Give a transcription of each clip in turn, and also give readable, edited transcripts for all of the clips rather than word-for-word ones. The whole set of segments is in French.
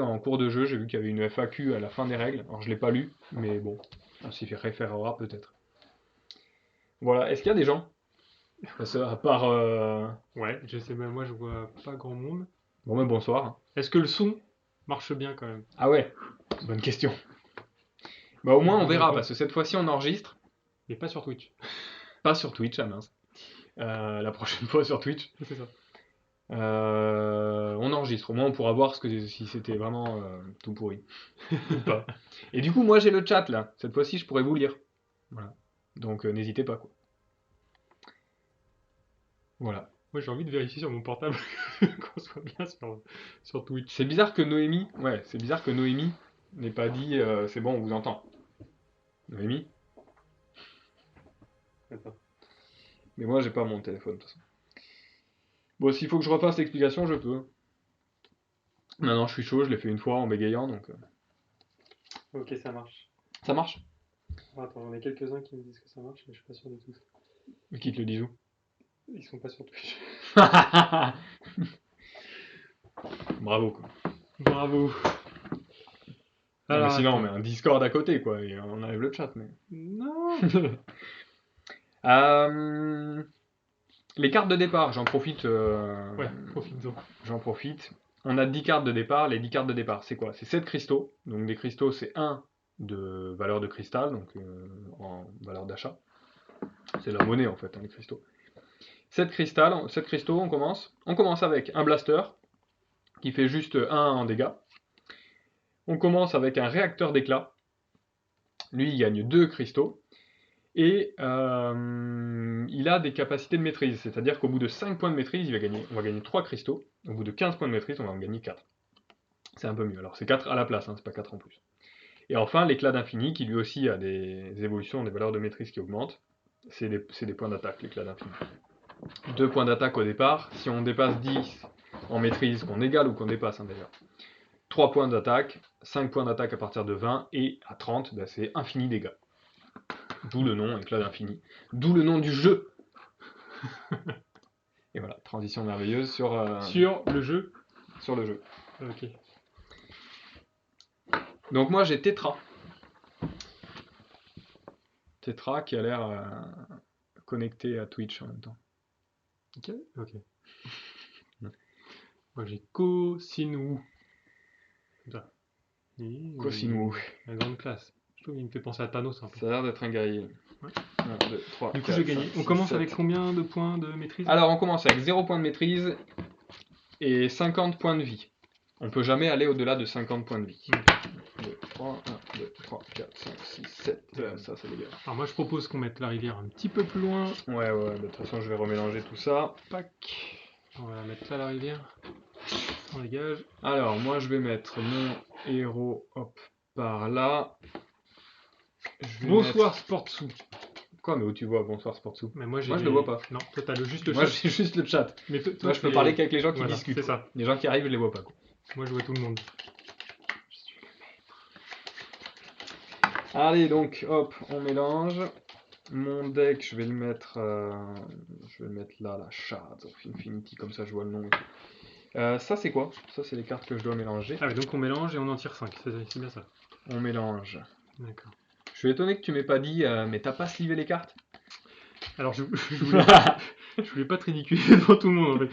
En cours de jeu, j'ai vu qu'il y avait une FAQ à la fin des règles. Alors je l'ai pas lu, mais bon, on s'y référera peut-être. Voilà, est-ce qu'il y a des gens? À part... Ouais, je sais même, moi je vois pas grand monde. Bon, mais bonsoir. Est-ce que le son marche bien quand même? Ah ouais, bonne question. Bah au moins on Dis-moi verra, pas. parce que cette fois-ci on enregistre, Mais pas sur Twitch. pas sur Twitch, ah mince. La prochaine fois sur Twitch. C'est ça. On enregistre, au moins on pourra voir si c'était vraiment tout pourri ou pas. Et du coup, moi j'ai le chat là, cette fois-ci je pourrais vous lire. Voilà. Donc n'hésitez pas quoi. Voilà. Moi j'ai envie de vérifier sur mon portable qu'on soit bien sur Twitch. C'est bizarre que Noémie, ouais, c'est bizarre que Noémie n'ait pas dit c'est bon, on vous entend. Noémie? Attends. Mais moi j'ai pas mon téléphone de toute façon. Bon, s'il faut que je refasse l'explication, je peux. Maintenant je suis chaud, je l'ai fait une fois en bégayant donc. Ok, ça marche. Ça marche? Attends, j'en ai quelques-uns qui me disent que ça marche, mais je suis pas sûr de tous. Mais qui te le disent où? Ils sont pas sur Twitch. Bravo quoi. Bravo. Non mais Alors sinon on met attends. un Discord à côté quoi, et on enlève le chat mais. Non. Euh, Les cartes de départ, Ouais, profite-en. j'en profite. On a 10 cartes de départ. Les 10 cartes de départ, c'est quoi? C'est 7 cristaux. Donc des cristaux, c'est 1 de valeur de cristal, donc en valeur d'achat. C'est la monnaie en fait, hein, les cristaux. 7 cristaux, on commence. On commence avec un blaster, qui fait juste 1 en dégâts. On commence avec un réacteur d'éclat. Lui, il gagne 2 cristaux. Et il a des capacités de maîtrise, c'est-à-dire qu'au bout de 5 points de maîtrise, on va gagner 3 cristaux. Au bout de 15 points de maîtrise, on va en gagner 4. C'est un peu mieux. Alors c'est 4 à la place, hein, c'est pas 4 en plus. Et enfin, l'éclat d'infini, qui lui aussi a des évolutions, des valeurs de maîtrise qui augmentent. C'est des points d'attaque, l'éclat d'infini. 2 points d'attaque au départ. Si on dépasse 10 en maîtrise, qu'on égale ou qu'on dépasse, hein, d'ailleurs. 3 points d'attaque, 5 points d'attaque à partir de 20, et à 30, bah, c'est infini dégâts. D'où le nom, éclat d'infini. D'où le nom du jeu. Et voilà, transition merveilleuse Sur le jeu. sur le jeu. Ok. Donc moi j'ai Tetra. Tetra qui a l'air connecté à Twitch en même temps. Ok. Ok. Moi j'ai Ko-Sin-Woo. Comme ça. Cosinu. La grande classe. Je trouve qu'il me fait penser à Thanos un peu. Ça a l'air d'être un guerrier. Ouais. 1, 2, 3, Du coup 4, j'ai 5, gagné. On 6, commence 7. avec combien de points de maîtrise? Alors on commence avec 0 points de maîtrise et 50 points de vie. On peut jamais aller au-delà de 50 points de vie. 1, 2, 3, 1, 2, 3, 4, 5, 6, 7. Ça c'est dégueulasse. Alors moi je propose qu'on mette la rivière un petit peu plus loin. Ouais, de toute façon je vais remélanger tout ça. Pac. On va la mettre là la rivière. On dégage. Alors moi je vais mettre mon héros hop par là. Bonsoir Sportsou. Quoi, mais où tu vois bonsoir Sportsou? Mais moi, Moi je le vois pas. Non, toi t'as juste le Moi chat. j'ai juste le chat. Mais Moi je peux parler qu'avec les gens qui voilà, discutent. c'est ça. Les gens qui arrivent, je les vois pas. Quoi. Moi je vois tout le monde. Allez donc, hop, on mélange. Mon deck, je vais le mettre là, la Shards of Infinity, comme ça je vois le nom. Ça c'est quoi? Ça c'est les cartes que je dois mélanger. Ah oui, donc on mélange et on en tire 5, c'est bien ça. On mélange. D'accord. Je suis étonné que tu m'aies pas dit, mais t'as pas slivé les cartes? Alors je voulais pas te ridiculiser devant tout le monde en fait.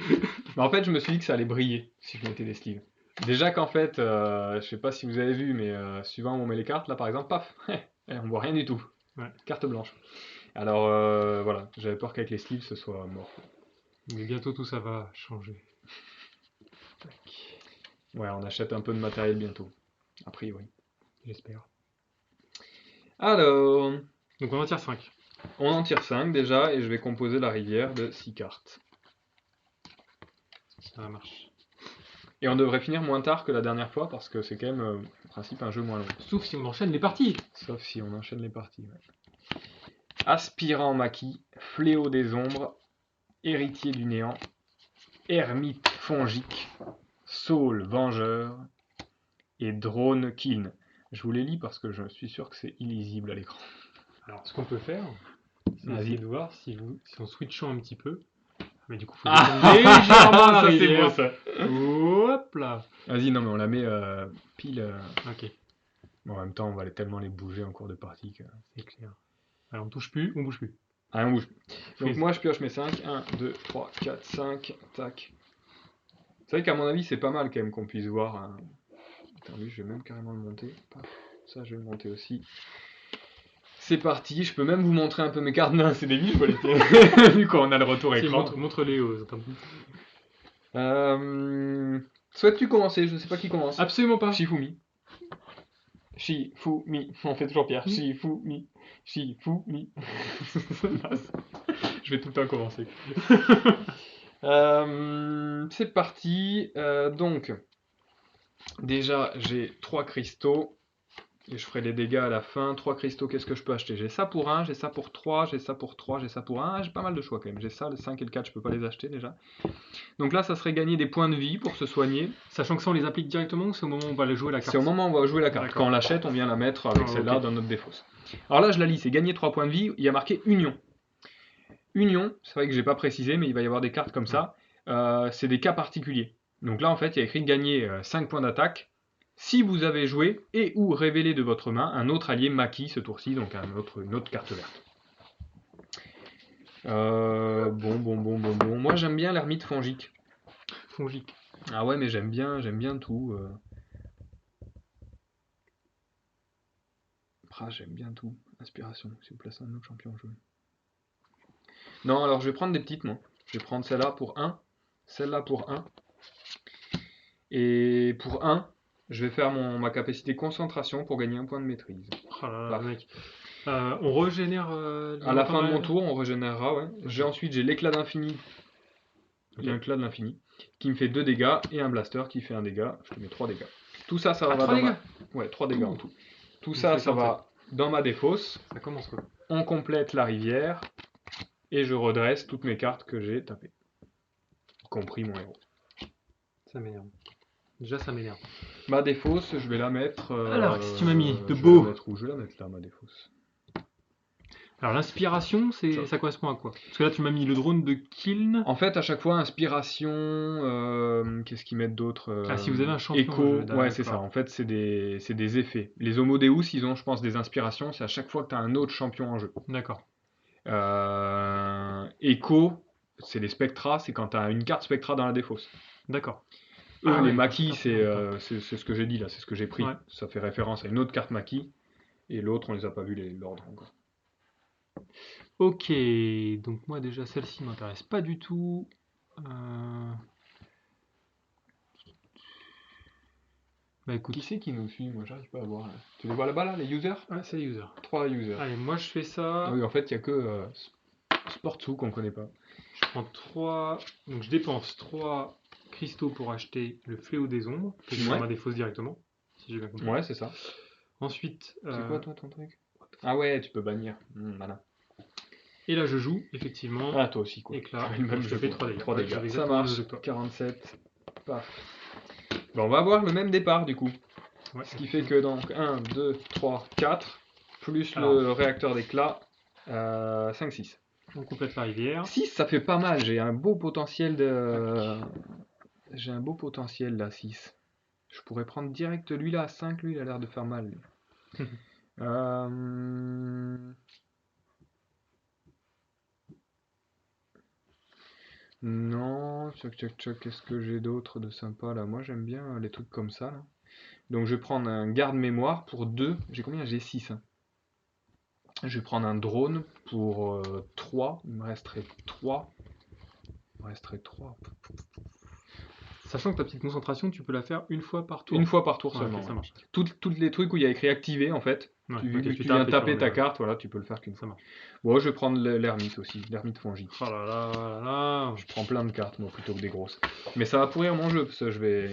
Mais en fait, je me suis dit que ça allait briller si je mettais des sleeves. Déjà qu'en fait, je sais pas si vous avez vu, mais suivant où on met les cartes, là par exemple, paf, on voit rien du tout. Ouais. Carte blanche. Alors voilà, j'avais peur qu'avec les sleeves ce soit mort. Mais bientôt tout ça va changer. Ouais, on achète un peu de matériel bientôt, a priori. J'espère. Alors, Donc on en tire 5. on en tire 5 déjà, et je vais composer la rivière de 6 cartes. Ça marche. Et on devrait finir moins tard que la dernière fois, parce que c'est quand même, en principe, un jeu moins long. Sauf si on enchaîne les parties. Sauf si on enchaîne les parties. Ouais. Aspirant maquis, fléau des ombres, héritier du néant, ermite fongique, saule vengeur et drone kiln. Je vous les lis parce que je suis sûr que c'est illisible à l'écran. Alors ce qu'on peut faire, c'est Vas-y. essayer de voir si en switchant un petit peu, Mais du coup, faut Ah, descendre légèrement la ça c'est beau rivière. ça. Hop là. Vas-y, non mais on la met pile. Ok, Bon, en même temps, on va tellement les bouger en cours de partie que. c'est clair. Alors, on touche plus, on bouge plus. Ah, on bouge. Donc Freeze. moi je pioche mes 5. 1, 2, 3, 4, 5. Tac. C'est vrai qu'à mon avis c'est pas mal quand même qu'on puisse voir. Attends, lui je vais même carrément le monter. Paf. Ça je vais le monter aussi. C'est parti, je peux même vous montrer un peu mes cartes. Non, c'est débile, je vois les tiens. Vu qu'on a le retour Si, écran. montre-les aux internautes. Souhaites-tu commencer? Je ne sais pas qui commence. Absolument pas. Shifumi. Shifumi. On fait toujours Pierre. Shifumi. Shifumi. Je vais tout le temps commencer. C'est parti. Donc, déjà, j'ai 3 cristaux. Et je ferai les dégâts à la fin. 3 cristaux, qu'est-ce que je peux acheter? J'ai ça pour 1, j'ai ça pour 3, j'ai ça pour 3, j'ai ça pour 1. J'ai pas mal de choix quand même. J'ai ça, le 5 et le 4, je peux pas les acheter déjà. Donc là, ça serait gagner des points de vie pour se soigner. Sachant que ça, on les applique directement ou c'est au moment où on va aller jouer la carte? C'est au moment où on va jouer la carte. D'accord. Quand on l'achète, on vient la mettre avec Ah, celle-là ok. dans notre défausse. Alors là, je la lis, c'est gagner 3 points de vie. Il y a marqué Union. Union, c'est vrai que j'ai pas précisé, mais il va y avoir des cartes comme ça. C'est des cas particuliers. Donc là, en fait, il y a écrit gagner 5 points d'attaque si vous avez joué et ou révélé de votre main un autre allié maquis ce tour-ci, donc une autre carte verte. Bon. Moi, j'aime bien l'ermite fongique. Fongique. Ah ouais, mais j'aime bien tout. J'aime bien tout. Inspiration, si vous placez un autre champion en jeu. Non, alors je vais prendre des petites, moi. Je vais prendre celle-là pour 1, celle-là pour 1. Et pour 1, je vais faire ma capacité concentration pour gagner un point de maîtrise. Oh là là, Paf. mec. On régénère. À la fin de mon tour, on régénérera, ouais. Ensuite, j'ai l'éclat d'infini. Ok. L'éclat de l'infini. Qui me fait 2 dégâts. Et un blaster qui fait 1 dégât. Je te mets 3 dégâts. Tout ça, ça va 3 dans dégâts. Ouais, 3 dégâts en tout. Tout Donc ça, c'est ça 47. va dans ma défausse. Ça commence quoi. On complète la rivière. Et je redresse toutes mes cartes que j'ai tapées. Y compris mon héros. Ça m'énerve. Déjà, ça m'énerve. Ma défausse, je vais la mettre. Alors, qu'est-ce que tu m'as mis de je beau? vais la mettre où? Je vais la mettre là, ma défausse. Alors, l'inspiration, ça correspond à quoi? Parce que là, tu m'as mis le drone de Kiln. En fait, à chaque fois, inspiration. Qu'est-ce qu'ils mettent d'autre? Ah, si vous avez un champion en Écho. jeu, Ouais, d'accord. c'est ça. En fait, c'est des effets. Les Homodeus, ils ont, je pense, des inspirations. C'est à chaque fois que tu as un autre champion en jeu. D'accord. Écho, c'est les spectras. C'est quand tu as une carte spectra dans la défausse. D'accord. Eux, Ah les ouais, maquis, d'accord. c'est ce que j'ai dit là. C'est ce que j'ai pris. Ouais. Ça fait référence à une autre carte maquis. Et l'autre, on les a pas vus, l'ordre encore. Ok, donc moi déjà celle-ci m'intéresse pas du tout. Bah écoute. Qui c'est qui nous suit? Moi, j'arrive pas à voir. Là. Tu les vois là-bas, là, les users? Ah, c'est les users. 3 users. Allez, moi je fais ça. Ah oui, en fait, il n'y a que Sportsou qu'on connaît pas. Je prends 3. Donc je dépense 3 cristaux pour acheter le fléau des ombres, que je mets dans ma défausse directement, si j'ai bien compris. Ouais, c'est ça. Ensuite. C'est quoi, toi, ton truc? Ah ouais, tu peux bannir. Voilà. Et là, je joue, effectivement. Ah, toi aussi, quoi. Éclat. Même Je fais 3 dégâts. 3 Ouais, dégâts. j'avais Ça exactement le marche. jeu que toi. 47. Paf. Bon, on va avoir le même départ, du coup. Ouais, Ce qui fait que donc 1, 2, 3, 4, plus le réacteur d'éclat, 5, 6. On complète la rivière. 6, ça fait pas mal. J'ai un beau potentiel de. J'ai un beau potentiel là, 6. Je pourrais prendre direct lui là à 5, lui il a l'air de faire mal. Non, tchoc, qu'est-ce que j'ai d'autre de sympa là? Moi j'aime bien les trucs comme ça là. Donc je vais prendre un garde-mémoire pour 2. J'ai combien? J'ai 6. Hein. Je vais prendre un drone pour 3. Il me resterait 3. Sachant que ta petite concentration, tu peux la faire une fois par tour. Une fois par tour Ouais, seulement. ok, ça marche. Toutes les trucs où il y a écrit activé en fait. Ouais, Vu ok, que tu tu tapes viens et tu taper ta remets, carte, voilà, tu peux le faire qu'une Ça fois. marche. Bon, je vais prendre l'ermite aussi, l'ermite fongique. Oh là là là là. Je prends plein de cartes moi plutôt que des grosses. Mais ça va pourrir mon jeu parce que je vais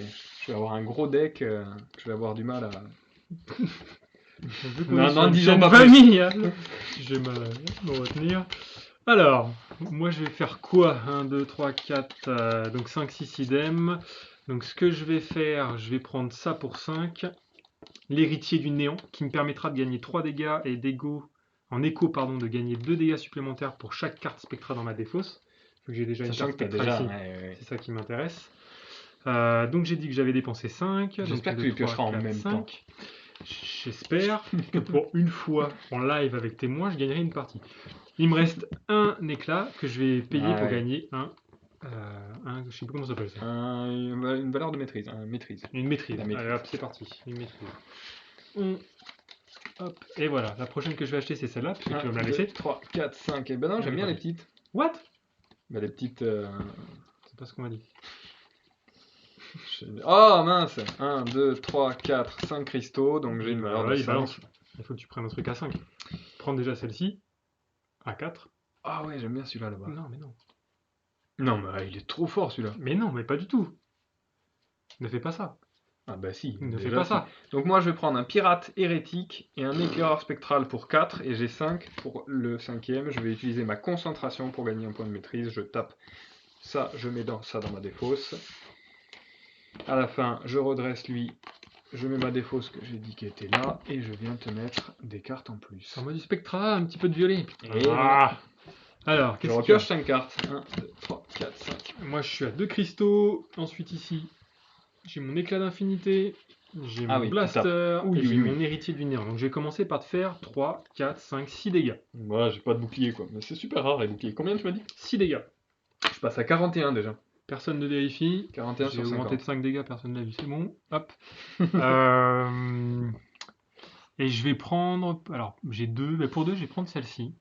avoir un gros deck que je vais avoir du mal à. Non, disons pas familiale. Je vais me retenir. Alors, moi je vais faire quoi? 1, 2, 3, 4, donc 5, 6 idem. Donc ce que je vais faire, je vais prendre ça pour 5. L'héritier du néant, qui me permettra de gagner 3 dégâts et en écho, de gagner 2 dégâts supplémentaires pour chaque carte spectra dans ma défausse. que j'ai déjà une Sachant carte que t'as spectrale déjà. ici. Ouais. C'est ça qui m'intéresse. Donc j'ai dit que j'avais dépensé 5. J'espère que tu les piocheras en même temps. J'espère que pour une fois en live avec témoin, je gagnerai une partie. Il me reste un éclat que je vais payer pour gagner je sais plus comment ça s'appelle ça. Une valeur de maîtrise. Maîtrise. Une maîtrise. La maîtrise. Allez hop, c'est parti. Une maîtrise. Hop, et voilà. La prochaine que je vais acheter, c'est celle-là, puisque tu vas me la laisser. 3, 4, 5. Et ben non, j'aime bien les petites. What? Bah, les petites. C'est pas ce qu'on m'a dit. Oh mince! 1, 2, 3, 4, 5 cristaux, donc j'ai une valeur de 5. Balance. Il faut que tu prennes un truc à 5. Prends déjà celle-ci. À 4. Ah ouais, j'aime bien celui-là là-bas. Non, mais non. Non, mais il est trop fort celui-là. Mais non, mais pas du tout. Ne fais pas ça. Ah bah si. Ne fais pas ça. Donc moi je vais prendre un pirate hérétique et un éclaireur spectral pour 4 et j'ai 5 pour le 5e. Je vais utiliser ma concentration pour gagner un point de maîtrise. Je tape ça, je mets ça dans ma défausse. À la fin, je redresse lui. Je mets ma défausse que j'ai dit qui était là et je viens te mettre des cartes en plus. En mode du spectra, un petit peu de violet. Et voilà. Alors, qu'est-ce que je repioche 5 cartes. 1, 2, 3, 4, 5. Moi, je suis à 2 cristaux. Ensuite, ici, j'ai mon éclat d'infinité. J'ai mon blaster. Et j'ai mon héritier du néant. Donc, je vais commencer par te faire 3, 4, 5, 6 dégâts. Moi, j'ai pas de bouclier quoi. Mais c'est super rare les boucliers. Combien tu m'as dit? 6 dégâts. Je passe à 41 déjà. Personne ne vérifie. 41 sur 50. J'ai augmenté de 5 dégâts, personne n'a vu. C'est bon. Hop. Et je vais prendre. Alors, j'ai 2. Mais pour 2, je vais prendre celle-ci.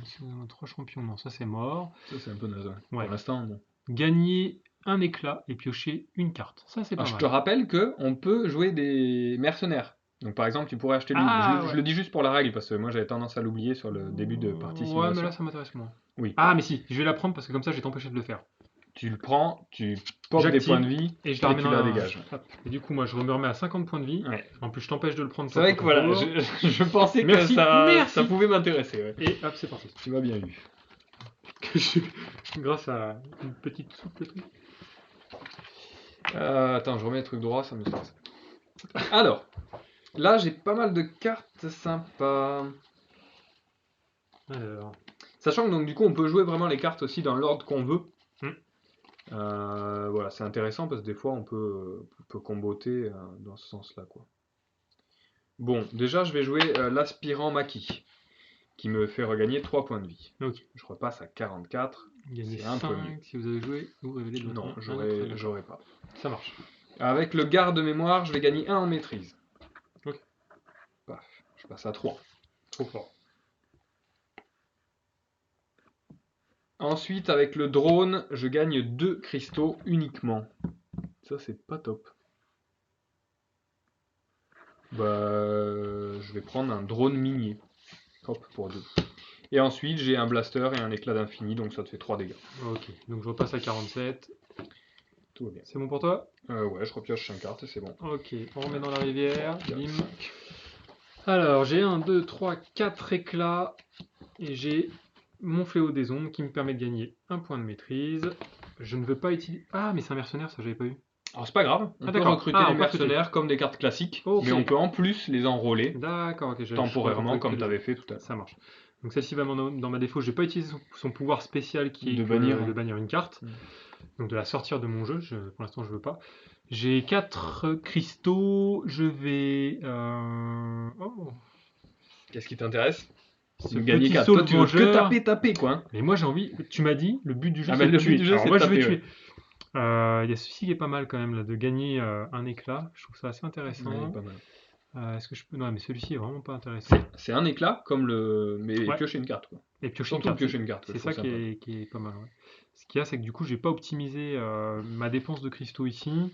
Si on a 3 champions, non, ça c'est mort. Ça, c'est un peu naze. Ouais. Pour l'instant, non. Gagner un éclat et piocher une carte. Ça, c'est pas mal. Je te rappelle qu'on peut jouer des mercenaires. Donc, par exemple, tu pourrais acheter lui. Je le dis juste pour la règle parce que moi, j'avais tendance à l'oublier sur le début de partie simulation. Ouais, mais là, ça m'intéresse moins. Oui. Ah, mais si, je vais la prendre parce que comme ça, je vais t'empêcher de le faire. Tu le prends, tu popes des points de vie et je tu la dégages. Et du coup, moi, je me remets à 50 points de vie. Ouais. En plus, je t'empêche de le prendre. C'est vrai que voilà, je pensais que ça pouvait m'intéresser. Ouais. Et hop, c'est parti. Tu m'as bien eu. Grâce à une petite soupe de truc. Attends, je remets le truc droit, ça me stresse. Alors, là, j'ai pas mal de cartes sympas. Alors. Sachant que donc du coup, on peut jouer vraiment les cartes aussi dans l'ordre qu'on veut. Voilà, c'est intéressant parce que des fois on peut comboter dans ce sens-là, quoi. Bon, déjà je vais jouer l'aspirant maquis qui me fait regagner 3 points de vie. Ok. Je repasse à 44. Gagner 5 si vous avez joué ou révélé de Non, j'aurais pas. Ça marche. Avec le garde mémoire, je vais gagner 1 en maîtrise. Ok. Paf, je passe à 3. Trop fort. Ensuite, avec le drone, je gagne 2 cristaux uniquement. Ça, c'est pas top. Je vais prendre un drone minier. Hop, pour 2. Et ensuite, j'ai un blaster et un éclat d'infini, donc ça te fait 3 dégâts. Ok, donc je repasse à 47. Tout va bien. C'est bon pour toi? Ouais, je repioche 5 cartes et c'est bon. Ok, on remet dans la rivière. Bim. Alors, j'ai 1, 2, 3, 4 éclats. Et j'ai mon fléau des ombres qui me permet de gagner un point de maîtrise. Je ne veux pas utiliser... Ah, mais c'est un mercenaire, ça j'avais pas eu. Alors c'est pas grave, on peut recruter les mercenaires comme des cartes classiques, mais on peut en plus les enrôler. D'accord, ok. Temporairement, comme tu avais fait tout à l'heure. Ça marche. Donc celle-ci va dans ma défaut. Je n'ai pas utilisé son pouvoir spécial qui est de bannir une carte. Donc de la sortir de mon jeu. Pour l'instant, je veux pas. J'ai 4 cristaux. Je vais... Qu'est-ce qui t'intéresse? De gagner 4. Toi, tu veux que taper quoi. Hein. Mais moi j'ai envie, tu m'as dit, le but du jeu c'est de tuer. Alors moi je vais tuer. Il y a ceci qui est pas mal quand même, là, de gagner un éclat. Je trouve ça assez intéressant. Ouais, pas mal. Est-ce que je peux... Non, mais celui-ci est vraiment pas intéressant. C'est un éclat, comme le... mais piocher une carte. Quoi. Et piocher une carte. C'est ça qui est pas mal. Ouais. Ce qu'il y a, c'est que du coup, j'ai pas optimisé ma dépense de cristaux ici.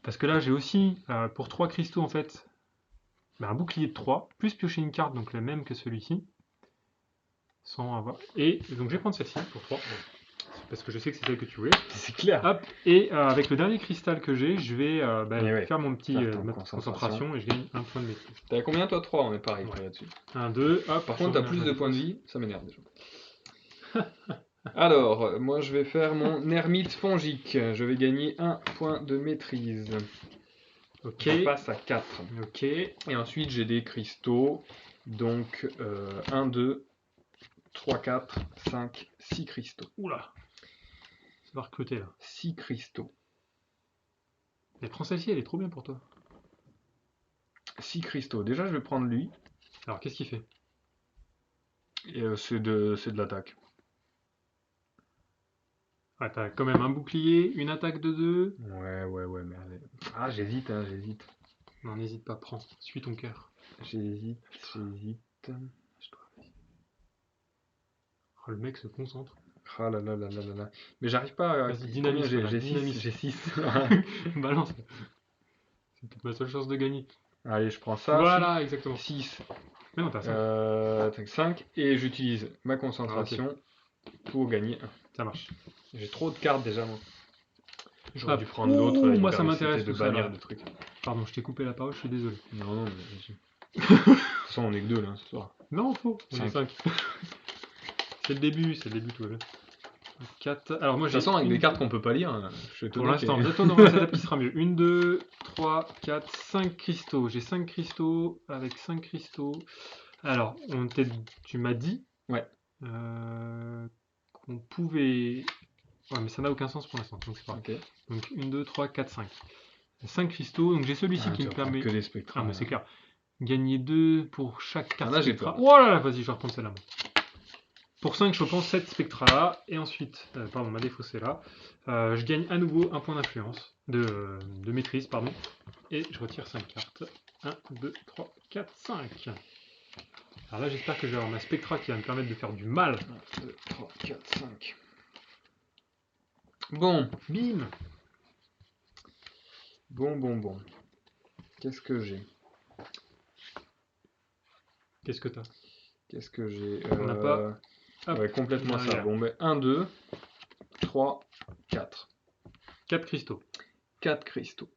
Parce que là, j'ai aussi, pour 3 cristaux, en fait, un bouclier de 3, plus piocher une carte, donc la même que celui-ci. Sans avoir... Et donc, je vais prendre celle-ci pour 3. Parce que je sais que c'est celle que tu voulais. C'est clair. Hop, et avec le dernier cristal que j'ai, je vais faire mon petit ma concentration et je gagne un point de maîtrise. T'as combien toi? 3, on est pareil là-dessus. 1, 2, hop. Par contre, t'as plus de points de vie, ça m'énerve déjà. Alors, moi je vais faire mon ermite fongique. Je vais gagner 1 point de maîtrise. Ok. Je passe à 4. Ok. Et ensuite, j'ai des cristaux. Donc, 1, 2, 3, 4, 5, 6 cristaux. Oula. Ça va recruter là. 6 cristaux. Mais prends celle-ci, elle est trop bien pour toi. 6 cristaux. Déjà, je vais prendre lui. Alors, qu'est-ce qu'il fait? Et c'est de l'attaque. Ah, t'as quand même un bouclier, une attaque de 2. Ouais, mais allez. Ah, j'hésite, hein, j'hésite. Non, n'hésite pas, prends. Suis ton cœur. J'hésite. Oh, le mec se concentre. Ah là là là là là là. Mais j'arrive pas à... Vas-y, Combien dynamise, j'ai? voilà, J'ai dynamise. 6. J'ai 6. Balance. C'est peut-être ma seule chance de gagner. Allez, je prends ça. Voilà, exactement. 6. Mais non, t'as 5. 5. Et j'utilise ma concentration pour gagner 1. Ça marche. J'ai trop de cartes déjà, moi. J'aurais Hop. dû prendre Ouh, l'autre. moi, ça m'intéresse de tout ça, bannir là. de trucs. Pardon, je t'ai coupé la parole, je suis désolé. Non, mais vas-y. De toute façon, on est que 2 là ce soir. Non, faux. On est 5. 5. C'est le début, tout va bien. 4. Alors, moi, De j'ai. toute façon, avec une- des cartes qu'on peut pas lire, hein, je suis Pour étonné l'instant, qu'il y ait- bientôt on aura un setup qui sera mieux. 1, 2, 3, 4, 5 cristaux. J'ai 5 cristaux avec 5 cristaux. Alors, tu m'as dit Ouais. qu'on pouvait. Ouais, mais ça n'a aucun sens pour l'instant, donc c'est pas grave. Ok. Donc 1, 2, 3, 4, 5. 5 cristaux, donc j'ai celui-ci Ah, qui tu me vas prendre permet. que des spectres. Ah, mais c'est clair. Gagner 2 pour chaque carte là, j'ai spectra. peur. Oh là là, vas-y, je vais reprendre celle-là. Moi. Pour 5, je prends 7 spectra là. Et ensuite, pardon, ma défaussée là. Je gagne à nouveau un point d'influence, de maîtrise, pardon. Et je retire 5 cartes. 1, 2, 3, 4, 5. Alors là, j'espère que je vais avoir ma spectra qui va me permettre de faire du mal. 1, 2, 3, 4, 5. Bon. Bim. Bon. Qu'est-ce que j'ai? Qu'est-ce que t'as? Qu'est-ce que j'ai? On n'a pas. Hop, Ouais, complètement ça. derrière. Bon, ben 1, 2, 3, 4. 4 cristaux. 4 cristaux.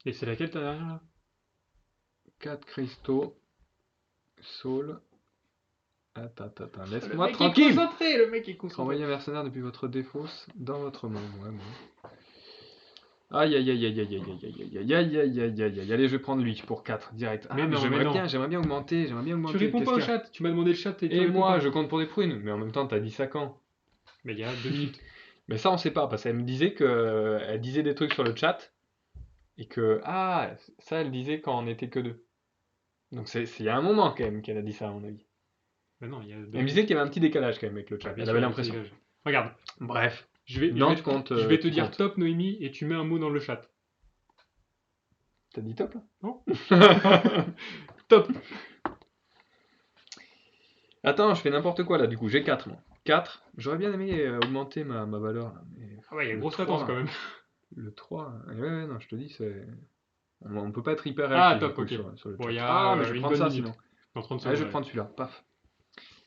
Et c'est laquelle t'as derrière là? 4 cristaux. Soul. Attends, laisse-moi Le mec tranquille. est concentré, le mec est concentré. Envoyez un mercenaire depuis votre défausse dans votre monde. Ouais, bon. Aïe. Allez, je vais prendre lui pour 4 direct. Ah, Mais non, j'aimerais mais non. bien augmenter. Tu réponds pas au chat, tu m'as demandé le chat et tu Et réponds moi, pas. je compte pour des prunes. Mais en même temps, t'as dit ça quand? Mais il y a 2 minutes. Mais ça, on sait pas, parce qu'elle me disait que elle disait des trucs sur le chat, et que, ah, ça, elle disait quand on était que 2. Donc il y a un moment quand même qu'elle a dit ça, à mon avis. Mais non, il y a 2 Elle me disait qu'il y avait un petit décalage quand même avec le chat. Ah, bien Elle sûr, avait il y a l'impression. un petit décalage. Regarde, Bref. je vais te dire compte. top Noémie et tu mets un mot dans le chat. T'as dit top là? Non. Top. Attends, je fais n'importe quoi là, du coup, j'ai 4 moi. 4. J'aurais bien aimé augmenter ma valeur là. Mais Ah ouais, il y a une le grosse 3, latence quand même. Le 3. Ouais, non, je te dis, c'est. On peut pas être hyper Ah, réactif top, du coup, ok. sur le Bon, chat. il y a Ah, mais je vais une prendre bonne ça minute. sinon. Dans 30 Allez, secondes. je vais prendre celui-là, paf.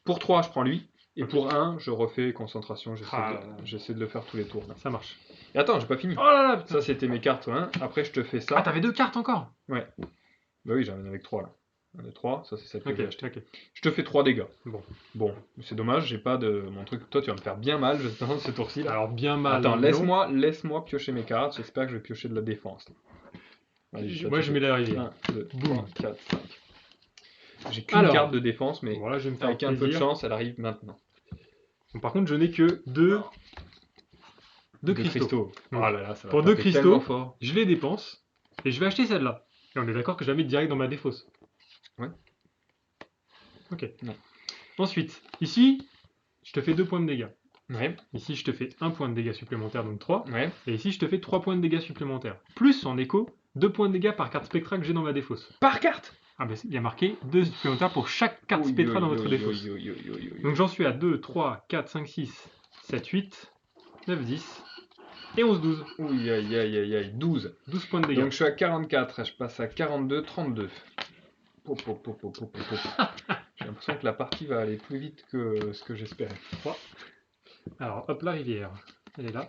Pour 3, je prends lui. Et Ok. pour 1, je refais concentration. Ah. J'essaie de le faire tous les tours là. Ça marche. Et attends, j'ai pas fini. Oh là là, putain. Ça, c'était mes cartes 1. Après, je te fais ça. Ah, t'avais 2 cartes encore. Ouais. Bah oui, j'en ai avec 3 là. 1, 2, 3. Ça, c'est celle que Ok, j'ai achetée. ok. Je te fais 3 dégâts. Bon. C'est dommage, j'ai pas de. Mon truc. Toi, tu vas me faire bien mal dans ce tour-ci là. Alors, bien mal. Attends, non. laisse-moi piocher mes cartes. J'espère que je vais piocher de la défense. Là. Vas-y, Moi, je mets la rivière. 1, 2, Boum. 3, 4, 5. J'ai qu'une Alors. carte de défense, mais Voilà, je vais me faire avec un peu de plaisir. chance, elle arrive maintenant. Bon, par contre, je n'ai que 2 Deux cristaux. Oh là là, ça va Pour 2 taper tellement cristaux, fort. je les dépense et je vais acheter celle-là. Et on est d'accord que je la mets direct dans ma défausse. Ouais. Ok. Non. Ensuite, ici, je te fais 2 points de dégâts. Ouais, Ici, je te fais 1 point de dégâts supplémentaire, donc 3. ouais. Et ici, je te fais 3 points de dégâts supplémentaires. Plus, en écho, 2 points de dégâts par carte spectra que j'ai dans ma défausse. Par carte. Ah ben, il y a marqué 2 supplémentaires pour chaque carte spectra dans votre défausse. Donc j'en suis à 2, 3, 4, 5, 6, 7, 8, 9, 10 et 11, 12. Ouh, aïe, 12. 12 points de dégâts. Donc je suis à 44, je passe à 42, 32. J'ai l'impression que la partie va aller plus vite que ce que j'espérais. 3. Alors, hop, la rivière. Elle est là.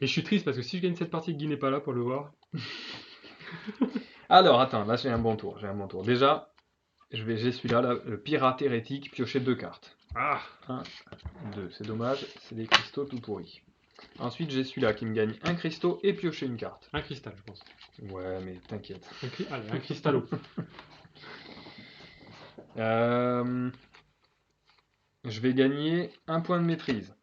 Et je suis triste parce que si je gagne cette partie, Guy n'est pas là pour le voir. Alors, attends, là j'ai un bon tour. Déjà, j'ai celui-là, là, le pirate hérétique, piocher 2 cartes. Ah. 1, 2, c'est dommage, c'est des cristaux tout pourris. Ensuite, j'ai celui-là qui me gagne un cristaux et piocher une carte. Un cristal, je pense. Ouais, mais t'inquiète. Allez, un cristallo. je vais gagner un point de maîtrise.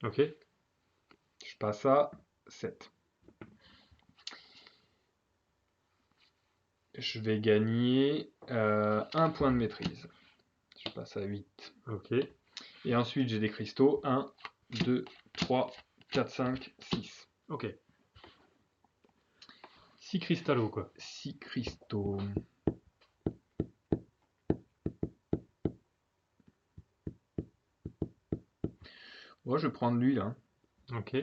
Ok. Je passe à 7. Je vais gagner un point de maîtrise. Je passe à 8. Ok. Et ensuite, j'ai des cristaux. 1, 2, 3, 4, 5, 6. Ok. 6 cristallos, quoi. 6 cristaux. Moi, je vais prendre lui, là. Ok.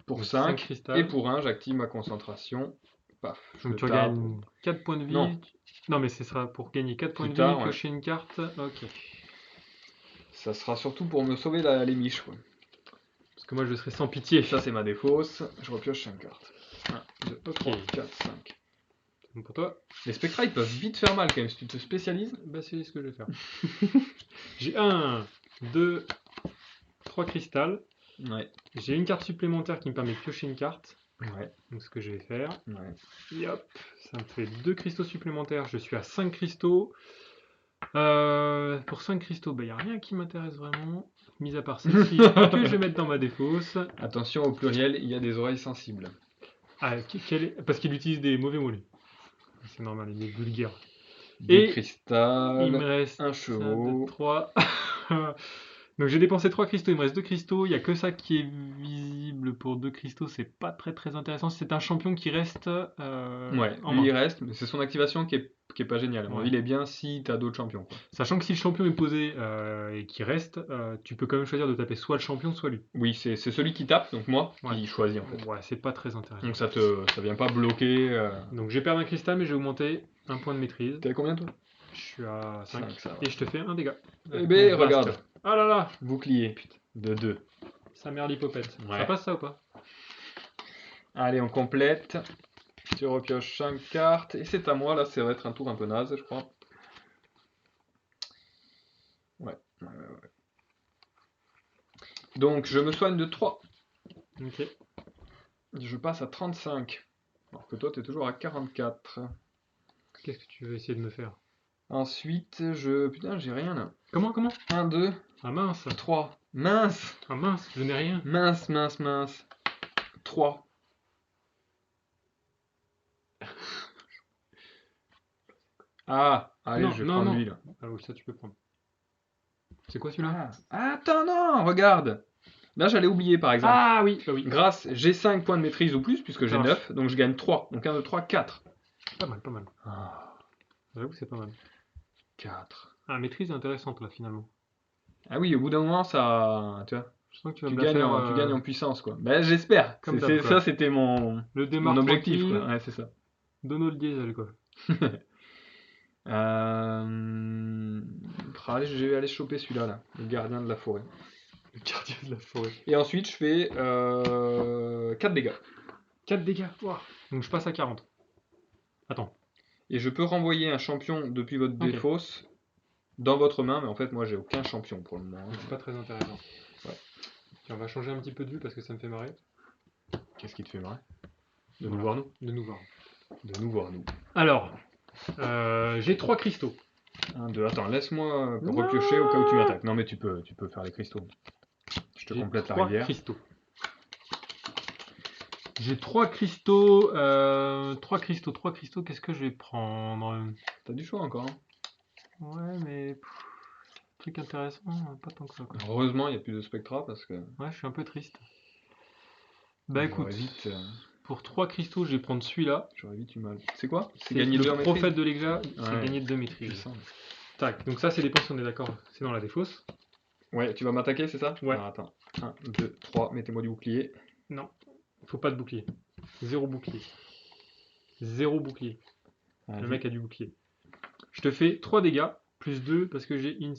Pour Donc, 5. cristal. Et pour 1, j'active ma concentration. Paf. Je Donc le tu tape. gagnes 4 points de vie. Non. Non, mais ce sera pour gagner 4 points Plus de vie, tard, ouais. piocher une carte. Ok. Ça sera surtout pour me sauver les miches, quoi. Parce que moi, je serai sans pitié. Ça, c'est ma défausse. Je repioche 5 cartes. 1, 2, 3, 4, 5. Donc pour toi, Les spectra, ils peuvent vite faire mal quand même si tu te spécialises. bah c'est ce que je vais faire. J'ai 1, 2, 3 cristals. Ouais. J'ai une carte supplémentaire qui me permet de piocher une carte. Ouais. Donc ce que je vais faire. Ouais. Et hop, ça me fait 2 cristaux supplémentaires. Je suis à 5 cristaux. Pour 5 cristaux, il n'y a rien qui m'intéresse vraiment. Mis à part celle-ci, que je vais mettre dans ma défausse. Attention au pluriel, il y a des oreilles sensibles. Ah, parce qu'il utilise des mauvais mots, lui. C'est normal, il est vulgaire. Des Et cristal, il me reste un chevaux. 3. Donc j'ai dépensé 3 cristaux, il me reste 2 cristaux. Il n'y a que ça qui est visible pour 2 cristaux. C'est pas très intéressant. C'est un champion qui reste Ouais, en lui main. il reste, mais c'est son activation qui est pas géniale. Bon, Ouais. il est bien si t'as d'autres champions, quoi. Sachant que si le champion est posé et qu'il reste, tu peux quand même choisir de taper soit le champion, soit lui. Oui, c'est celui qui tape, donc moi, Ouais. qui choisit en fait. Ouais, c'est pas très intéressant. Donc ça vient pas bloquer. Donc j'ai perdu un cristal, mais j'ai augmenté un point de maîtrise. T'es à combien toi? Je suis à 5. 5, ça va. Et je te fais un dégât. Eh ben, Mon blast. regarde. Ah là là, Bouclier. De 2. ça merde l'hypopète. Ouais. Ça passe ça ou pas? Allez, on complète. Tu repioches 5 cartes. Et c'est à moi, là, ça va être un tour un peu naze, je crois. Ouais. Donc, je me soigne de 3. Ok. Je passe à 35. Alors que toi, t'es toujours à 44. Qu'est-ce que tu veux essayer de me faire? Ensuite, Putain, j'ai rien là. Comment? 1, 2, Ah mince. 3. Mince! Ah mince, je n'ai rien. Mince. 3. Ah, allez, Non, je vais non, prendre non. lui là. Ah oui, ça tu peux prendre. C'est quoi celui-là? Ah, attends, non, regarde. Là, j'allais oublier par exemple. Ah oui, bah oui. Grâce, j'ai 5 points de maîtrise ou plus, puisque j'ai marche. 9, donc je gagne 3. Donc 1, 2, 3, 4. Pas mal. Ah, J'avoue que c'est pas mal. 4. Ah, maîtrise est intéressante là finalement. Ah oui, au bout d'un moment, ça. Tu vois, Je sens que tu vas tu me la gagnes, faire tu gagnes en puissance, quoi. Ben, j'espère. comme d'hab, quoi. Ça, c'était mon le démarre objectif, tranquille. quoi. Ouais, c'est ça. Dono le diesel, quoi. Je vais aller choper celui-là, là, le gardien de la forêt. Le gardien de la forêt. Et ensuite, je fais 4 dégâts. 4 dégâts. Wow. Donc je passe à 40. Attends. Et je peux renvoyer un champion depuis votre Ok. défausse dans votre main, mais en fait, moi, j'ai aucun champion pour le moment. C'est pas très intéressant. Ouais. Tiens, on va changer un petit peu de vue parce que ça me fait marrer. Qu'est-ce qui te fait marrer? De Voilà. nous voir, nous? De nous voir. De nous voir, nous. Alors, j'ai 3 cristaux. 1, 2, attends, laisse-moi Non. repiocher au cas où tu m'attaques. Non, mais tu peux faire les cristaux. Je te J'ai complète la 3 rivière. cristaux. J'ai 3 cristaux. 3 cristaux. Qu'est-ce que je vais prendre? T'as du choix encore, hein? Ouais, mais. Truc intéressant, pas tant que ça, quoi. Heureusement, il n'y a plus de spectra parce que Ouais, je suis un peu triste. Bah écoute, j'aurais vite, pour 3 cristaux, je vais prendre celui-là. j'aurais vite eu mal. C'est quoi? C'est gagner le 2 en maîtrise? prophète de l'Exa, c'est Ouais. gagner 2 maîtrises. Puissant. Tac, donc ça c'est des points si on est d'accord, c'est dans la défausse. Ouais, tu vas m'attaquer, c'est ça? Ouais. Alors, attends. 1, 2, 3, mettez-moi du bouclier. Non, faut pas de bouclier. 0 bouclier. 0 bouclier. Vas-y. Le mec a du bouclier. Je te fais 3 dégâts, plus 2 parce que j'ai une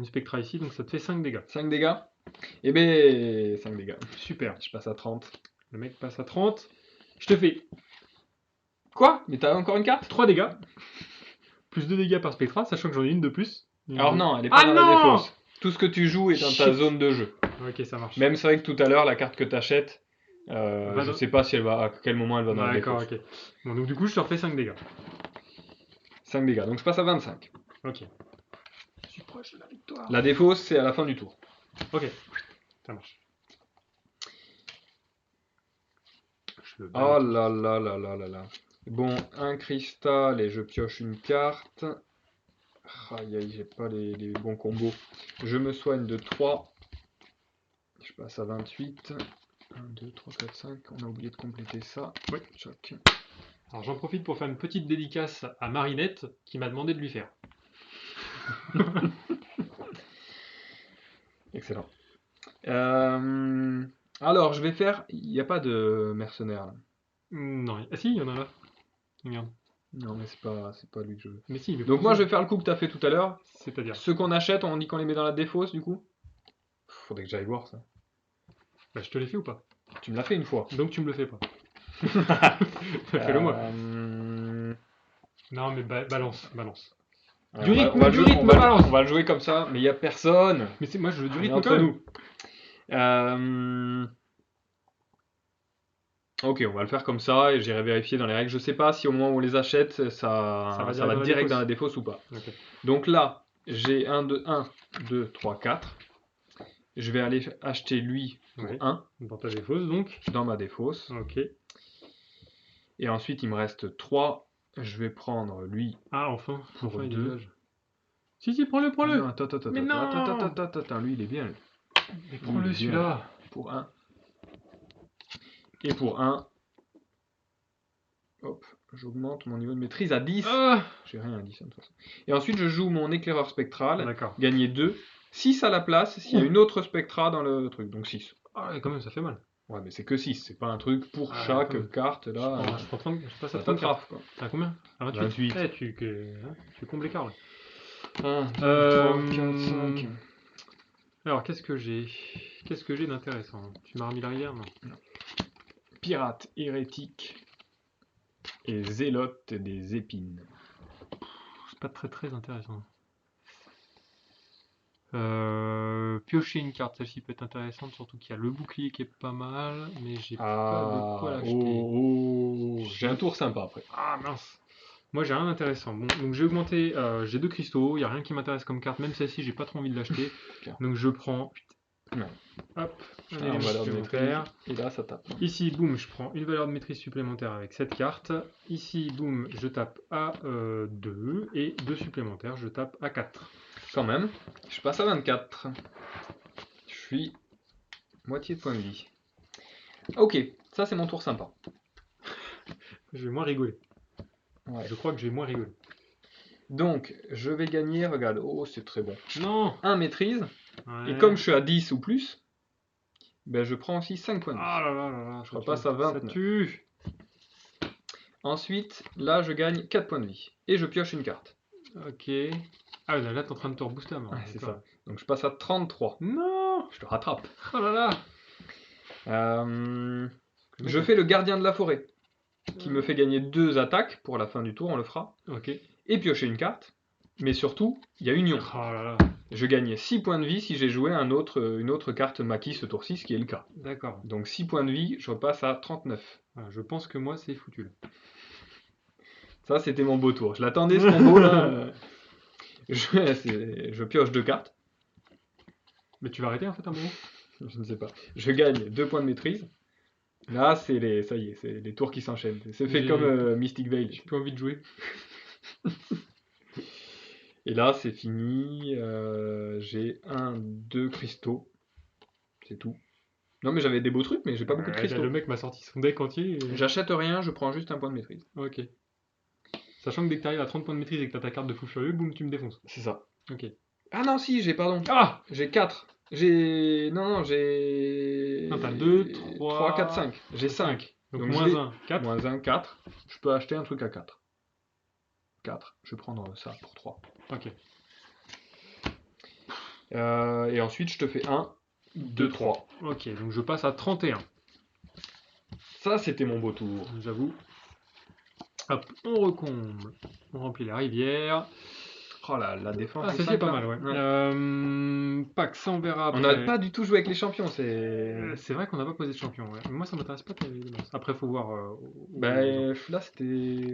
spectra ici, donc ça te fait 5 dégâts. 5 dégâts? Eh ben, 5 dégâts. Super. Je passe à 30. Le mec passe à 30. Je te fais Quoi? Mais t'as encore une carte? 3 dégâts, plus 2 dégâts par spectra, sachant que j'en ai une de plus. Alors non, elle est pas Ah dans la non! défausse. Tout ce que tu joues est dans ta Shit. zone de jeu. Ok, ça marche. Même c'est vrai que tout à l'heure, la carte que t'achètes, Va je dans- sais pas si elle va, à quel moment elle va dans la D'accord, défausse. ok. Bon, donc du coup, je te refais 5 dégâts. 5 dégâts, donc je passe à 25. Ok. proche de la victoire. La défausse, c'est à la fin du tour. Ok, ça marche. Je le Oh bats. là là là là là là. Bon, un cristal et je pioche une carte. Aïe aïe, j'ai pas les bons combos. Je me soigne de 3. Je passe à 28. 1, 2, 3, 4, 5. On a oublié de compléter ça. Oui. Choc. Alors j'en profite pour faire une petite dédicace à Marinette qui m'a demandé de lui faire. Excellent. Alors, je vais faire. Il n'y a pas de mercenaire là. Non, ah si, il y en a là. Regarde. Non, mais c'est pas lui que je veux. Mais si, il est Donc, moi, je professionnel. vais faire le coup que tu as fait tout à l'heure. C'est-à-dire, Ceux qu'on achète, on dit qu'on les met dans la défausse du coup. Faudrait que j'aille voir ça. bah, je te l'ai fait ou pas? Tu me l'as fait une fois. Donc tu me le fais pas. Fais-le moi. Non mais balance. Du rythme, on va le du jouer, rythme, balance. on va le jouer comme ça, mais il n'y a personne. Mais c'est moi je veux du On est rythme entre quand même. nous. Ok, on va le faire comme ça et j'irai vérifier dans les règles. Je sais pas si au moment où on les achète, ça va direct dans la défausse ou pas. Ok. Donc là, j'ai 1, 2, 3, 4. Je vais aller acheter lui pour Oui. 1 Dans ta défausse donc. dans ma défausse. Ok. Et ensuite, il me reste 3. Je vais prendre lui Ah enfin, pour enfin il 2. dégage. Si, prends-le. Non, attends, Mais non. attends, lui il est bien. Lui. Mais prends-le celui-là. Pour 1. Et pour 1. Hop, j'augmente mon niveau de maîtrise à 10. Ah. J'ai rien à 10 de toute façon. Et ensuite, je joue mon éclaireur spectral. D'accord. Gagner 2. 6 à la place s'il y a une autre spectra dans le truc. Donc 6. Ah ouais, quand même ça fait mal. Ouais, mais c'est que 6. C'est pas un truc pour Ah, chaque comme- carte là. Je prends 30, je passe à Ça 34. t'attrape quoi. T'as combien? Ah, 28. Eh, tu combles l'écart là. 1, 2, 3, 4, Euh, 5. Alors, qu'est-ce que j'ai d'intéressant? Tu m'as remis la rivière, non? Pirate hérétique et zélote des épines. C'est pas très intéressant. Piocher une carte, celle-ci peut être intéressante, surtout qu'il y a le bouclier qui est pas mal, mais j'ai pas de quoi l'acheter. J'ai un tour sympa après. Ah mince! Moi j'ai rien d'intéressant. Bon, donc j'ai augmenté, j'ai 2 cristaux, il n'y a rien qui m'intéresse comme carte, même celle-ci j'ai pas trop envie de l'acheter. Donc je prends, Non. hop, un En élément valeur de supplémentaire. maîtrise. Et là, ça tape. Ici, boum, je prends une valeur de maîtrise supplémentaire avec cette carte. Ici, boum, je tape à 2 et 2 supplémentaires, je tape à 4. Quand même, je passe à 24. Je suis moitié de point de vie. Ok, ça c'est mon tour sympa. Je vais moins rigoler. Ouais. Je crois que j'ai moins rigolé. Donc, je vais gagner, regarde, oh c'est très bon. Non! 1 maîtrise, Ouais. et comme je suis à 10 ou plus, ben je prends aussi 5 points de vie. Ah là là là là, Je repasse à 29. Ça tue! Ensuite, là je gagne 4 points de vie. Et je pioche une carte. Ok. Ah là t'es en train de te rebooster à mort. Ouais, c'est ça. Donc je passe à 33. Non! Je te rattrape. Oh là là! Je fais le gardien de la forêt, qui me fait gagner 2 attaques pour la fin du tour, on le fera. Ok. Et piocher une carte. Mais surtout, il y a union. Oh là là. Je gagne 6 points de vie si j'ai joué une autre carte maquis ce tour-ci, ce qui est le cas. D'accord. Donc 6 points de vie, je repasse à 39. Voilà, je pense que moi c'est foutu là. Ça, c'était mon beau tour. Je l'attendais ce combo là. Je pioche 2 cartes. Mais tu vas arrêter en fait un moment? Je ne sais pas. Je gagne 2 points de maîtrise. Là, ça y est, c'est les tours qui s'enchaînent. C'est fait comme Mystic Veil. J'ai plus envie de jouer. Et là, c'est fini. J'ai 2 cristaux. C'est tout. Non, mais j'avais des beaux trucs, mais j'ai pas beaucoup de cristaux. Le mec m'a sorti son deck entier. Et... J'achète rien, je prends juste un point de maîtrise. Ok. Sachant que dès que t'arrives à 30 points de maîtrise et que t'as ta carte de fou furieux, boum, tu me défonces. C'est ça. Ok. Ah non, si, pardon. Ah! J'ai 4. Non, j'ai... Non, t'as 2, 3, 4, 5. J'ai 5. Donc moins 1, 4. Moins 1, 4. Je peux acheter un truc à 4. 4. Je vais prendre ça pour 3. Ok. Et ensuite, je te fais 1, 2, 3. Ok, donc je passe à 31. Ça, c'était mon beau tour. J'avoue. Hop, on recomble. On remplit la rivière. Oh la défense. Ah, c'est pas mal, ouais. Pax, ça on verra après. On n'a pas du tout joué avec les champions, c'est... C'est vrai qu'on n'a pas posé de champion, ouais. Moi ça m'intéresse pas qu'il y ait des masses. Après, faut voir. Là, c'était...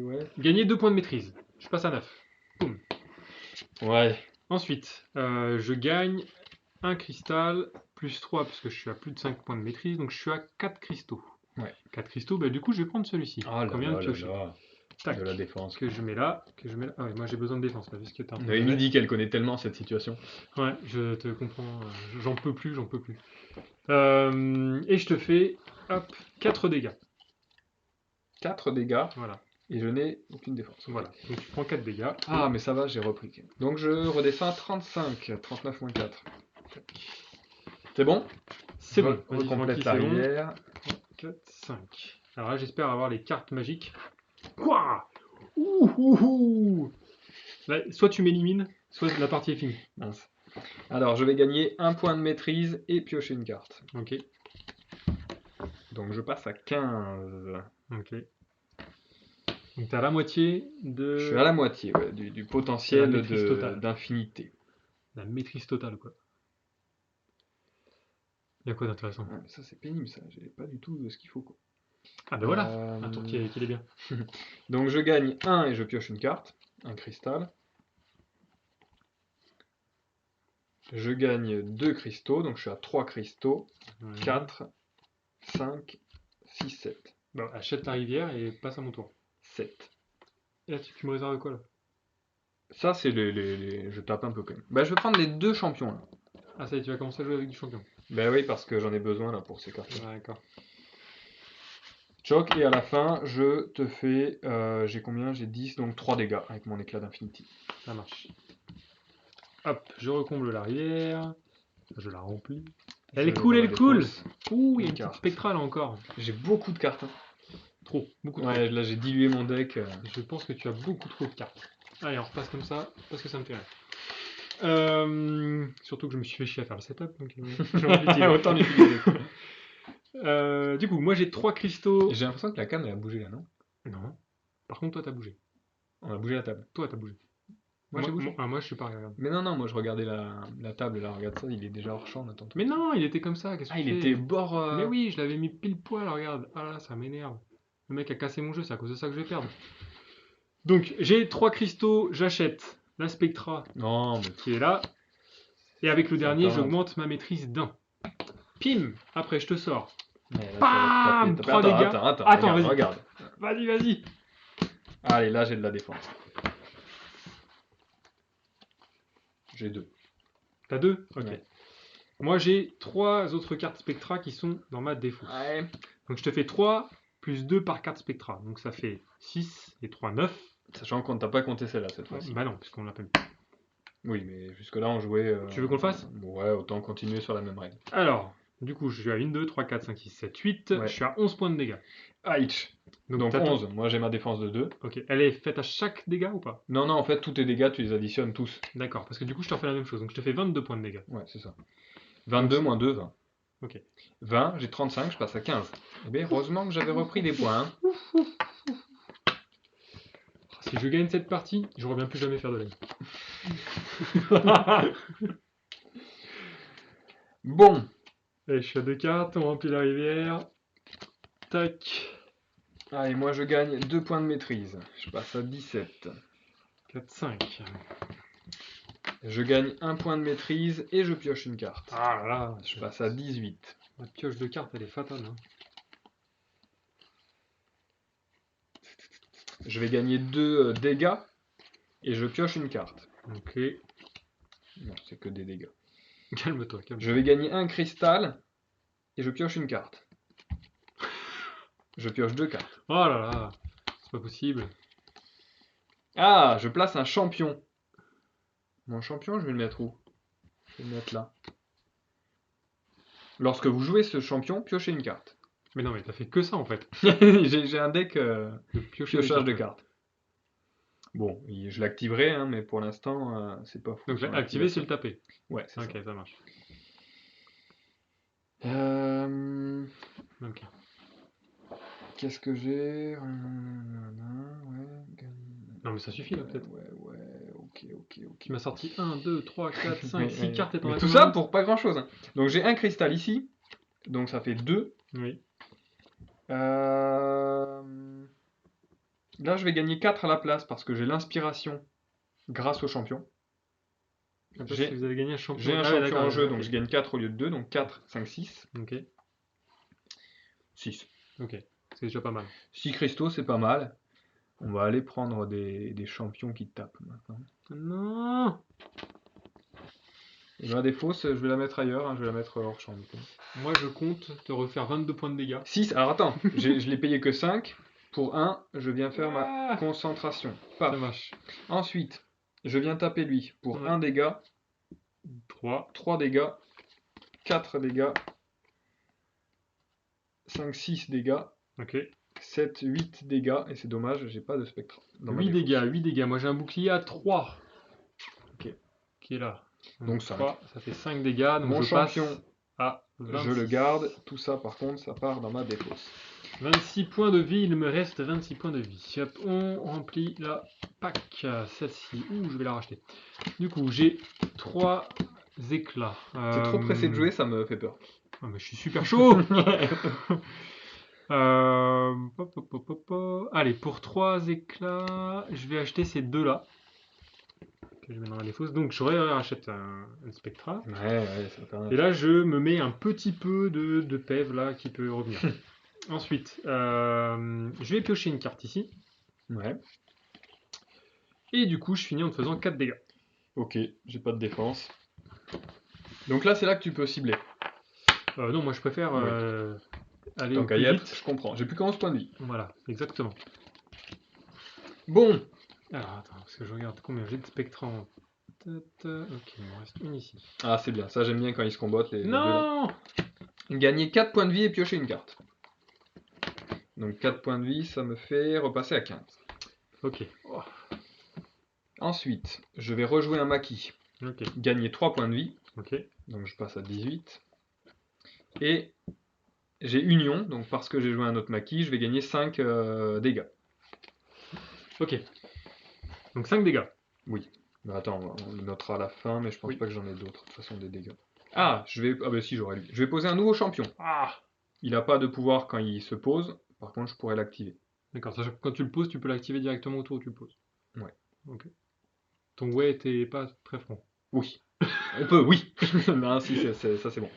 Ouais. Gagner 2 points de maîtrise. Je passe à 9. Boum. Ouais. Ensuite, je gagne un cristal, plus 3, parce que je suis à plus de 5 points de maîtrise, donc je suis à 4 cristaux. Ouais. 4 cristaux, bah, du coup, je vais prendre celui-ci. Ah là Combien de là là piocher? là. Tac. De la défense. Que je mets là, que je mets là. Ah ouais, moi j'ai besoin de défense là, puisque t'es en train de Mais me mettre. dit qu'elle connaît tellement cette situation. Ouais, je te comprends. J'en peux plus, j'en peux plus. Et je te fais, hop, 4 dégâts. 4 dégâts Voilà, et je n'ai aucune défense. Ok. voilà. Donc tu prends 4 dégâts. Ah, mais ça va, j'ai repris. Donc je redescends à 35. 39 moins 4. C'est bon? C'est bon. Vas-y, Recomplète Francky, c'est bon. l'arrière. 4, 5. Alors là, j'espère avoir les cartes magiques. Quoi? Ouh, ouh, ouh. Là, soit tu m'élimines, soit la partie est finie. Mince. Alors, je vais gagner un point de maîtrise et piocher une carte. Ok, Donc je passe à 15. ok. Donc t'es à la moitié de Je suis à la moitié ouais, du potentiel la maîtrise totale. d'infinité. La maîtrise totale, quoi. Il y a quoi d'intéressant? Ah, mais ça, c'est pénible, ça. J'ai pas du tout ce qu'il faut, quoi. Ah ben voilà, un tour qui est bien. Donc je gagne 1 et je pioche une carte, un cristal. Je gagne 2 cristaux, donc je suis à 3 cristaux. Ouais. 4, 5, 6, 7. Bon, achète la rivière et passe à mon tour. 7. Et là, tu me réserves quoi là? Ça, c'est je tape un peu quand même. Bah, je vais prendre les 2 champions là. Ah ça y est, tu vas commencer à jouer avec du champion. Bah oui, parce que j'en ai besoin là pour ces cartes. Ouais, d'accord. Choc, et à la fin, je te fais. J'ai combien? J'ai 10, donc 3 dégâts avec mon éclat d'infinity. Ça marche. Hop, je recomble la rivière. Je la remplis. Elle est cool, elle est cool! Ouh, il y a une petite spectrale encore. J'ai beaucoup de cartes. Trop, beaucoup trop. Ouais, là j'ai dilué mon deck. Je pense que tu as beaucoup trop de cartes. Allez, on repasse comme ça, parce que ça me fait rire. Surtout que je me suis fait chier à faire le setup, donc j'ai envie d'utiliser. Autant l'utiliser. Du coup, moi j'ai 3 cristaux. J'ai l'impression que la canne elle a bougé là, non? Non. Par contre, toi t'as bougé. On a bougé la table. Toi t'as bougé. Moi j'ai bougé. Moi je suis pas, regarde. Mais non, non, moi je regardais la table là, regarde ça, il est déjà hors champ, on attend tout. Mais non, il était comme ça, qu'est-ce que Ah, tu il fais? était bord. Mais oui, je l'avais mis pile poil, regarde. Ah là, ça m'énerve. Le mec a cassé mon jeu, c'est à cause de ça que je vais perdre. Donc, j'ai 3 cristaux, j'achète la Spectra Non, mais. qui est là. Et avec le Ça dernier, tente. j'augmente ma maîtrise d'un. Pim! Après, je te sors. Mais là, Bam! tu vas 3 te taper. dégâts. Attends, Attends, regarde, vas-y. regarde. Vas-y. Allez, là j'ai de la défense. J'ai 2. T'as 2? Ok. Ouais. Moi, j'ai 3 autres cartes Spectra qui sont dans ma défaut. Ouais. Donc, je te fais 3 plus 2 par carte Spectra. Donc, ça fait 6 et 3, 9. Sachant qu'on ne t'a pas compté celle-là cette fois-ci. Bah non, puisqu'on l'appelle. Oui, mais jusque-là on jouait. Tu veux qu'on le fasse? Ouais, autant continuer sur la même règle. Alors, du coup, je suis à 1, 2, 3, 4, 5, 6, 7, 8. Ouais. Je suis à 11 points de dégâts. Aïch. Donc t'as 11. Moi j'ai ma défense de 2. Ok. Elle est faite à chaque dégât ou pas? Non, non, en fait, tous tes dégâts, tu les additionnes tous. D'accord, parce que du coup, je te refais la même chose. Donc, je te fais 22 points de dégâts. Ouais, c'est ça. 22 moins 2, 20. Ok. 20, j'ai 35, je passe à 15. Eh bien, heureusement que j'avais repris des points. Si je gagne cette partie, je reviens plus jamais faire de lane. Bon. Allez, je suis à 2 cartes, on remplit la rivière. Tac. Allez, moi je gagne 2 points de maîtrise. Je passe à 17. 4, 5. Je gagne 1 point de maîtrise et je pioche une carte. Ah là là. Je passe à 18. La pioche de cartes, elle est fatale. Hein. Je vais gagner 2 dégâts et je pioche une carte. Ok. Non, c'est que des dégâts. Calme-toi, calme-toi. Je vais gagner un cristal et je pioche une carte. Je pioche 2 cartes. Oh là là. C'est pas possible. Ah, je place un champion. Mon champion, je vais le mettre où? Je vais le mettre là. Lorsque vous jouez ce champion, piochez une carte. Mais non, mais t'as fait que ça en fait. J'ai un deck De piocher des piochage de cartes. cartes. Bon, je l'activerai, hein, mais pour l'instant, c'est pas fou. Donc activer, c'est le taper. Ouais, c'est Ok, ça. ça marche. Ok. Qu'est-ce que j'ai? Ouais, Non, mais ça suffit là peut-être. ouais, ok. Tu m'as sorti 1, 2, 3, 4, 5, 6 cartes et t'en Mais as tout combien? ça pour pas grand chose. Hein. Donc j'ai un cristal ici, donc ça fait 2. Oui. Là, je vais gagner 4 à la place parce que j'ai l'inspiration grâce au champion. Après, J'ai- si vous avez gagné un champion. J'ai un Ah ouais, champion d'accord, en jeu, ok. donc je gagne 4 au lieu de 2, donc 4, 5, 6. Ok, 6. ok. C'est déjà pas mal. 6 cristaux, c'est pas mal. On va aller prendre des champions qui tapent maintenant. Non! Et ben, des fausses, je vais la mettre ailleurs, hein, je vais la mettre hors champ. Du coup. Moi, je compte te refaire 22 points de dégâts. 6, alors attends, je l'ai payé que 5. Pour 1, je viens faire ma Ah, concentration. ça Paf. marche. Ensuite, je viens taper lui pour Ouais. 1 dégât, 3. 3 dégâts, 4 dégâts, 5, 6 dégâts, Ok. 7, 8 dégâts, et c'est dommage, j'ai pas de spectre. dans ma 8 défausse. dégâts, 8 dégâts. Moi, j'ai un bouclier à 3. Ok. Qui est là. Donc 5. 3, ça fait 5 dégâts. Donc Mon je champion, passe à 26. je le garde. Tout ça, par contre, ça part dans ma défausse. 26 points de vie, il me reste 26 points de vie. Hop, on remplit la pack, celle-ci. Ouh, je vais la racheter. Du coup, j'ai 3 éclats. T'es trop pressé de jouer, ça me fait peur. Ah, mais je suis super chaud. Allez, pour 3 éclats, je vais acheter ces deux-là. Que je mets dans la défausse. Donc, je rachète un Spectra. Ouais, ça fait Et là, je me mets un petit peu de PEV là qui peut revenir. Ensuite, je vais piocher une carte ici. Ouais. Et du coup, je finis en te faisant 4 dégâts. Ok, j'ai pas de défense. Donc là, c'est là que tu peux cibler. Non, moi je préfère Oui. aller Tant au qu'à plus y être, vite. je comprends. J'ai plus qu'un 11 points de vie. Voilà, exactement. Bon, Alors, attends, parce que je regarde combien j'ai de spectres en tête. Ok, il m'en reste une ici. ah c'est bien, ça j'aime bien quand ils se combattent les deux là. Non! Gagner 4 points de vie et piocher une carte. Donc 4 points de vie, ça me fait repasser à 15. Ok. Oh, Ensuite, je vais rejouer un maquis. ok, Gagner 3 points de vie, ok. donc je passe à 18. Et j'ai union, donc parce que j'ai joué un autre maquis, je vais gagner 5 dégâts. Ok. Donc 5 dégâts. Oui. Mais attends, on le notera à la fin, mais je pense Oui. pas que j'en ai d'autres, de toute façon, des dégâts. Ah, ah bah si, j'aurais lui. Je vais poser un nouveau champion. Ah! Il n'a pas de pouvoir quand il se pose, par contre je pourrais l'activer. D'accord, sachant que quand tu le poses, tu peux l'activer directement autour où tu le poses. Ouais. Ok. Ton ouais t'es pas très franc. Oui. On peut, oui. Non, si, ça c'est bon.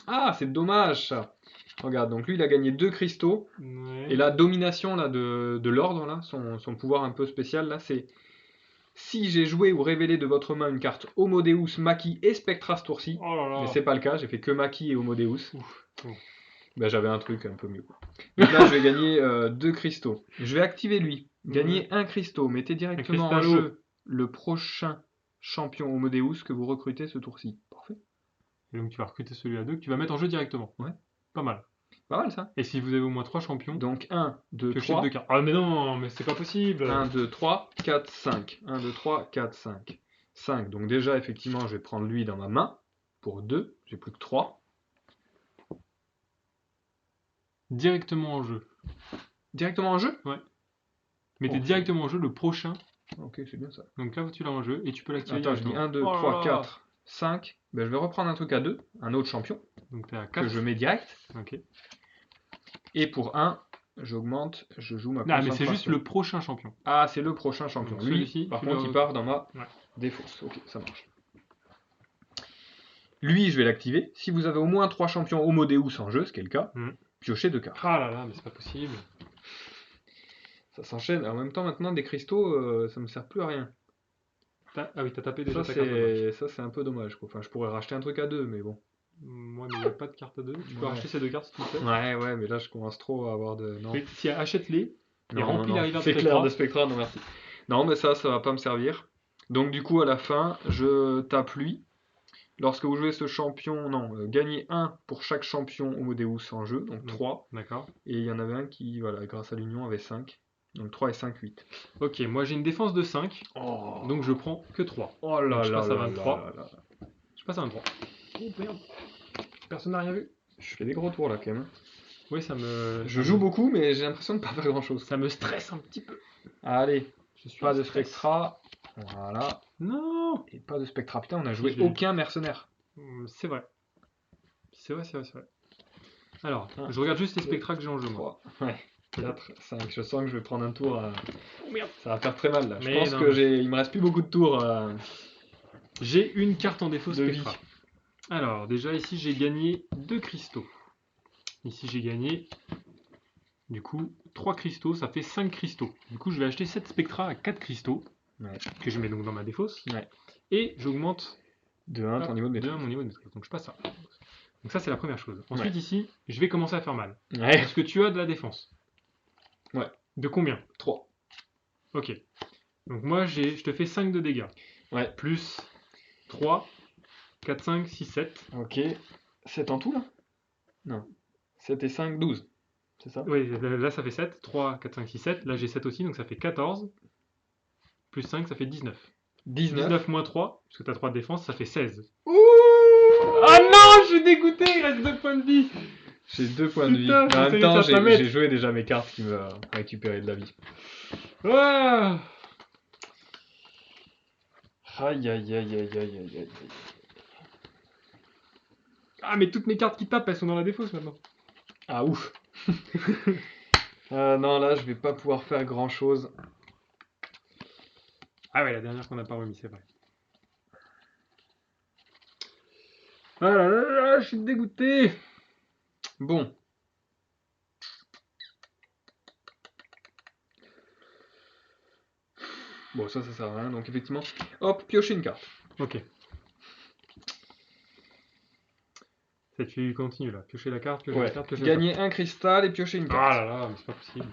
Ah, c'est dommage ça. Regarde, donc lui il a gagné 2 cristaux. Ouais. Et la domination là, de l'ordre, là, son pouvoir un peu spécial, là, c'est si j'ai joué ou révélé de votre main une carte Homo Deus, Maki et Spectra ce tour-ci, Oh là là. mais c'est pas le cas, j'ai fait que Maki et Homo Deus. Ouf. Bon. Ben, j'avais un truc un peu mieux. Donc là, je vais gagner 2 cristaux. Je vais activer lui. Gagner un cristaux. Mettez directement en cristallo. jeu le prochain champion Homo Deus que vous recrutez ce tour-ci. Parfait. Et donc tu vas recruter celui à 2 que tu vas mettre en jeu directement. Ouais. Pas mal. Pas mal ça. Et si vous avez au moins 3 champions, Donc 1, 2, piochez 3. 2 cartes. Ah mais non, mais c'est pas possible. 1, 2, 3, 4, 5. 1, 2, 3, 4, 5. 5. Donc déjà, effectivement, je vais prendre lui dans ma main. Pour 2. J'ai plus que 3. Directement en jeu. Directement en jeu? Mettez Oh, directement en jeu le prochain. Ok, c'est bien ça. Donc là, tu l'as en jeu et tu peux l'activer Attends, j'ai mis directement. 1, 2, Oh là 3, là. 4, 5. Ben, je vais reprendre un truc à 2. Un autre champion. Donc t'es à Que 4. je mets direct. Ok. Et pour 1, j'augmente. Je joue ma Ah mais concentration. c'est juste le prochain champion. Ah, c'est le prochain champion. Donc, Lui, celui-ci, par tu contre, le il part dans ma Ouais. défausse. Ok, ça marche. Lui, je vais l'activer. Si vous avez au moins 3 champions Homo Deus en jeu, ce qui est le cas, piochez 2 cartes. Ah là là, mais c'est pas possible. Ça s'enchaîne. En même temps, maintenant, des cristaux, ça me sert plus à rien. Ah oui, t'as tapé déjà Ça, ta carte de match. ça, c'est un peu dommage, quoi. Enfin, je pourrais racheter un truc à 2, mais bon. Moi, mais il n'y a pas de carte à 2. Tu peux Ouais. racheter ces 2 cartes si tu le fais. Ouais, mais là, je commence trop à avoir de... Non, Mais si achète-les et non, remplis non, la rivière de c'est Spectra. clair, de Spectra, non, merci. Non, mais ça va pas me servir. Donc, du coup, à la fin, je tape lui. Lorsque vous jouez ce champion, non, gagnez 1 pour chaque champion Homo Deus en jeu, donc 3. D'accord. Et il y en avait un qui, voilà, grâce à l'union, avait 5. Donc 3 et 5, 8. Ok, moi j'ai une défense de 5. Oh, Donc je prends que 3. oh là Donc, je là passe à là 23. là là. Je passe à 23. Oh merde. Personne n'a rien vu. Je fais des gros tours là quand même. Oui, ça me. Je joue beaucoup, mais j'ai l'impression de pas faire grand chose. Ça me stresse un petit peu. Allez, Je suis pas en de stress. Spectra. Voilà. Non. Et pas de Spectra. Putain, on a joué je l'ai eu. aucun mercenaire. C'est vrai. C'est vrai. Alors, Ah. je regarde juste les spectras que j'ai en jeu, moi. 3. Ouais. 4, 5. Je sens que je vais prendre un tour. Oh merde. Ça va faire très mal là. Je Mais pense non. que il me reste plus beaucoup de tours J'ai une carte en défaut de vie. Spectra. Alors, déjà ici, j'ai gagné 2 cristaux. Ici, j'ai gagné, du coup, 3 cristaux, ça fait 5 cristaux. Du coup, je vais acheter 7 Spectra à 4 cristaux, Ouais. que je mets donc dans ma défausse. Ouais. Et j'augmente De 1 ton niveau de de maîtrise. 1 mon niveau de maîtrise. Donc, je passe ça. Donc ça, c'est la première chose. Ensuite, Ouais. ici, je vais commencer à faire mal. Ouais. Est-ce que tu as de la défense? Ouais. De combien? 3. Ok. Donc moi, je te fais 5 de dégâts. Ouais. Plus 3, 4, 5, 6, 7. Ok. 7 en tout là? Non. 7 et 5, 12. C'est ça? Oui, là, ça fait 7. 3, 4, 5, 6, 7. Là, j'ai 7 aussi, donc ça fait 14. Plus 5, ça fait 19. 19. 19 moins 3, parce que tu as 3 de défense, ça fait 16. Ouh! Ah non, je suis dégoûté, il reste 2 points de vie. J'ai 2 points de vie. Putain, Mais en même j'essayais temps, de faire ta j'ai joué déjà mes cartes qui me récupéraient de la vie. Ah, Aïe aïe aïe aïe aïe aïe aïe. ah, mais toutes mes cartes qui tapent, elles sont dans la défausse maintenant. Ah ouf. Non, là, je vais pas pouvoir faire grand chose. Ah ouais, la dernière qu'on n'a pas remis, c'est vrai. Ah là là là, je suis dégoûté. Bon. Bon, ça sert à rien. Donc, effectivement, hop, piocher une carte. Ok. Ça, tu continues là. Piocher la carte, piocher la Ouais. carte, piocher Gagner un cristal et piocher une la carte. carte. Ah là là, mais c'est pas possible.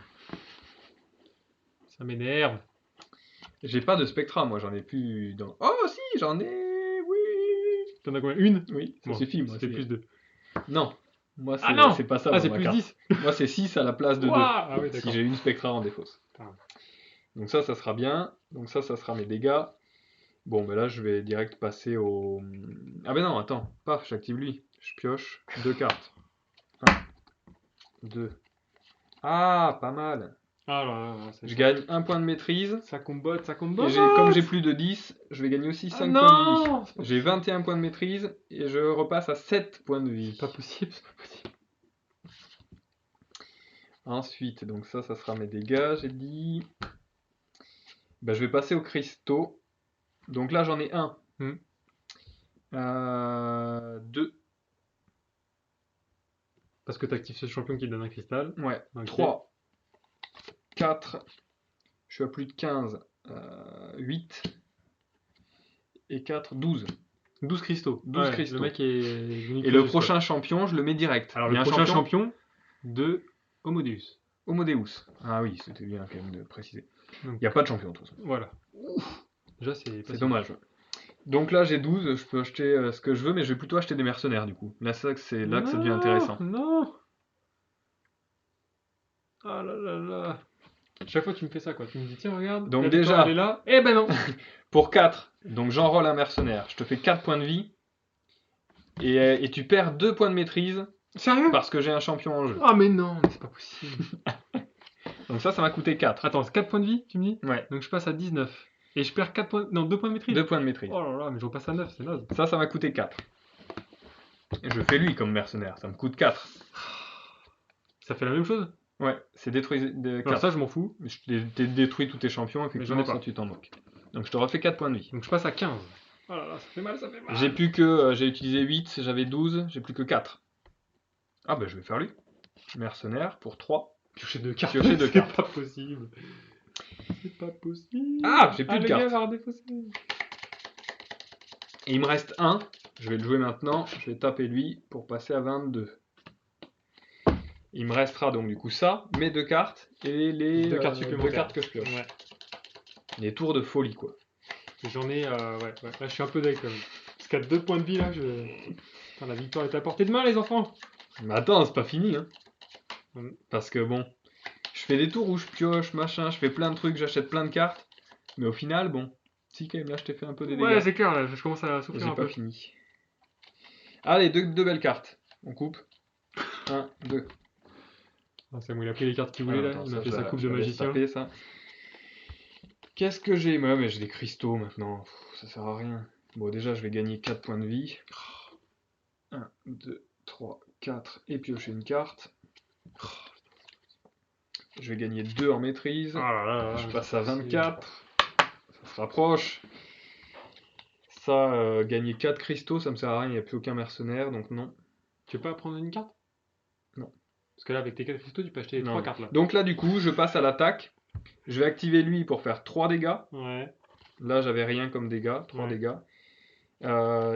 Ça m'énerve. J'ai pas de spectra, moi, j'en ai plus dans. Oh, si, j'en ai. Oui. T'en as combien? Une? Oui, ça Bon, suffit, moi. c'était plus 2. Non. Moi, Ah non! c'est pas ça, Ah, moi, c'est ma plus carte. 10. Moi, c'est 6 à la place de 2. Ouah, ah oui, Si d'accord. j'ai une spectra en défausse. Putain. Donc ça sera bien. Donc ça sera mes dégâts. Bon, ben là, je vais direct passer au... Ah ben non, attends. Paf, j'active lui. Je pioche 2 cartes. 1, 2. Ah, pas mal. Ah là là, là, Je gagne 1 point de maîtrise. ça combote, ça Et combote. comme j'ai plus de 10, je vais gagner aussi Ah 5 points de non! vie. C'est pas J'ai possible. 21 points de maîtrise et je repasse à 7 points de vie. C'est pas possible, c'est pas possible. Ensuite, donc ça sera mes dégâts, j'ai dit. Ben, je vais passer aux cristaux. Donc là, j'en ai un. 2. Parce que t'actives ce champion qui te donne un cristal. Ouais. Ok. 3. 4. Je suis à plus de 15. 8. Et 4. 12. 12 cristaux. 12 Ouais, cristaux. Le mec est venu Et le creuser, prochain champion, je le mets direct. Alors, Il y le a un prochain champion de Homodeus. Homodeus. Ah oui, c'était bien quand même de préciser. Donc, Il n'y a pas de champion de toute façon. voilà. Déjà, c'est C'est dommage. Donc là, j'ai 12. Je peux acheter ce que je veux, mais je vais plutôt acheter des mercenaires du coup. Là, c'est là que ça devient intéressant. Non! Ah là là là. Chaque fois, tu me fais ça, quoi. Tu me dis, tiens, regarde. Donc la déjà- victoire, elle est là. Eh ben non! Pour 4, donc j'enrôle un mercenaire. Je te fais 4 points de vie. Et tu perds 2 points de maîtrise Sérieux? parce que j'ai un champion en jeu. Ah, mais non, mais c'est pas possible. Donc ça m'a coûté 4. Attends, c'est 4 points de vie, tu me dis? Ouais, Donc je passe à 19. Et je perds 4 points. Non, 2 points de maîtrise. 2 points de maîtrise. Oh là là, mais je repasse à 9, c'est naze. Ça m'a coûté 4. Et je fais lui comme mercenaire, ça me coûte 4. Ça fait la même chose? Ouais, c'est détruit de Alors 4. ça, je m'en fous. Je t'ai détruit tous tes champions, effectivement, ai pas. ça tu t'en moques. Donc je te refais 4 points de vie. Donc je passe à 15. Oh là là, ça fait mal, ça fait mal. J'ai plus que. J'ai utilisé 8, j'avais 12, j'ai plus que 4. Ah bah je vais faire lui. Mercenaire pour 3. Piocher 2 cartes. Piocher deux cartes. C'est pas possible. C'est pas possible. Ah, j'ai plus de le cartes. gars va redéfausser. Et il me reste 1. Je vais le jouer maintenant. Je vais taper lui pour passer à 22. Il me restera donc du coup ça, mes 2 cartes et les 2 cartes deux supplémentaires. cartes que je pioche. Ouais. Les tours de folie quoi. J'en ai. Ouais. Là, je suis un peu deck quand même. Parce qu'à 2 points de vie, là, Putain, la victoire est à portée de main, les enfants. Mais attends, c'est pas fini hein. Mm. Parce que bon, je fais des tours où je pioche, machin, je fais plein de trucs, j'achète plein de cartes. Mais au final, bon, si quand même là je t'ai fait un peu des dégâts. Ouais, c'est clair, là, je commence à Et souffrir j'ai un pas peu. fini. Allez, deux belles cartes. On coupe. 1, 2. Ah, c'est bon, il a pris les cartes qu'il voulait, là. Il m'a fait sa coupe de magicien. Taper, ça. Qu'est-ce que j'ai? Ouais, mais j'ai des cristaux maintenant. Pff, ça sert à rien. Bon, déjà, je vais gagner 4 points de vie. 1, 2, 3, 4. Et piocher une carte. Je vais gagner 2 en maîtrise. Oh là là, Je passe à 24. Ça se rapproche. Ça, gagner 4 cristaux, ça me sert à rien, il n'y a plus aucun mercenaire, donc non. Tu veux pas prendre une carte? Non. Parce que là, avec tes 4 cristaux, tu peux acheter les 3 cartes là. Donc là, du coup, je passe à l'attaque. Je vais activer lui pour faire 3 dégâts. Ouais. Là, j'avais rien comme dégâts, 3 dégâts.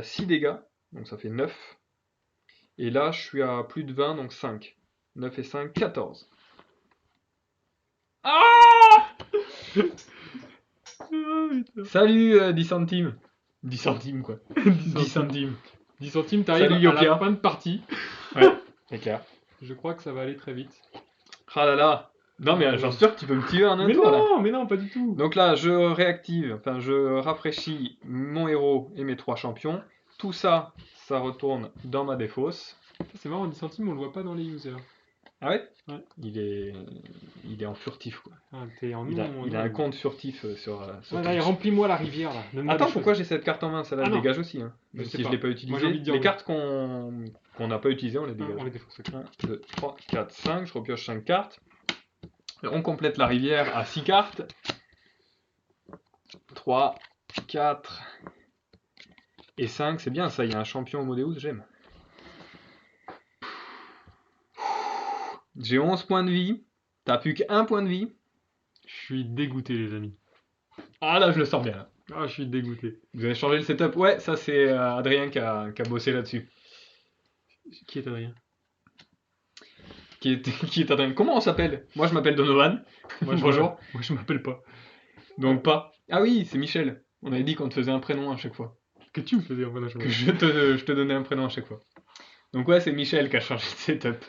6 dégâts, donc ça fait 9. Et là, je suis à plus de 20, donc 5. 9 et 5, 14. Ah Salut 10 centimes. 10 centimes quoi. 10 centimes. 10 centimes, t'arrives Salut, à la Yokia. fin de partie. Ouais, c'est clair. Je crois que ça va aller très vite. Ah là là. Non mais j'en suis sûr que tu peux me tuer en un tour là. Mais non, pas du tout. Donc là, je réactive, enfin je rafraîchis mon héros et mes 3 champions. Tout ça, ça retourne dans ma défausse. C'est marrant, 10 centimes, on le voit pas dans les users. Ah ouais? Ouais. Il est en furtif quoi. Ah, t'es en Il a un compte furtif sur Ouais, là, Twitch. remplis-moi la rivière là. Donne-moi Attends, des pourquoi choses. j'ai cette carte en main? Celle-là, Ah elle non. dégage aussi. Hein. Je Même sais si pas. je l'ai pas Moi, utilisé. j'ai envie de dire Les oui. cartes qu'on n'a pas utilisées, on les dégage. On les défausse. 1, 2, 3, 4, 5. Je repioche 5 cartes. Et on complète la rivière à 6 cartes. 3, 4 et 5. C'est bien ça, il y a un champion Homodeus, j'aime. J'ai 11 points de vie. T'as plus qu'un point de vie. Je suis dégoûté, les amis. Ah là, je le sens bien. Là. Ah, je suis dégoûté. Vous avez changé le setup? Ouais, ça c'est Adrien qui a bossé là-dessus. Qui est Adrien? Qui est Adrien? Comment on s'appelle? Moi je m'appelle Donovan. Bonjour. Moi, je m'appelle pas. Donc pas. Ah oui, c'est Michel. On avait dit qu'on te faisait un prénom à chaque fois. Que tu me faisais en vrai, Que je te donnais un prénom à chaque fois. Donc ouais, c'est Michel qui a changé de setup.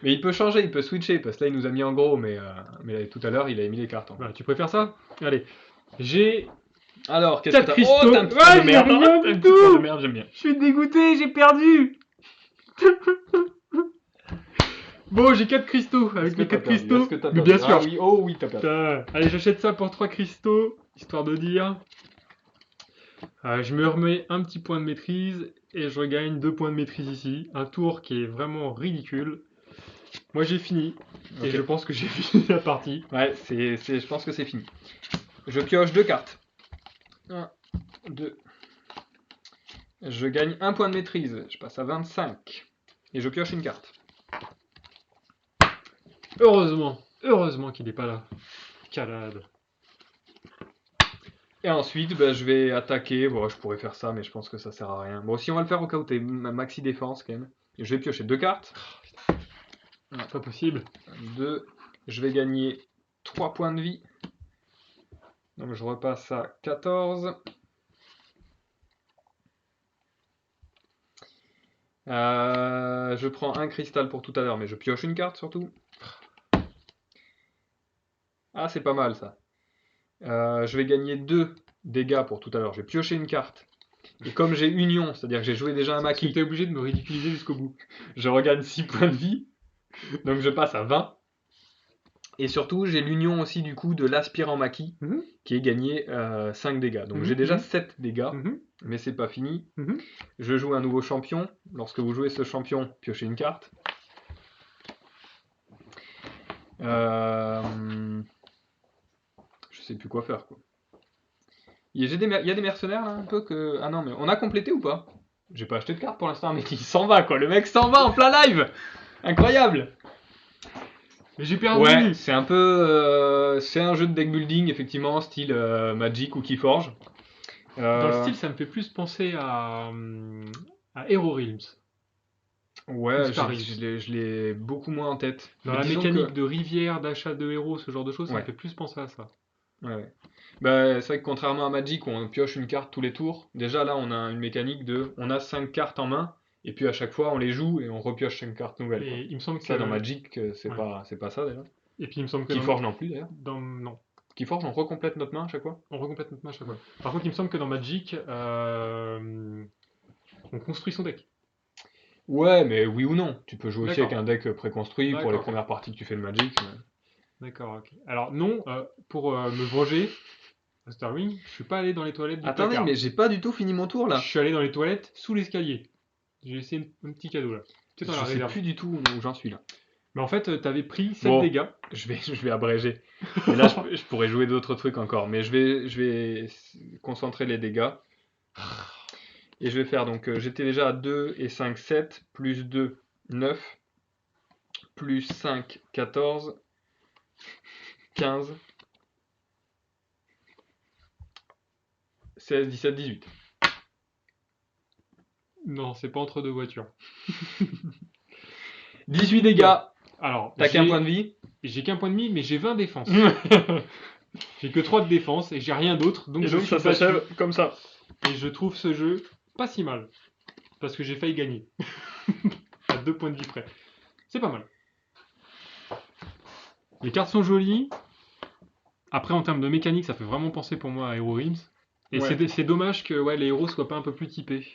Mais il peut changer, il peut switcher, parce que là il nous a mis en gros, mais là, tout à l'heure il avait mis les cartes en gros. Voilà, tu préfères ça? Allez. J'ai Alors, qu'est-ce que t'as? cristaux. Oh, t'as un petit point de merde. rien T'as un du petit point tout. de merde, j'aime bien. Je suis dégoûté, j'ai perdu. Bon, j'ai 4 cristaux. Avec mes 4 cristaux. Mais bien sûr. Ah oui, oh oui, t'as perdu. Putain. Allez, j'achète ça pour 3 cristaux, histoire de dire. Je me remets un petit point de maîtrise et je regagne 2 points de maîtrise ici. Un tour qui est vraiment ridicule. Moi j'ai fini. Et Ok. je pense que j'ai fini la partie. Ouais, je pense que c'est fini. Je pioche 2 cartes. 1, 2. Je gagne 1 point de maîtrise. Je passe à 25. Et je pioche une carte. Heureusement qu'il n'est pas là. Calade. Et ensuite, bah, je vais attaquer. Bon, je pourrais faire ça, mais je pense que ça sert à rien. Bon, si on va le faire au cas où t'es maxi défense quand même. Je vais piocher 2 cartes. Pas possible. 2. Je vais gagner 3 points de vie. Donc je repasse à 14. Je prends un cristal pour tout à l'heure, mais je pioche une carte surtout. Ah, c'est pas mal ça. Je vais gagner 2 dégâts pour tout à l'heure. Je vais piocher une carte. Et comme j'ai union, c'est-à-dire que j'ai joué déjà un Parce que maquis, t'es obligé de me ridiculiser jusqu'au bout. je regagne 6 points de vie. Donc je passe à 20. Et surtout, j'ai l'union aussi du coup de l'aspirant maquis qui est gagné 5 dégâts. Donc j'ai déjà 7 dégâts, mais c'est pas fini. Je joue un nouveau champion. Lorsque vous jouez ce champion, piochez une carte. Je sais plus quoi faire quoi. Il y a des mercenaires là un peu que... Ah non mais on a complété ou pas? J'ai pas acheté de carte pour l'instant mais il s'en va quoi. Le mec s'en va en plein live. Incroyable. Mais j'ai perdu. Ouais, c'est un peu... c'est un jeu de deck building effectivement style Magic ou Keyforge. Dans le style ça me fait plus penser à Hero Realms. Ouais, je l'ai beaucoup moins en tête. Dans Mais la disons mécanique que... de rivière, d'achat de héros, ce genre de choses, ça Ouais. me fait plus penser à ça. Ouais. Bah, c'est vrai que contrairement à Magic où on pioche une carte tous les tours, déjà là on a une mécanique de... On a 5 cartes en main, et puis à chaque fois on les joue et on repioche 5 cartes nouvelles. Quoi. Et il me semble Ça que... dans Magic, c'est Ouais. pas ça déjà. Et puis il me semble que... Keyforge non plus d'ailleurs. Non. Keyforge on recomplète notre main à chaque fois. On recomplète notre main à chaque fois. Par contre, il me semble que dans Magic, on construit son deck. Ouais, mais oui ou non. Tu peux jouer aussi D'accord. avec un deck préconstruit pour les D'accord. premières parties que tu fais de Magic. D'accord, ok. Alors non, pour me venger, à Starwing, je suis pas allé dans les toilettes du Attendez, placard. mais j'ai pas du tout fini mon tour là. Je suis allé dans les toilettes sous l'escalier. J'ai laissé un petit cadeau là. Tu sais, dans la Je sais réserve. plus du tout où j'en suis là. Mais en fait, t'avais pris 7 Bon. dégâts. Je vais abréger. Mais là, je pourrais jouer d'autres trucs encore. Mais je vais concentrer les dégâts. Et je vais faire donc, j'étais déjà à 2 et 5, 7, plus 2, 9, plus 5, 14, 15, 16, 17, 18. Non, c'est pas entre deux voitures. 18 dégâts. Alors, T'as qu'un point de vie. j'ai qu'un point de vie, mais j'ai 20 défenses. J'ai que 3 de défense et j'ai rien d'autre. Donc Et je donc suis ça battu. s'achève comme ça. Et je trouve ce jeu pas si mal. Parce que j'ai failli gagner. À 2 points de vie près. C'est pas mal. Les cartes sont jolies. Après, en termes de mécanique, ça fait vraiment penser pour moi à Hero Realms. Et Ouais. c'est dommage que ouais, les héros soient pas un peu plus typés.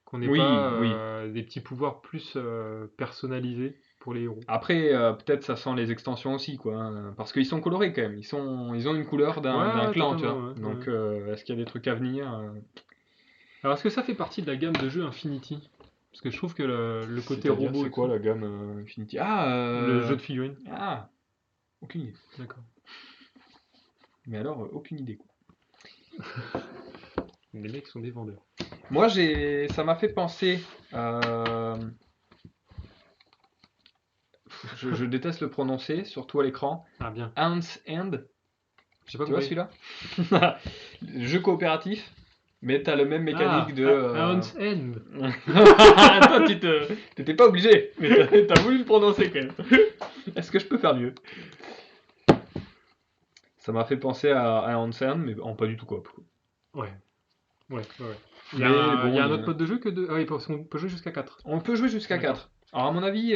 Qu'on n'ait Oui, pas oui. des petits pouvoirs plus personnalisés pour les héros. Après, peut-être ça sent les extensions aussi, quoi, hein, parce qu'ils sont colorés quand même. Ils ont une couleur Ouais, d'un ouais, clan, tu vois. totalement. Ouais, Donc, ouais. est-ce qu'il y a des trucs à venir? Alors, est-ce que ça fait partie de la gamme de jeux Infinity? Parce que je trouve que le côté C'est-à-dire, robot c'est et quoi tout, la gamme Infinity? le jeu de figurines, Ah, aucune idée. d'accord. Mais alors, aucune idée, quoi. Les mecs sont des vendeurs. Moi, ça m'a fait penser. Je déteste le prononcer, surtout à l'écran. Ah bien, Hans End, j'ai pas tu vois compris. celui-là? Jeu coopératif, mais t'as le même mécanique Ah, de. Hound's End. Toi, t'étais pas obligé, mais t'as voulu le prononcer quand même. Est-ce que je peux faire mieux? Ça m'a fait penser à Hansen, mais en pas du tout coop. Ouais, ouais. Mais Il y bon, a un autre mode de jeu que deux. Ah oui, parce qu'on peut jouer jusqu'à 4. on peut jouer jusqu'à D'accord. 4. Alors à mon avis,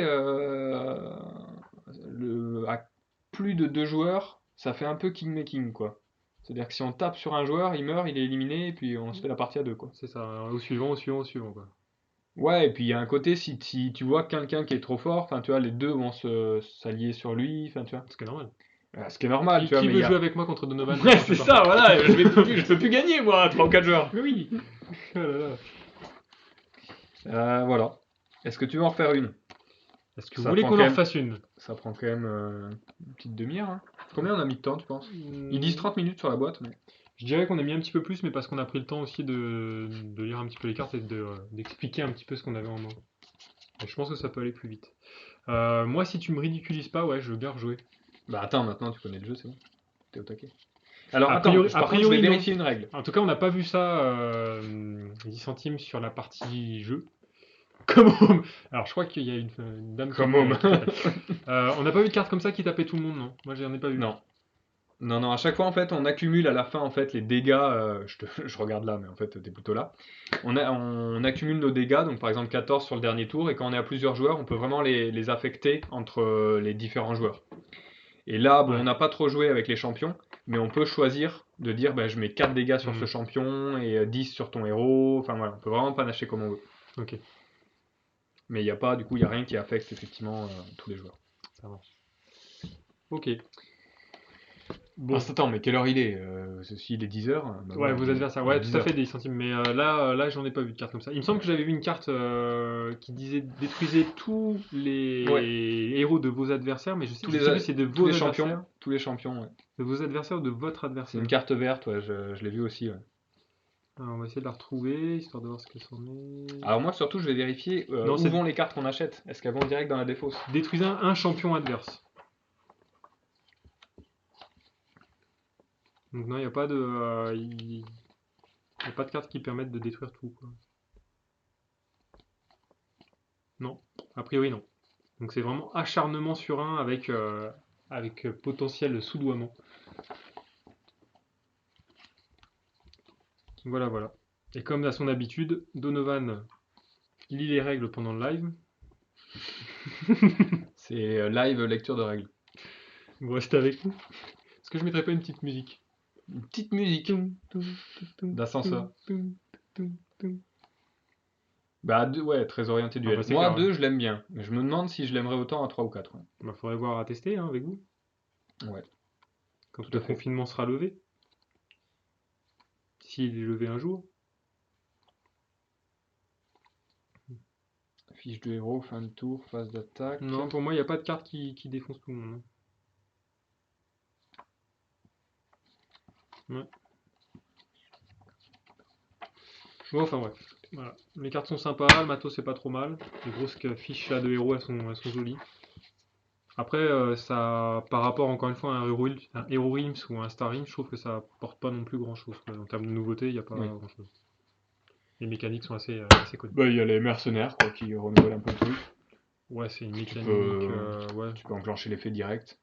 à plus de 2 joueurs, ça fait un peu king making quoi. C'est-à-dire que si on tape sur un joueur, il meurt, il est éliminé, et puis on se fait la partie à deux quoi. C'est ça, au suivant, quoi. Ouais, et puis il y a un côté, si tu vois quelqu'un qui est trop fort, enfin tu vois, les deux vont s'allier sur lui, enfin tu vois. Ce qui est normal. Ce qui est normal, tu vois, Qui mais il veut y jouer a. avec moi contre Donovan la Ouais, c'est prochaine ça, partie? voilà, je peux plus gagner moi, 3 ou 4 joueurs. Mais oui. Oh là là. Voilà. Est-ce que tu veux en refaire une? Est-ce que vous Ça voulez prend qu'on quand en même, refasse une? ça prend quand même une petite demi-heure, hein. Combien on a mis de temps, tu penses? Ils disent Hmm, 30 minutes sur la boîte, mais. Je dirais qu'on a mis un petit peu plus, mais parce qu'on a pris le temps aussi de lire un petit peu les cartes et d'expliquer un petit peu ce qu'on avait en main. Et je pense que ça peut aller plus vite. Moi, si tu me ridiculises pas, ouais, je veux bien rejouer. Bah attends, maintenant tu connais le jeu, c'est bon. T'es au taquet. Alors A attends, priori, a par contre, je vais priori non. vérifier une règle. En tout cas, on n'a pas vu ça 10 centimes sur la partie jeu. Comment? Alors, je crois qu'il y a une dame qui, Comment? qui t'appelle. On n'a pas vu de carte comme ça qui tapait tout le monde, non? Moi, j'en ai pas vu. Non. Non, non, à chaque fois, en fait, on accumule à la fin, en fait, les dégâts. Je regarde là, mais en fait, t'es plutôt là. On accumule nos dégâts, donc par exemple 14 sur le dernier tour, et quand on est à plusieurs joueurs, on peut vraiment les affecter entre les différents joueurs. Et là, bon, on Ouais. n'a pas trop joué avec les champions, mais on peut choisir de dire bah, je mets 4 dégâts sur ce Hmm, champion et 10 sur ton héros. Enfin voilà, on peut vraiment panacher comme on veut. ok, Mais il n'y a pas, du coup, il n'y a rien qui affecte effectivement tous les joueurs. ça marche. Ok. Ah, Bon. attends, mais quelle heure il est Si il est 10h, bah Ouais, voilà, vos adversaires. il est Ouais, tout à 10h. fait, des centimes. Mais là, j'en ai pas vu de carte comme ça. Il me semble que j'avais vu une carte qui disait détruisez tous Ouais, les héros de vos adversaires, mais tous je sais plus si c'est de vos adversaires, les champions, ouais. de vos adversaires ou de votre C'est une adversaire. carte verte, ouais, je l'ai vu aussi, ouais. Alors, on va essayer de la retrouver, histoire de voir ce que c'en est. Alors moi, surtout, je vais vérifier Non, où c'est vont les cartes qu'on achète. Est-ce qu'elles vont direct dans la défausse? détruisez un champion adverse. Donc non, il n'y a pas de, y a pas de cartes qui permettent de détruire tout, quoi. Non, a priori non. Donc c'est vraiment acharnement sur un avec potentiel soudoiement. Voilà, voilà. Et comme à son habitude, Donovan lit les règles pendant le live. C'est live lecture de règles. Vous restez avec nous. Est-ce que je mettrais pas une petite musique? Une petite musique d'ascenseur. Bah, ouais, très orienté Ah bah duel. c'est Moi, clair, ouais. 2 je l'aime bien. Mais je me demande si je l'aimerais autant à 3 ou 4. Bah, faudrait voir à tester hein, avec vous. Ouais, Quand tout le à fait. confinement sera levé. S'il est levé un jour. Fiche de héros, fin de tour, phase d'attaque. Non, pour moi, il n'y a pas de carte qui défonce tout le monde. Ouais. Bon, enfin bref. Voilà. Les cartes sont sympas, le matos c'est pas trop mal. Les grosses fiches là de héros, elles sont jolies. Après, ça, par rapport encore une fois à un Hero Realms ou un Star Realms, je trouve que ça apporte pas non plus grand chose. En termes de nouveautés, il n'y a pas Oui. grand chose. Les mécaniques sont assez connues. Bah, il y a les mercenaires quoi, qui renouvellent un peu le truc. Ouais, c'est une mécanique. Ouais, Tu peux enclencher l'effet direct.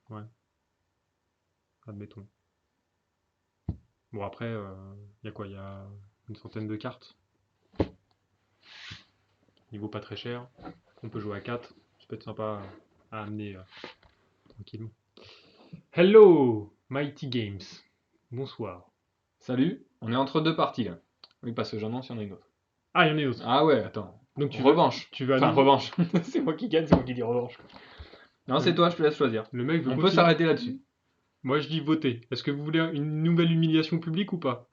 admettons. Bon, après, il y a quoi? Il y a une centaine de cartes. Niveau pas très cher. On peut jouer à 4. Ça peut être sympa à amener tranquillement. Hello, Mighty Games. Bonsoir. Salut, on est entre deux parties là. Oui, parce que j'annonce, il y en a une autre. Ah, il y en a une autre. Ah ouais, attends. Donc Revanche. tu vas Enfin, nous- revanche. C'est moi qui gagne, c'est moi qui dis revanche. Non, c'est toi, je te laisse choisir. Le mec veut On peut continuer. s'arrêter là-dessus. Moi, je dis voter. Est-ce que vous voulez une nouvelle humiliation publique ou pas?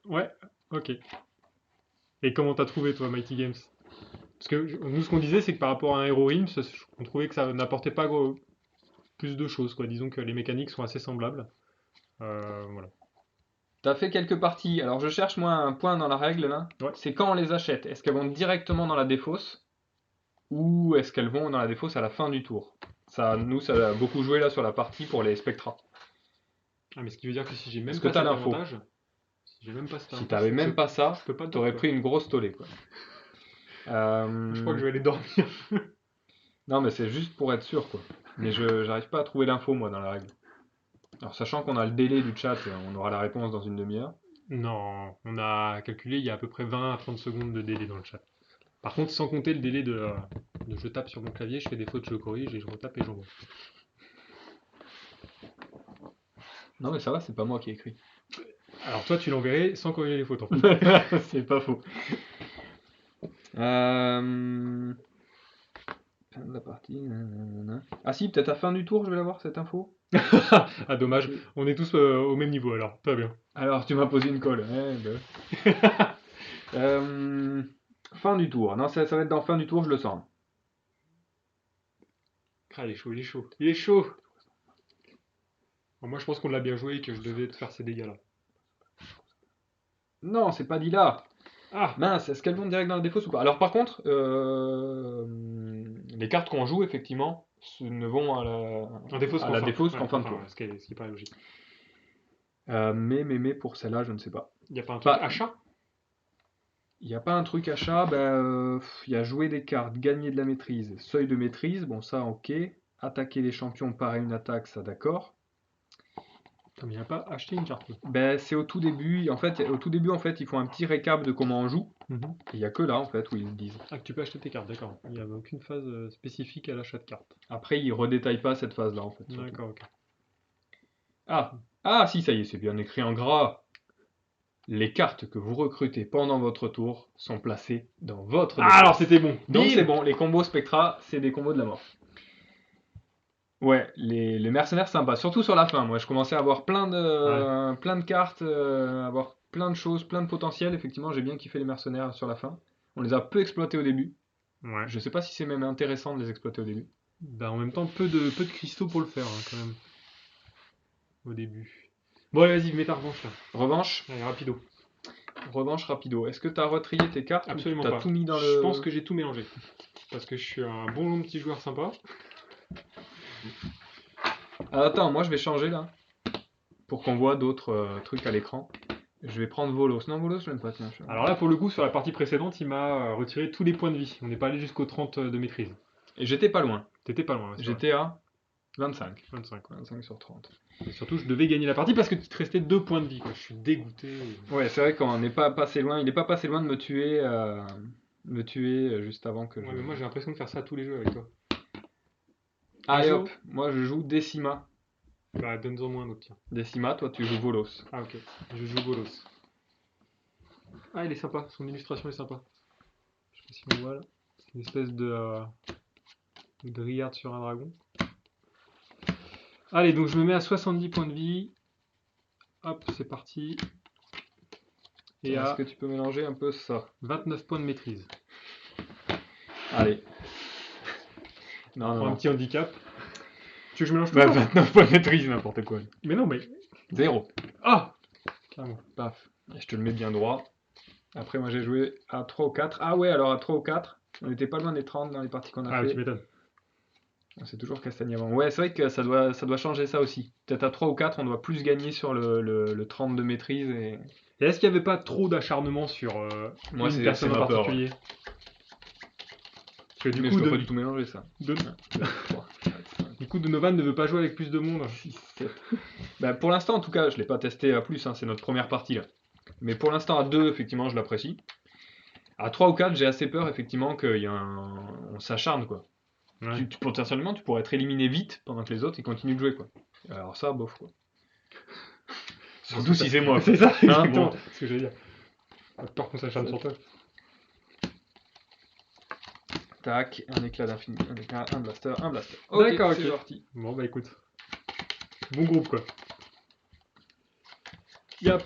Ouais, ok. Et comment t'as trouvé, toi, Mighty Games? Parce que nous, ce qu'on disait, c'est que par rapport à un Hero Realms, on trouvait que ça n'apportait pas plus de choses, quoi. Disons que les mécaniques sont assez semblables. Voilà. T'as fait quelques parties. Alors, je cherche moi un point dans la règle là. Ouais. C'est quand on les achète. Est-ce qu'elles vont directement dans la défausse ou est-ce qu'elles vont dans la défausse à la fin du tour? Ça, nous, ça a beaucoup joué là sur la partie pour les Spectra. Ah, mais ce qui veut dire que si j'ai même Est-ce pas que t'as cet l'info? avantage, si j'ai même pas cet Si avantage, t'avais même pas ça, je peux pas te t'aurais battre, pris une grosse tollée quoi. Je crois que je vais aller dormir. Non, mais c'est juste pour être sûr quoi. Mais je j'arrive pas à trouver l'info moi dans la règle. Alors, sachant qu'on a le délai du chat, on aura la réponse dans une demi-heure. Non, on a calculé, il y a à peu près 20 à 30 secondes de délai dans le chat. Par contre, sans compter le délai de je tape sur mon clavier, je fais des fautes, je corrige et je retape et j'envoie. Non, mais ça va, c'est pas moi qui ai écrit. Alors toi, tu l'enverrais sans corriger les fautes en fait. C'est pas faux. Fin de la partie. Nanana. Ah si, peut-être à fin du tour, je vais l'avoir cette info. Ah dommage, on est tous au même niveau alors, très bien. Alors, tu m'as posé une colle. Fin du tour. Non, ça va être dans fin du tour, je le sens. Ah, il est chaud, il est chaud. Il est chaud. Bon, moi je pense qu'on l'a bien joué et que je devais te faire ces dégâts là. Non, c'est pas dit là. Ah, Mince, est-ce qu'elles vont direct dans la défausse ou pas? Alors par contre, les cartes qu'on joue, effectivement, ne vont en défausse à qu'en la fin. défausse Ouais, qu'en fin de enfin, tour. ce qui paraît logique. Mais pour celle-là, je ne sais pas. Il n'y a pas un truc Bah, achat? il n'y a pas un truc achat, il y a jouer des cartes, gagner de la maîtrise, seuil de maîtrise, bon ça ok. Attaquer les champions par une attaque, ça d'accord. Putain, mais il n'y a pas acheté une carte. C'est au tout début, en fait, ils font un petit récap de comment on joue. Mhm. Il n'y a que là, en fait, où ils le disent. Ah, que tu peux acheter tes cartes, d'accord. Il n'y avait aucune phase spécifique à l'achat de cartes. Après, ils redétaillent pas cette phase-là, en fait. surtout. D'accord, ok. Ah, si, ça y est, c'est bien écrit en gras. Les cartes que vous recrutez pendant votre tour sont placées dans votre Ah, défausse. alors c'était bon. Donc Bim. c'est bon, les combos Spectra, c'est des combos de la mort. Ouais, les mercenaires sympas, surtout sur la fin. Moi, je commençais à avoir plein de cartes, avoir plein de choses, plein de potentiel. Effectivement, j'ai bien kiffé les mercenaires sur la fin. On les a peu exploités au début. Ouais. Je sais pas si c'est même intéressant de les exploiter au début. Bah, en même temps, peu de cristaux pour le faire, hein, quand même. Au début. Bon, allez, vas-y, mets ta revanche là. Revanche, Allez, rapido. rapido. Est-ce que t'as retrié tes cartes ou Absolument t'as pas. tout mis dans Je le... pense que j'ai tout mélangé. Parce que je suis un bon long petit joueur sympa. Ah, attends, moi je vais changer là. Pour qu'on voit d'autres trucs à l'écran. Je vais prendre Volos. Non, Volos, je n'aime pas. Tiens, Alors là, pour le coup, sur la partie précédente, il m'a retiré tous les points de vie. On n'est pas allé jusqu'au 30 de maîtrise. Et j'étais pas loin. T'étais pas loin, ouais, c'est vrai. J'étais à 25. 25, ouais. 25 sur 30. Et surtout, je devais gagner la partie parce que tu te restais 2 points de vie, quoi. Je suis dégoûté. Ouais, c'est vrai qu'on n'est pas passé loin. Il n'est pas passé loin de me tuer juste avant que Ouais, je. mais moi j'ai l'impression de faire ça à tous les jeux avec toi. Allez Perso hop, moi je joue Decima. Bah, donne-en moi un autre, tiens. Decima, toi tu joues Volos. Ah, ok. Je joue Bolos. Ah, il est sympa. Son illustration est sympa. Je sais pas si on voit là. C'est une espèce de dryade sur un dragon. Allez, donc je me mets à 70 points de vie. Hop, c'est parti. et Est-ce à que tu peux mélanger un peu ça? 29 points de maîtrise. Allez. Non, On non, prend un non. petit handicap. Tu veux que je mélange tout Bah, ça? 29 points de maîtrise, n'importe quoi. Mais non, mais... 0. Ah! Carrément. Paf. Et je te le mets bien droit. Après, moi, j'ai joué à 3 ou 4. Ah ouais, alors à 3 ou 4, on était pas loin des 30 dans les parties qu'on a Ah, tu fait. m'étonnes. C'est toujours Castagne avant. Ouais, c'est vrai que ça doit changer ça aussi. Peut-être à 3 ou 4, on doit plus gagner sur le 30 de maîtrise. Et Et est-ce qu'il n'y avait pas trop d'acharnement sur moi, une c'est personne en ma peur. particulier? Parce que du Mais coup, je peux pas du tout mélanger ça. 2, 2, 3, 4, 5, du coup, Donovan ne veut pas jouer avec plus de monde. 6, 7. Bah, pour l'instant, en tout cas, je l'ai pas testé à plus, hein, c'est notre première partie là. Mais pour l'instant, à 2, effectivement, je l'apprécie. À 3 ou 4, j'ai assez peur, effectivement, on s'acharne, quoi. Ouais. Potentiellement, tu pourrais être éliminé vite pendant que les autres ils continuent de jouer, quoi. Alors ça, bof, quoi. Surtout si c'est moi. C'est ça, Hein, exactement. bon. Ce que j'allais dire. Pas peur qu'on s'acharne sur toi. Tac, un éclat d'infini, un éclat, un blaster, un blaster. Ok, D'accord, c'est ok. parti. Bon, bah écoute. Bon groupe, quoi. Yep.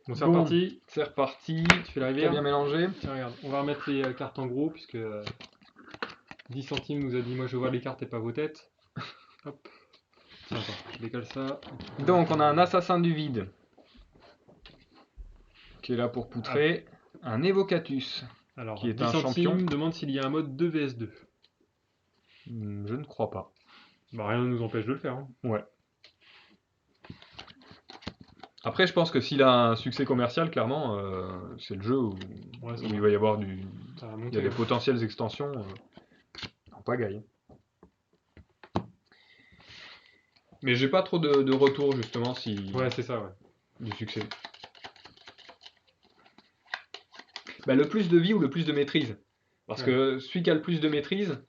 Bon, c'est reparti. C'est reparti. Tu fais la T'as rivière. bien mélangé. Tiens, regarde. On va remettre les cartes en gros, puisque 10 centimes nous a dit moi je vois les cartes et pas vos têtes. Hop. Tiens, attends, je décale ça. Donc, on a un assassin du vide qui est là pour poutrer. Un Evocatus Alors, qui est 10 un centimes champion. demande s'il y a un mode 2 vs 2. Je ne crois pas. Bah, rien ne nous empêche de le faire. Hein. Ouais. Après, je pense que s'il a un succès commercial, clairement, c'est le jeu où, Ouais, ça où va. il va y avoir Ça va il y monter. a des hein. potentielles extensions en pagaille. Mais j'ai pas trop de retour justement Ouais, c'est ça, ouais. du succès. Bah, le plus de vie ou le plus de maîtrise. Parce Ouais. que celui qui a le plus de maîtrise,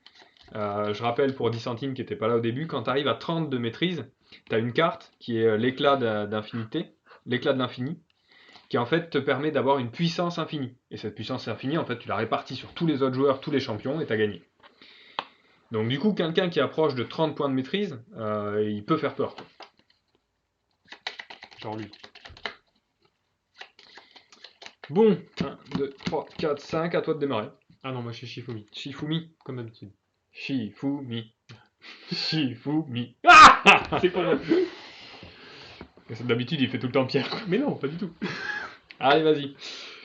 je rappelle pour 10 centimes qui n'était pas là au début, quand tu arrives à 30 de maîtrise, tu as une carte qui est l'éclat d'infinité, l'éclat de l'infini, qui en fait te permet d'avoir une puissance infinie. Et cette puissance infinie, en fait, tu la répartis sur tous les autres joueurs, tous les champions, et tu as gagné. Donc du coup, quelqu'un qui approche de 30 points de maîtrise, il peut faire peur. Quoi. Genre lui. Bon. 1, 2, 3, 4, 5, à toi de démarrer. Ah non, moi je suis Shifumi, Shifumi. comme d'habitude. Shifumi. Shifumi. Ah C'est pour moi. D'habitude, il fait tout le temps Pierre. Quoi. Mais non, pas du tout. Allez, vas-y.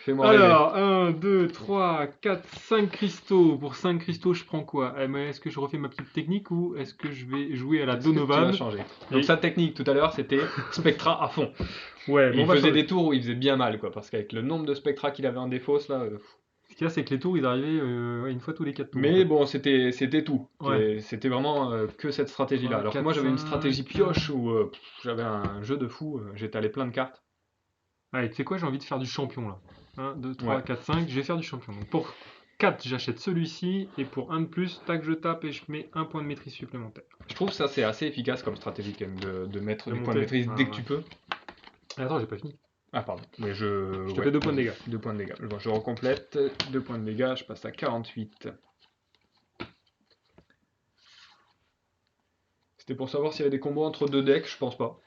Fais-moi rêver. Alors, 1, 2, 3, 4, 5 cristaux. Pour 5 cristaux, je prends quoi? Est-ce que je refais ma petite technique ou est-ce que je vais jouer à la Est-ce que tu Donovan? vas changer. Donc Et- sa technique tout à l'heure, c'était Spectra à fond. Ouais, Et bon, on il va faisait changer. des tours où il faisait bien mal, quoi, parce qu'avec le nombre de Spectra qu'il avait en défausse, là... Ce qu'il y a, c'est que les tours, ils arrivaient ouais, une fois tous les 4 tours. en Mais fait. bon, c'était tout. Ouais. C'était vraiment que cette stratégie-là. Ouais, Alors que 4, moi, j'avais une 5, stratégie pioche où j'avais un jeu de fou, j'étalais plein de cartes. Allez, tu sais quoi, j'ai envie de faire du champion là. 1, 2, 3, Ouais. 4, 5, je vais faire du champion. Donc pour 4, j'achète celui-ci, et pour 1 de plus, tac, je tape et je mets un point de maîtrise supplémentaire. Je trouve ça, c'est assez efficace comme stratégie, quand même, de mettre De des points de monter. maîtrise Ah, dès que ouais. tu peux. Et attends, j'ai pas fini. Ah, pardon. Mais Je te fais 2 points de dégâts. 2 points de dégâts. Bon, je recomplète. 2 points de dégâts, je passe à 48. C'était pour savoir s'il y avait des combos entre deux decks, je pense pas.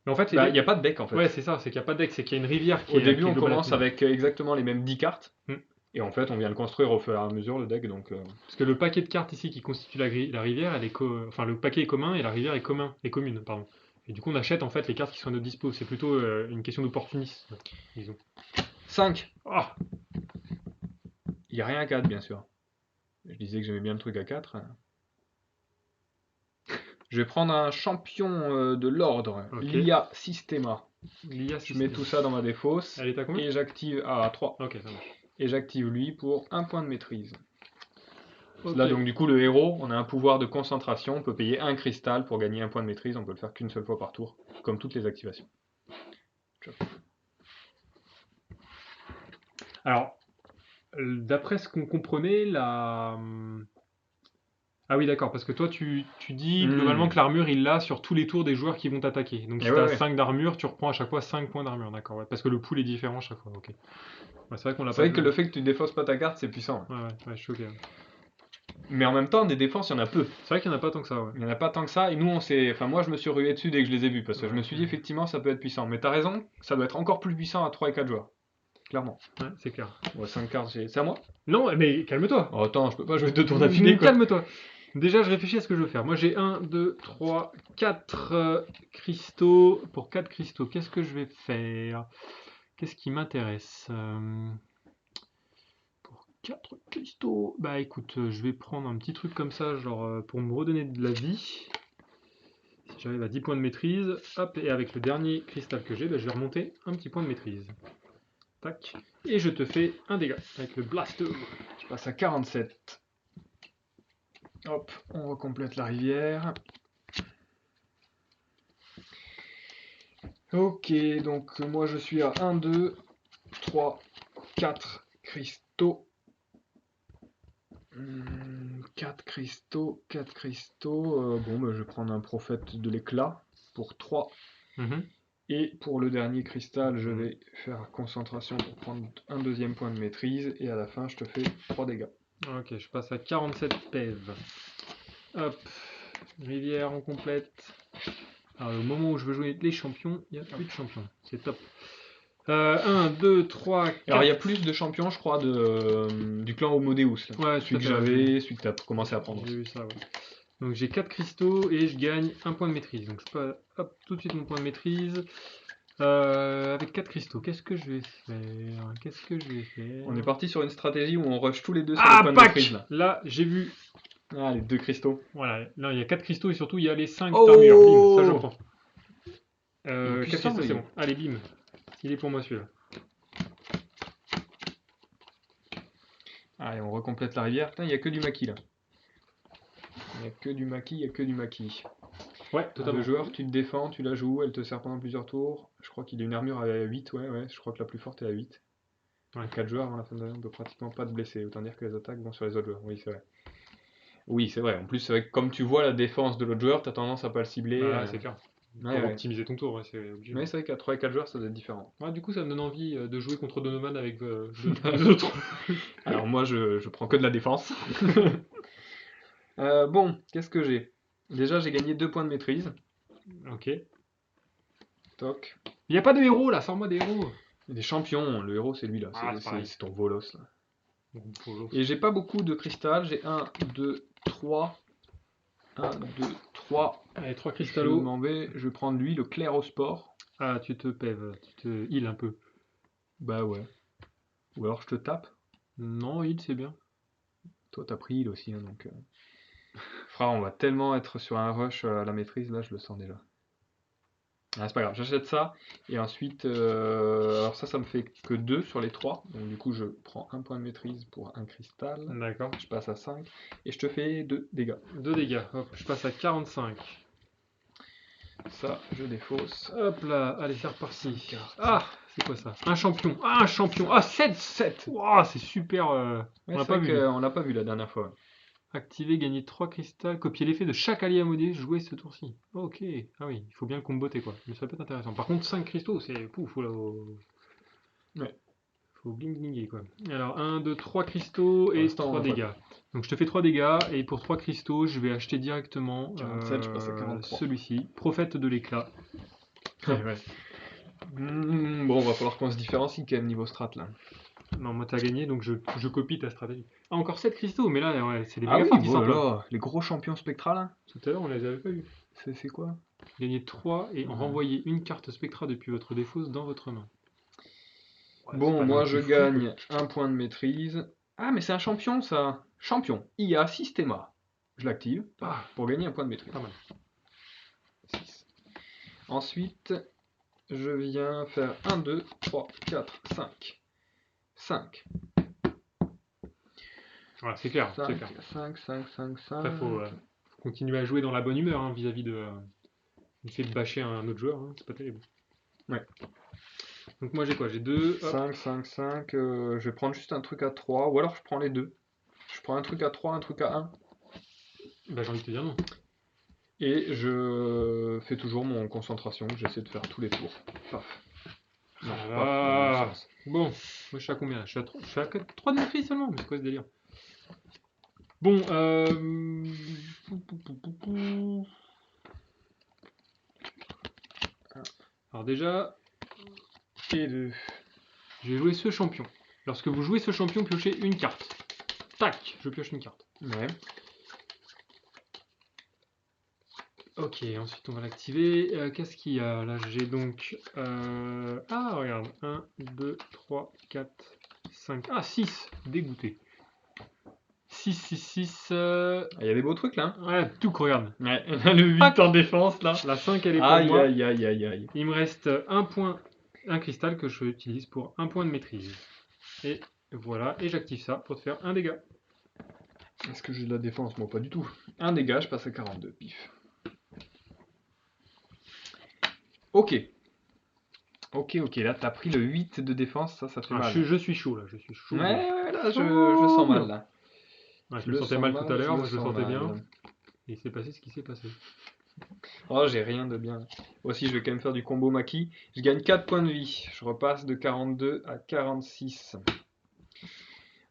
Mais en fait, Il n'y a pas de deck en fait. Ouais, c'est ça, c'est qu'il n'y a pas de deck, c'est qu'il y a une rivière qui Au est début, qui est on globale à commence tout le monde. avec exactement les mêmes 10 cartes. Hmm. Et en fait, on vient le construire au fur et à mesure, le deck. Donc, Parce que le paquet de cartes ici qui constitue la rivière, enfin le paquet est commun et la rivière est commune, pardon. Et du coup, on achète en fait les cartes qui sont à notre dispo. C'est plutôt une question d'opportunisme, disons. 5. Ah, Il n'y a rien à 4, bien sûr. Je disais que j'aimais bien le truc à 4. Je vais prendre un champion de l'ordre, Ok. Lia Systema. l'IA Je mets tout ça dans ma défausse. Elle est à combien? Et j'active à 3. Ok, ça marche. Et j'active lui pour 1 point de maîtrise. Ok. Là, donc, du coup, le héros, on a un pouvoir de concentration. On peut payer un cristal pour gagner 1 point de maîtrise. On peut le faire qu'une seule fois par tour, comme toutes les activations. Alors, d'après ce qu'on comprenait, Ah oui, d'accord, parce que toi, tu dis globalement que l'armure, il l'a sur tous les tours des joueurs qui vont t'attaquer. Donc si Et tu as ouais. 5 d'armure, tu reprends à chaque fois 5 points d'armure, d'accord. Ouais, parce que le pool est différent à chaque fois, ok. Ouais, c'est vrai qu'on l'a C'est pas vrai vu. que le fait que tu défausses pas ta carte, c'est puissant. Ouais, je suis ok. Mais en même temps, des défenses, il y en a peu. C'est vrai qu'il n'y en a pas tant que ça, ouais. Il n'y en a pas tant que ça. Et nous, enfin, moi, je me suis rué dessus dès que je les ai vus. Parce que je me suis dit, effectivement, ça peut être puissant. Mais t'as raison, ça doit être encore plus puissant à 3 et 4 joueurs. Clairement. Ouais, c'est clair. Ouais, 5 cartes, c'est à moi? Non, mais calme-toi. Oh, attends, je peux pas jouer 2 tours d'affilée, quoi. Calme-toi. Déjà, je réfléchis à ce que je veux faire. Moi, j'ai 1, 2, 3, 4 cristaux. Pour 4 cristaux, qu'est-ce que je vais faire? Qu'est-ce qui m'intéresse? Pour 4 cristaux, bah écoute, je vais prendre un petit truc comme ça, genre pour me redonner de la vie. Si j'arrive à 10 points de maîtrise, hop, et avec le dernier cristal que j'ai, bah, je vais remonter un petit point de maîtrise. Tac. Et je te fais un dégât avec le blaster. Je passe à 47. Hop, on recomplète la rivière. Ok, donc moi je suis à 1, 2, 3, 4 cristaux. 4 cristaux, 4 cristaux. Bon, bah, je vais prendre un prophète de l'éclat pour 3. Et pour le dernier cristal, je vais faire concentration pour prendre un deuxième point de maîtrise. Et à la fin, je te fais 3 dégâts. Ok, je passe à 47 PEV. Hop, rivière on complète. Alors, au moment où je veux jouer les champions, il n'y a plus de champions. C'est top. 1, 2, 3, 4. Alors il y a plus de champions, je crois, du clan Homodeus. Là. Ouais, celui que j'avais, celui que tu as commencé à prendre. J'ai vu ça, ouais. Donc j'ai 4 cristaux et je gagne un point de maîtrise. Donc je peux hop, tout de suite mon point de maîtrise. Avec 4 cristaux, qu'est-ce que je vais faire? Qu'est-ce que je vais faire? On est parti sur une stratégie où on rush tous les deux sur le point de maîtrise. Là, là j'ai vu. Ah, les 2 cristaux. Voilà, là il y a 4 cristaux et surtout il y a les 5 oh armures. Bim, ça je prends. 4 cristaux, c'est bon. Allez, bim. Il est pour moi celui-là. Allez, on recomplète la rivière. Putain, il n'y a que du maquis là. Il n'y a que du maquis, il n'y a que du maquis. Ouais, totalement. Le joueur, tu te défends, tu la joues, elle te sert pendant plusieurs tours. Je crois qu'il a une armure à 8, ouais, je crois que la plus forte est à 8. Ouais. 4 joueurs avant la fin de l'année, on peut pratiquement pas te blesser. Autant dire que les attaques vont sur les autres joueurs. Oui, c'est vrai. Oui, c'est vrai. En plus, c'est vrai que comme tu vois la défense de l'autre joueur, tu as tendance à pas le cibler. C'est clair. Pour Ouais, optimiser ton tour, c'est obligé. Mais c'est vrai qu'à 3 et 4 joueurs, ça doit être différent. Ouais, du coup, ça me donne envie de jouer contre Donovan avec deux autres. Alors moi, je prends que de la défense. Bon, qu'est-ce que j'ai? Déjà, j'ai gagné 2 points de maîtrise. Ok. Toc. Il n'y a pas de héros là, sors-moi des héros. Des champions, le héros c'est lui là, c'est ton Volos là. Et j'ai pas beaucoup de cristal, j'ai 1, 2, 3. 1, 2, 3. Allez, 3 cristallos. Je m'en vais, je vais prendre lui, le clairospore. Ah, tu te pèves, tu te heal un peu. Bah ouais. Ou alors je te tape. Non, heal c'est bien. Toi t'as pris heal aussi, hein, donc... Frère, on va tellement être sur un rush à la maîtrise, là je le sens déjà. Ah, c'est pas grave, j'achète ça, et ensuite, alors ça me fait que 2 sur les 3, donc du coup je prends un point de maîtrise pour un cristal. D'accord. Je passe à 5, et je te fais 2 dégâts. 2 dégâts, hop, je passe à 45. Ça, je défausse. Hop là, allez, faire par-ci. Ah, c'est quoi ça? Un champion, un champion, 7. Wow, c'est super, ouais, on l'a pas vu. On l'a pas vu la dernière fois. Activer, gagner 3 cristals, copier l'effet de chaque allié à modé joué ce tour-ci. Ok, ah oui, il faut bien le comboter quoi, mais ça peut être intéressant. Par contre, 5 cristaux, c'est pouf, ouais. Faut bling blinger quoi. Alors 1, 2, 3 cristaux et 3 dégâts. Donc je te fais 3 dégâts, et pour 3 cristaux, je vais acheter directement 47, je passe à 43. Celui-ci, prophète de l'éclat. Ouais. Bon, va falloir qu'on se différencie quand même niveau strat là. Non, moi t'as gagné, donc je copie ta stratégie. Ah, encore 7 cristaux, mais là, ouais, c'est des méga forts qui sont là. Les gros champions spectrales là. Tout à l'heure, on les avait pas vus. C'est quoi? Gagner 3 et renvoyer une carte spectra depuis votre défausse dans votre main. Ouais, bon, moi je gagne un point de maîtrise. Ah, mais c'est un champion ça. Champion, IA Systema. Je l'active pour gagner un point de maîtrise. Pas mal. 6. Ensuite, je viens faire 1, 2, 3, 4, 5. 5. Voilà, c'est clair. 5, 5, 5, 5, 5. Après, faut continuer à jouer dans la bonne humeur hein, vis-à-vis de l'effet de bâcher un autre joueur, hein, c'est pas terrible. Ouais. Donc moi j'ai quoi? J'ai 2. 5, 5, 5. Je vais prendre juste un truc à 3. Ou alors je prends les deux. Je prends un truc à 3, un truc à 1. Bah j'ai envie de te dire non. Et je fais toujours mon concentration. J'essaie de faire tous les tours. Paf. Non, bon, moi je suis à combien? Je suis à 3 de maîtrise seulement, mais c'est quoi ce délire? Bon, alors déjà, Et 2. je vais jouer ce champion. Lorsque vous jouez ce champion, piochez une carte. Tac, je pioche une carte. Ouais. Ok, ensuite on va l'activer. Qu'est-ce qu'il y a là? J'ai donc... Ah, regarde. 1, 2, 3, 4, 5... Ah, 6. Dégoûté. 6, 6, 6... Il y a des beaux trucs là. Ouais, tout, regarde. Ouais, le 8 en défense là. La 5, elle est pour Aïe moi. aïe aïe aïe aïe. Il me reste un point, un cristal que je utilise pour un point de maîtrise. Et voilà, et j'active ça pour te faire un dégât. Est-ce que j'ai de la défense? Moi pas du tout. Un dégât, je passe à 42, pif. Ok. Ok, là t'as pris le 8 de défense, ça fait Ah, mal. je suis chaud là, je suis chaud. Ouais, là je sens mal là. Ouais, je le sentais mal tout à l'heure, moi je le sens sentais mal. bien. Et il s'est passé ce qui s'est passé. Oh, j'ai rien de bien. Moi aussi, je vais quand même faire du combo Maki. Je gagne 4 points de vie. Je repasse de 42 à 46.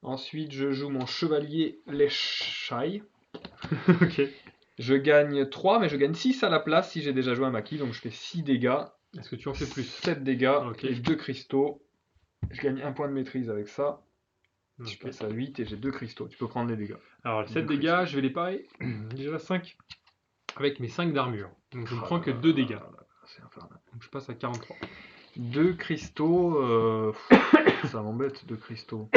Ensuite, je joue mon chevalier Leshai. Ok. Je gagne 3, mais je gagne 6 à la place si j'ai déjà joué un Maki. Donc je fais 6 dégâts. Est-ce que tu en fais plus? 7 dégâts Ok. et 2 cristaux. Je gagne 1 point de maîtrise avec ça. Je Ok. passe à 8 et j'ai 2 cristaux. Tu peux prendre les dégâts. Alors, 7 Deux dégâts, cristaux. je vais les parer. Déjà 5 avec mes 5 d'armure. Donc je ne Ah prends là que là 2 là dégâts. là là, c'est infernal. Donc je passe à 43. 2 cristaux, ça m'embête, 2 cristaux.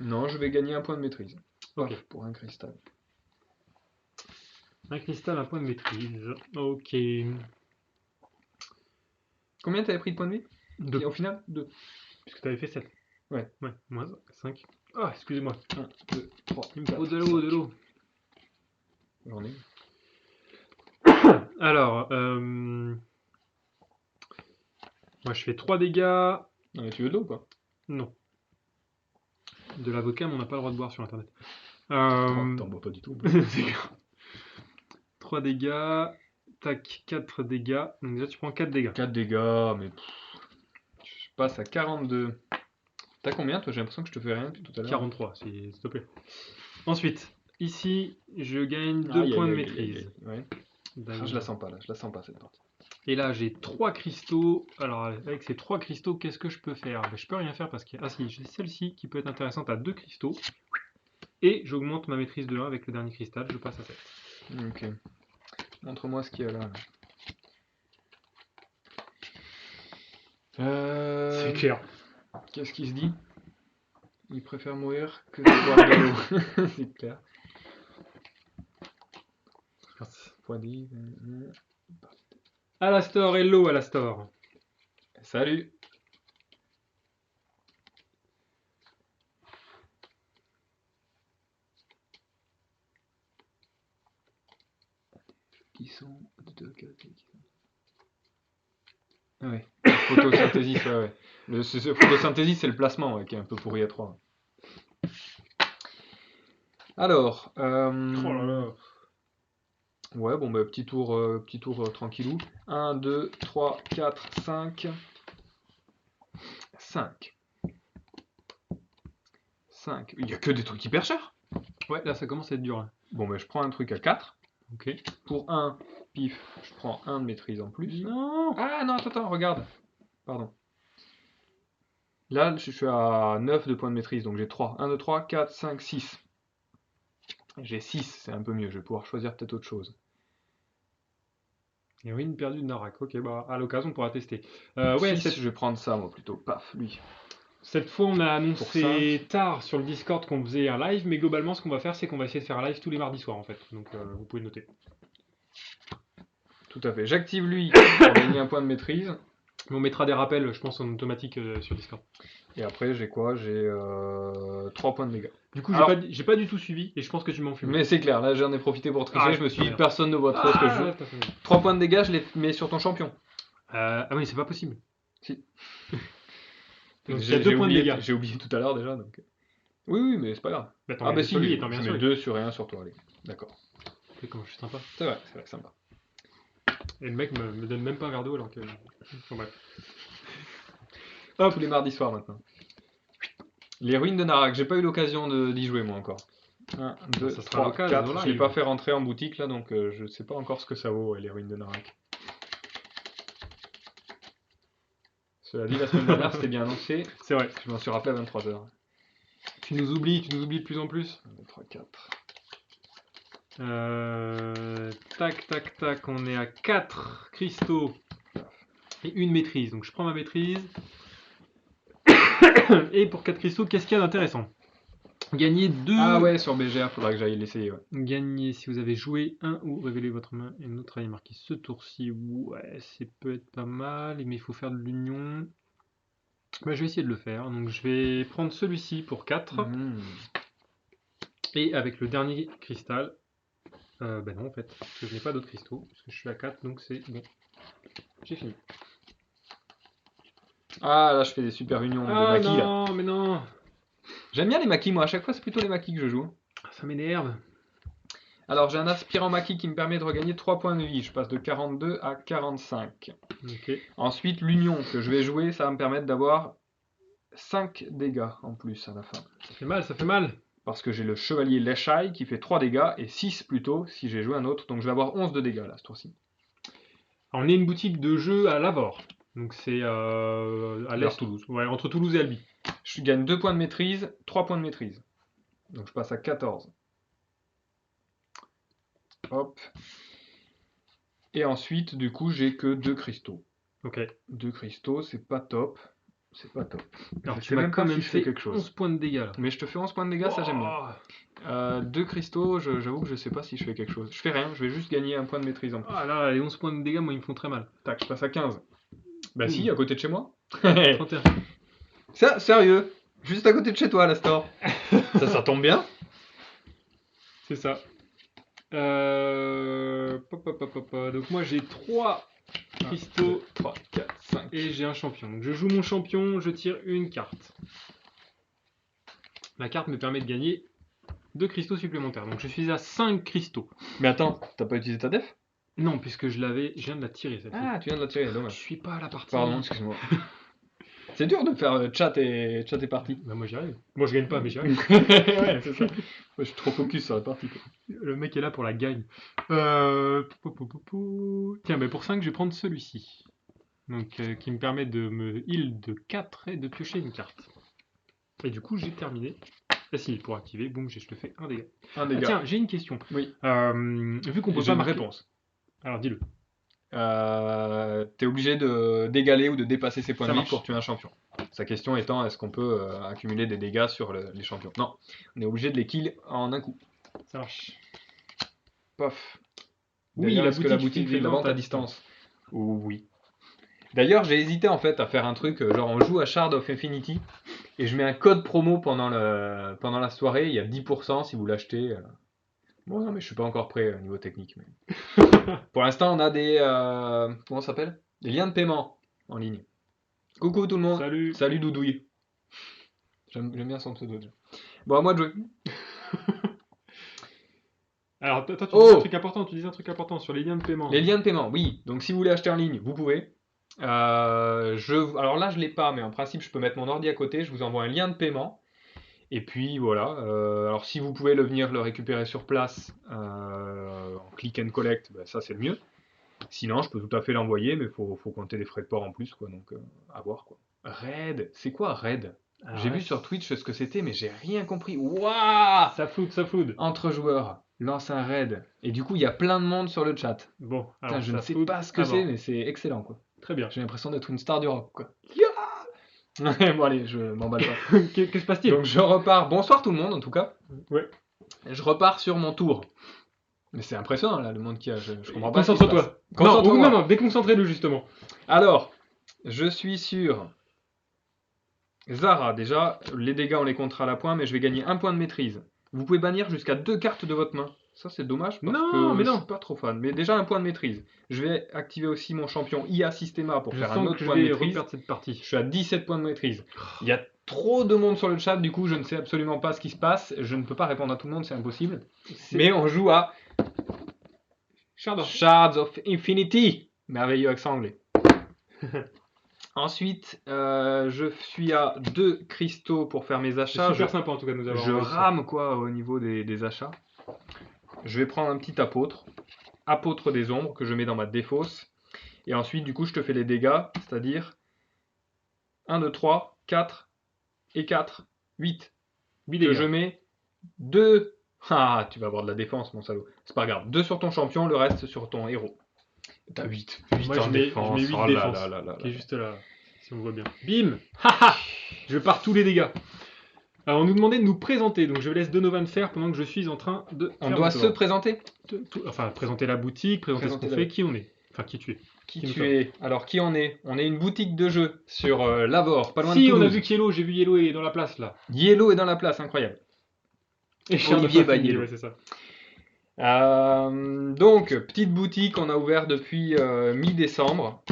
Non, je vais gagner 1 point de maîtrise. Ok. Paf, pour un cristal. Un cristal, un point de maîtrise. Ok. Combien t'avais pris de points de vie? 2. Au final 2. Puisque tu avais fait 7. Ouais. Ouais, moins 5. Ah, excusez-moi. 1, 2, 3, Il me 4, faut de l'eau, de 5. l'eau. J'en ai. Alors, moi je fais 3 dégâts. Non mais tu veux de l'eau quoi? Non. De l'avocat, mais on n'a pas le droit de boire sur internet. T'en bois pas du tout. C'est grave. 3 dégâts. Tac, 4 dégâts. Donc déjà tu prends 4 dégâts. 4 dégâts, mais je passe à 42. T'as combien toi? J'ai l'impression que je te fais rien depuis tout à l'heure. 43, s'il te plaît. Ensuite, ici, je gagne 2 Aïe, points aïe, de aïe, aïe, aïe, maîtrise. aïe. Ouais. D'accord. Ah, je la sens pas là, je la sens pas cette partie. Et là, j'ai 3 cristaux. Alors, avec ces 3 cristaux, qu'est-ce que je peux faire? Ben, je peux rien faire parce que... Ah si, j'ai celle-ci qui peut être intéressante à 2 cristaux. Et j'augmente ma maîtrise de 1 avec le dernier cristal, je passe à 7. Ok. Montre-moi ce qu'il y a là. C'est clair. Qu'est-ce qu'il se dit? Il préfère mourir que de boire de l'eau. C'est clair. Point de vie. Alastor, hello Alastor. Salut. Qui sont Ah ouais. Photosynthèse, ouais. Photosynthèse, c'est le placement ouais, qui est un peu pourri à 3. Alors, Oh là là. ouais, bon, bah, petit tour tranquillou. 1, 2, 3, 4, 5. 5. 5. Il n'y a que des trucs hyper chers. Ouais, là ça commence à être dur. Hein. Bon, bah, je prends un truc à 4. Ok. Pour 1, pif, je prends 1 de maîtrise en plus. Non. Ah non, attends, regarde. Pardon. Là, je suis à 9 de points de maîtrise, donc j'ai 3. 1, 2, 3, 4, 5, 6. J'ai 6, c'est un peu mieux, je vais pouvoir choisir peut-être autre chose. Héroïne perdue de Narak. Ok, bah à l'occasion on pourra tester. Ouais, 6, je vais prendre ça moi plutôt. Paf, lui. cette fois on a Pour annoncé 5. tard sur le Discord qu'on faisait un live, mais globalement ce qu'on va faire c'est qu'on va essayer de faire un live tous les mardis soirs en fait. Donc vous pouvez noter. Tout à fait. J'active lui pour gagner un point de maîtrise. Mais on mettra des rappels, je pense, en automatique sur Discord. Et après, j'ai quoi? J'ai 3 points de dégâts. Du coup, Alors- j'ai pas du tout suivi et je pense que tu m'en fumes. Mais c'est clair, là j'en ai profité pour tricher. Ah, Je me suis dit, merde. personne ne voit trop ce que je joue. 3 points de dégâts, je les mets sur ton champion. Ah oui, c'est pas possible. Si. Donc il y a 2 points de dégâts. J'ai oublié tout à l'heure déjà. Donc... Oui, mais c'est pas grave. Bah, Ah bah si, lui étant bien je sûr. mets 2 sur et 1 sur toi. Allez, d'accord. C'est comment je suis sympa. C'est vrai, sympa. Et le mec me donne même pas un verre d'eau alors que. Bon, bref. Hop, tous les mardis soirs maintenant. Les ruines de Narak, j'ai pas eu l'occasion d'y jouer moi encore. 1, 2, ça sera 3, l'occasion, 4. là, Je l'ai il- pas fait rentrer en boutique là, donc je sais pas encore ce que ça vaut, les ruines de Narak. Cela dit, la semaine dernière, c'était bien annoncé. C'est vrai. Je m'en suis rappelé à 23h. Tu nous oublies de plus en plus. 1, 2, 3, 4. Tac, tac, tac, on est à 4 cristaux et une maîtrise. Donc je prends ma maîtrise. Et pour 4 cristaux, qu'est-ce qu'il y a d'intéressant? Gagner 2. Ah ouais, sur BGA, faudra que j'aille l'essayer. Ouais. Gagner si vous avez joué un ou révélé votre main et une autre est marqué ce tour-ci. Ouais, c'est peut être pas mal, mais il faut faire de l'union. Bah, je vais essayer de le faire. Donc je vais prendre celui-ci pour 4. Mmh. Et avec le dernier cristal. Bah non en fait, parce que je n'ai pas d'autres cristaux, parce que je suis à 4, donc c'est bon. J'ai fini. Ah là, je fais des super unions de Ah maquis là. non, mais non. J'aime bien les maquis, moi. À chaque fois, c'est plutôt les maquis que je joue. Ça m'énerve. Alors, j'ai un aspirant maquis qui me permet de regagner 3 points de vie. Je passe de 42 à 45. Ok. Ensuite, l'union que je vais jouer, ça va me permettre d'avoir 5 dégâts en plus à la fin. Ça fait mal, ça fait mal. Parce que j'ai le chevalier Leshai qui fait 3 dégâts et 6 plutôt si j'ai joué un autre. Donc je vais avoir 11 de dégâts là ce tour-ci. Alors, on est une boutique de jeux à Lavore. Donc c'est à Vers l'est. Toulouse. Ouais, entre Toulouse et Albi. Je gagne 2 points de maîtrise, 3 points de maîtrise. Donc je passe à 14. Hop. Et ensuite, du coup, j'ai que 2 cristaux. Ok. 2 cristaux, c'est pas top. C'est pas top. Alors Je tu sais m'as même quand pas même si je fais fait quelque chose. 11 points de dégâts là. Mais je te fais 11 points de dégâts, ça j'aime bien. 2 cristaux, j'avoue que je sais pas si je fais quelque chose. Je fais rien, je vais juste gagner un point de maîtrise en plus. Ah là, les 11 points de dégâts, moi, ils me font très mal. Tac, je passe à 15. Bah Ouh. si, à côté de chez moi. 31. Ça, sérieux, juste à côté de chez toi, l'Astor. ça tombe bien. C'est ça. Donc moi j'ai 3 cristaux 3, 4, 5. et j'ai un champion. Donc je joue mon champion, je tire une carte. La carte me permet de gagner 2 cristaux supplémentaires. Donc je suis à 5 cristaux. Mais attends, t'as pas utilisé ta def? Non, puisque je viens de la tirer celle-ci. Ah, tu viens de la tirer, Je dommage. suis pas à la partie. Pardon, excuse-moi. C'est dur de faire chat et partie. Bah moi j'y arrive. Moi je gagne pas, mais j'y arrive. Ouais, c'est ça. Moi, je suis trop focus sur la partie. Quoi. Le mec est là pour la gagne. Tiens, bah pour 5, je vais prendre celui-ci. Donc, qui me permet de me heal de 4 et de piocher une carte. Et du coup, j'ai terminé. Ah si, pour activer, boum, je te fais un dégât. Un Ah, dégât. tiens, j'ai une question. Oui. Vu qu'on peut J'ai pas une marquer... réponse. Alors, dis-le. T'es obligé d'égaler ou de dépasser ses points Ça de vie marche. pour tuer un champion. Sa question étant, est-ce qu'on peut accumuler des dégâts sur les champions? Non, on est obligé de les kill en un coup. Ça marche. Pof. Oui, D'ailleurs, la est-ce que la boutique boutique fait fait de la des vente à distance? Oui. D'ailleurs, j'ai hésité en fait à faire un truc, genre on joue à Shard of Infinity et je mets un code promo pendant la soirée, il y a 10% si vous l'achetez. Bon, non, mais je suis pas encore prêt au niveau technique. Mais... Pour l'instant, on a des. Comment ça s'appelle? Des liens de paiement en ligne. Coucou tout le monde. Salut. Salut Doudouille. J'aime bien son pseudo. Bon, à moi de jouer. Alors, toi, tu Oh. disais un truc important, sur les liens de paiement. Les liens de paiement, oui. Donc si vous voulez acheter en ligne, vous pouvez. Alors là, je l'ai pas, mais en principe, je peux mettre mon ordi à côté. Je vous envoie un lien de paiement. Et puis voilà. Alors si vous pouvez venir le récupérer sur place en click and collect, ben, ça c'est le mieux. Sinon, je peux tout à fait l'envoyer, mais il faut compter des frais de port en plus, quoi. Donc à voir quoi. Raid, c'est quoi Raid? Alors J'ai là, vu sur Twitch ce que c'était, mais j'ai rien compris. Waouh! Ça flood. Entre joueurs, lance un raid. Et du coup, il y a plein de monde sur le chat. Bon, Putain, alors je ça ne sais flood pas ce que avant. c'est, mais c'est excellent quoi. Très bien. J'ai l'impression d'être une star du rock quoi. Yeah. Bon allez, je m'emballe pas. Que se passe-t-il? Donc je repars. Bonsoir tout le monde en tout cas. Ouais. Je repars sur mon tour. Mais c'est impressionnant là le monde qu'il y a. Je comprends pas. Concentre-toi. Concentre-moi. Non, déconcentrez-le justement. Alors, je suis sur Zara. Déjà, les dégâts on les comptera à la pointe, mais je vais gagner un point de maîtrise. Vous pouvez bannir jusqu'à 2 cartes de votre main. Ça c'est dommage parce Non, que mais je non. suis pas trop fan. Mais déjà un point de maîtrise. Je vais activer aussi mon champion IA Systema pour Je faire un sens autre que je point de vais maîtrise. reperdre cette partie. Je suis à 17 points de maîtrise. Il y a trop de monde sur le chat, du coup je ne sais absolument pas ce qui se passe. Je ne peux pas répondre à tout le monde, c'est impossible. Mais on joue à Shards of Infinity. Merveilleux accent anglais. Ensuite, je suis à 2 cristaux pour faire mes C'est achats. super sympa en tout cas de nous avoir Je envoyé ça. rame quoi au niveau des achats. Je vais prendre un petit apôtre des ombres que je mets dans ma défausse. Et ensuite, du coup, je te fais les dégâts, c'est-à-dire 1, 2, 3, 4 et 4, 8. 8 Que dégâts. je mets 2. Ah, tu vas avoir de la défense, mon salaud. C'est pas grave. 2 sur ton champion, le reste sur ton héros. T'as 8. 8 Moi en je mets défense. 8 Oh là défense, là là là qui est là. juste là, si on voit bien. Bim. Haha. Je pars tous les dégâts. Alors on nous demandait de nous présenter, donc je laisse Donovan faire pendant que je suis en train de On faire doit mon se tour. présenter. Enfin, présenter la boutique, présenter ce qu'on Présenter la- fait, qui on est. Enfin, qui tu es. Qui nous tu sommes. es? Alors, qui on est? On est une boutique de jeux sur Lavore, pas loin de Si, on a Toulouse. vu Yellow, j'ai vu Yellow est dans la place là. Yellow est dans la place, incroyable. Et Cher Olivier de Fafini, Bayello. ouais, c'est ça. Donc, petite boutique, on a ouvert depuis mi-décembre.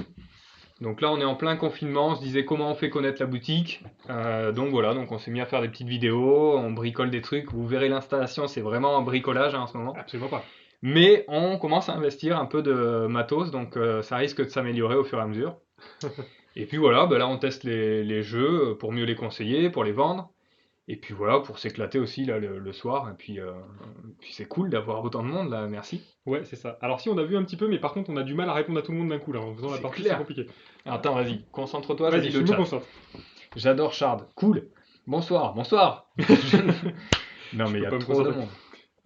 Donc là, on est en plein confinement, on se disait comment on fait connaître la boutique. Donc voilà, donc on s'est mis à faire des petites vidéos, on bricole des trucs. Vous verrez l'installation, c'est vraiment un bricolage en ce moment. Absolument pas. Mais on commence à investir un peu de matos, donc ça risque de s'améliorer au fur et à mesure. Et puis voilà, là on teste les jeux pour mieux les conseiller, pour les vendre. Et puis voilà, pour s'éclater aussi là, le soir. Et puis c'est cool d'avoir autant de monde là, merci. Ouais, c'est ça. Alors si, on a vu un petit peu, mais par contre, on a du mal à répondre à tout le monde d'un coup là. En faisant la C'est partie, clair. c'est compliqué. Attends, vas-y, concentre-toi, je Vas-y, lis je le me chat. concentre. J'adore Shard, cool. Bonsoir, bonsoir. Non mais il y a peux pas me trop de concentrer. monde.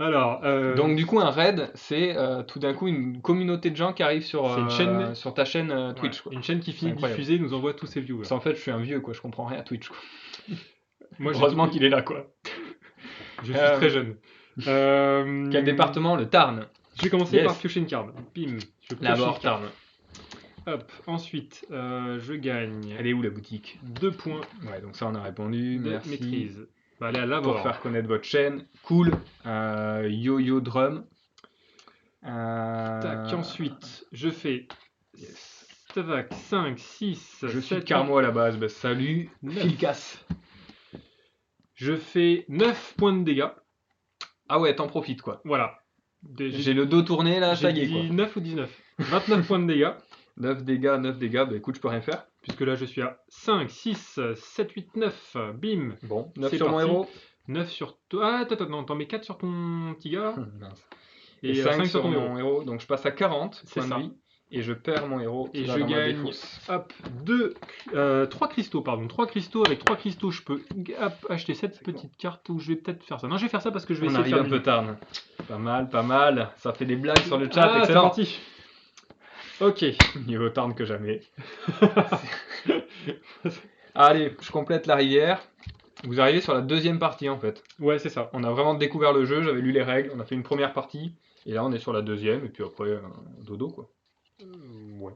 Alors, Donc du coup un raid, c'est tout d'un coup une communauté de gens qui arrivent sur, C'est une chaîne- sur ta chaîne Twitch. ouais, Quoi. une chaîne qui finit de incroyable. diffuser nous envoie tous ses viewers. Parce qu'en fait je suis un vieux quoi, je comprends rien à Twitch. Quoi. Moi, Heureusement qu'il est là quoi. Je suis très jeune. Quel département? Le Tarn. Je vais commencer Yes. par piocher une carte. Bim. Je pioche La une mort carte. Tarn. Hop. Ensuite, je gagne Elle est où la boutique? 2 points Ouais donc ça on a répondu, de merci. maîtrise. Bah, allez à Pour l'abord. faire connaître votre chaîne. Cool. Yo-Yo Drum. Tac. Ensuite, je fais Yes. Stavac 5, 6, Je suis 7, Carmo à la base. Bah, salut. 9. Filcasse. Je fais 9 points de dégâts. Ah ouais, t'en profites quoi. Voilà. J'ai le dos tourné là, ça y est J'ai quoi. dit 9 ou 19. 29 points de dégâts. 9 dégâts, bah écoute, je peux rien faire. Puisque là, je suis à 5, 6, 7, 8, 9. Bim. Bon, 9 C'est sur mon parti. héros. 9 sur toi. Ah, attends, non, t'en mets 4 sur ton petit gars. Mince. Et, Et 5 5 sur ton héros. mon héros. Donc je passe à 40 C'est points ça. de vie. Et je perds mon héros. Et qui va je dans ma gagne, défausse. hop, 3 cristaux, pardon. 3 cristaux. Avec 3 cristaux, je peux hop, acheter cette petite carte où je vais peut-être faire ça. Non, je vais faire ça parce que je vais On essayer de arrive faire un du peu tard. Pas mal, pas mal. Ça fait des blagues sur le chat, Ah, c'est excellent. parti. Ok. Mieux tarn que jamais. Allez, je complète la rivière. Vous arrivez sur la deuxième partie en fait. Ouais, c'est ça. On a vraiment découvert le jeu, j'avais lu les règles, on a fait une première partie. Et là on est sur la deuxième, et puis après, dodo quoi. Ouais.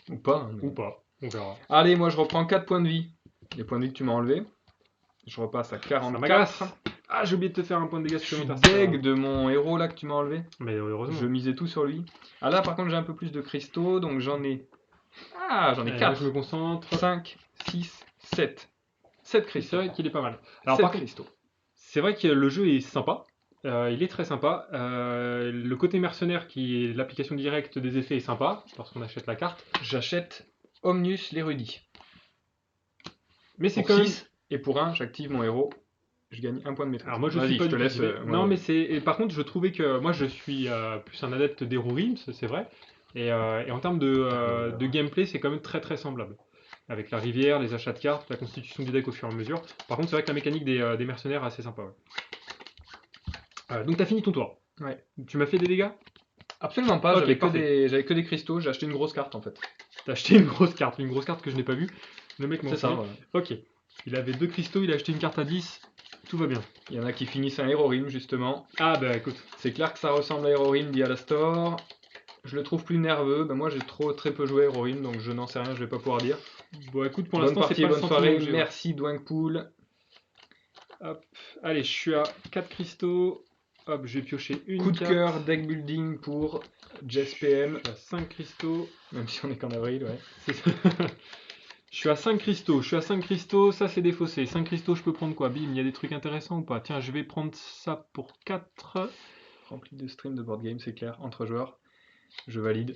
Ou pas. hein, mais- Ou pas. On verra. Allez, moi je reprends 4 points de vie. Les points de vie que tu m'as enlevés. Je repasse à Ça 44. m'agace. Ah, j'ai oublié de te faire un point de dégâts Je suis supplémentaire. deg de mon héros là que tu m'as enlevé. Mais heureusement. Je misais tout sur lui. Ah là par contre j'ai un peu plus de cristaux, donc j'en ai... Ah, j'en ai Là, 4. je me concentre. 5, 6, 7. 7 C'est cristaux. vrai qu'il est pas mal. Alors, 7 par contre, cristaux. c'est vrai que le jeu est sympa. Il est très sympa. Le côté mercenaire, qui est l'application directe des effets, est sympa lorsqu'on achète la carte. J'achète Omnius l'érudit. Mais c'est Pour quand même. 6, et pour 1, j'active mon héros. Je gagne 1 point de maîtrise. Alors moi je Vas-y, suis pas je te du laisse. cultivé. Non mais c'est. Et par contre je trouvais que moi je suis plus un adepte d'Hero Rims, c'est vrai. Et en termes de gameplay c'est quand même très très semblable. Avec la rivière, les achats de cartes, la constitution du deck au fur et à mesure. Par contre c'est vrai que la mécanique des mercenaires est assez sympa. Ouais. Donc t'as fini ton tour. Ouais. Tu m'as fait des dégâts? Absolument pas, Ok, j'avais parfait. que des cristaux, j'ai acheté une grosse carte en fait. T'as acheté une grosse carte que je n'ai pas vue. Le mec m'en C'est ça, fait. voilà. Ok. Il avait 2 cristaux, il a acheté une carte à 10. Tout va bien. Il y en a qui finissent un Herorim justement. Ah bah écoute. C'est clair que ça ressemble à Herorim dit Alastor. Je le trouve plus nerveux. Ben, moi j'ai très peu joué à Herorim donc je n'en sais rien, je vais pas pouvoir dire. Bon écoute, pour Bonne l'instant c'est partie, pas le bonne sentiment soirée, que j'ai. merci Dwangpool. Hop, allez, je suis à 4 cristaux. Hop, je vais piocher une Coup de carte. cœur, deck building pour Jess PM. Je suis à 5 cristaux. Même si on est qu'en avril, ouais. C'est ça. Je suis à 5 cristaux, ça c'est défaussé. 5 cristaux, je peux prendre quoi? Bim, il y a des trucs intéressants ou pas? Tiens, je vais prendre ça pour 4. Rempli de stream de board game, c'est clair, entre joueurs. Je valide.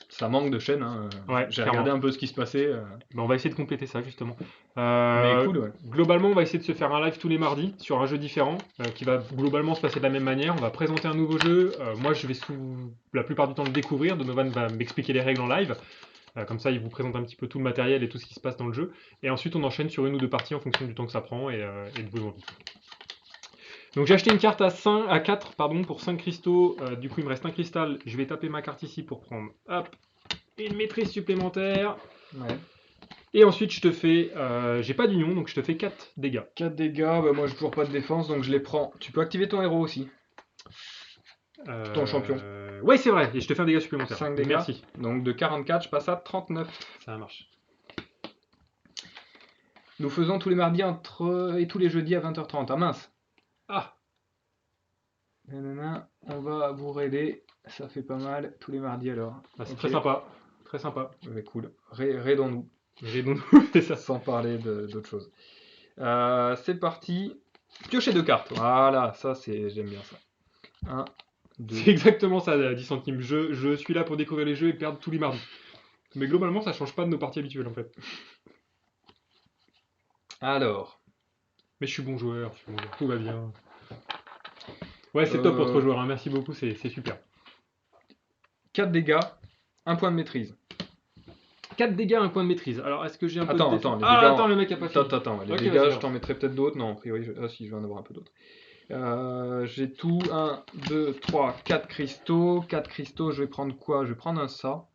Ça manque de chaîne, hein. Ouais, J'ai clairement. regardé un peu ce qui se passait. Ben, on va essayer de compléter ça justement. Mais cool, ouais. Globalement, on va essayer de se faire un live tous les mardis sur un jeu différent qui va globalement se passer de la même manière. On va présenter un nouveau jeu. Moi, je vais la plupart du temps le découvrir. Donovan va m'expliquer les règles en live. Comme ça, il vous présente un petit peu tout le matériel et tout ce qui se passe dans le jeu. Et ensuite, on enchaîne sur une ou deux parties en fonction du temps que ça prend et de vos envies. Donc j'ai acheté une carte à 4 pardon, pour 5 cristaux. Du coup, il me reste un cristal. Je vais taper ma carte ici pour prendre hop, une maîtrise supplémentaire. Ouais. Et ensuite, je te fais. J'ai pas d'union, donc je te fais 4 dégâts. 4 dégâts, bah moi j'ai toujours pas de défense, donc je les prends. Tu peux activer ton héros aussi. Ton champion. Ouais, c'est vrai, et je te fais un dégât supplémentaire. 5 dégâts. Merci. Donc de 44, je passe à 39. Ça marche. Nous faisons tous les mardis et tous les jeudis à 20h30. Ah mince. Ah, Nanana, on va vous raider. Ça fait pas mal tous les mardis alors. bah, c'est Ok. très sympa. Très sympa. Ouais, cool. Raidons-nous. C'est ça. Sans parler d'autre chose. C'est parti. Piocher 2 cartes. Voilà, ça c'est. J'aime bien ça. 1, 2. C'est exactement ça, 10 centimes. Je suis là pour découvrir les jeux et perdre tous les mardis. Mais globalement, ça change pas de nos parties habituelles en fait. Alors. Mais je suis bon joueur, tout va bien. Ouais, c'est top pour 3 joueurs, hein. Merci beaucoup, c'est super. 4 dégâts, 1 point de maîtrise. 4 dégâts, 1 point de maîtrise. Alors, est-ce que j'ai un peu Attends, de attends, les Ah, dégâts, attends, le mec a pas fini. Attends, les Ok, dégâts, vas-y, je t'en mettrai peut-être d'autres. Non, a priori, ah si, je vais en avoir un peu d'autres. J'ai tout. 1, 2, 3, 4 cristaux. 4 cristaux, je vais prendre quoi? Je vais prendre un ça.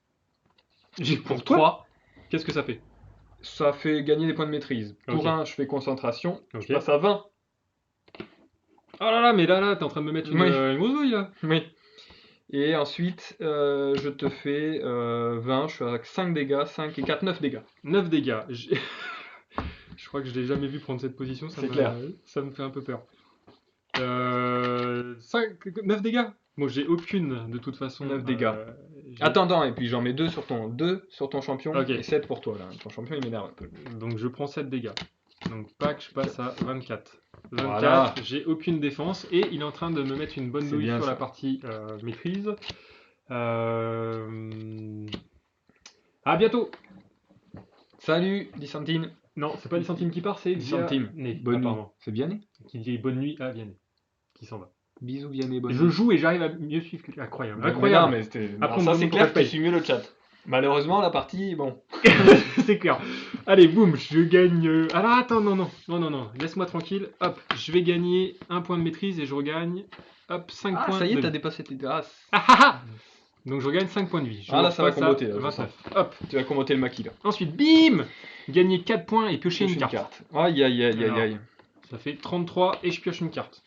Pour 3. Qu'est-ce que ça fait? Ça fait gagner des points de maîtrise. Pour Ok. 1, je fais concentration. Ok. Je passe à 20. Oh là là, mais là, t'es en train de me mettre Oui. une grosse douille là. Oui. Et ensuite, je te fais 20. Je suis à 5 dégâts. 5 et 4, 9 dégâts. 9 dégâts. Je crois que je l'ai jamais vu prendre cette position, C'est clair. Ça me fait un peu peur. 9 dégâts? Bon, j'ai aucune de toute façon. 9 dégâts. Attends, et puis j'en mets 2 sur ton champion Ok. et 7 pour toi là. Ton champion il m'énerve un peu. Donc je prends 7 dégâts. Donc pack, je passe à 24. 24, Voilà. j'ai aucune défense et il est en train de me mettre une bonne C'est douille bien sur ça. la partie maîtrise. À bientôt! Salut, 10 centimes. Non, c'est pas 10 centimes qui part, c'est 10 centimes. Vianney, Bonne nuit. apparemment. C'est Vianney? Qui dit bonne nuit à Vianney, qui s'en va. Bisous Vianney, bonne Je nuit. joue et j'arrive à mieux suivre que... Incroyable, Mais incroyable. non, mais c'était. Après, Non, on ça me c'est demande clair pourquoi que je tu suis mieux le chat. Malheureusement, la partie, bon. C'est clair. Allez, boum, je gagne. Alors attends, non. Laisse-moi tranquille. Hop, je vais gagner un point de maîtrise et je regagne. Hop, 5 Ah, points. ça y est, de t'as vie. dépassé tes grâces. Ah ah ah. Donc je regagne 5 points de vie. Je Ah, là, ça va repasse à comboter, là, je 29. Hop. Tu vas commenter le maquis là. Ensuite, bim, gagner 4 points et piocher Pioche une carte. Aïe, aïe, aïe, aïe, Alors, aïe. Ça fait 33 et je pioche une carte.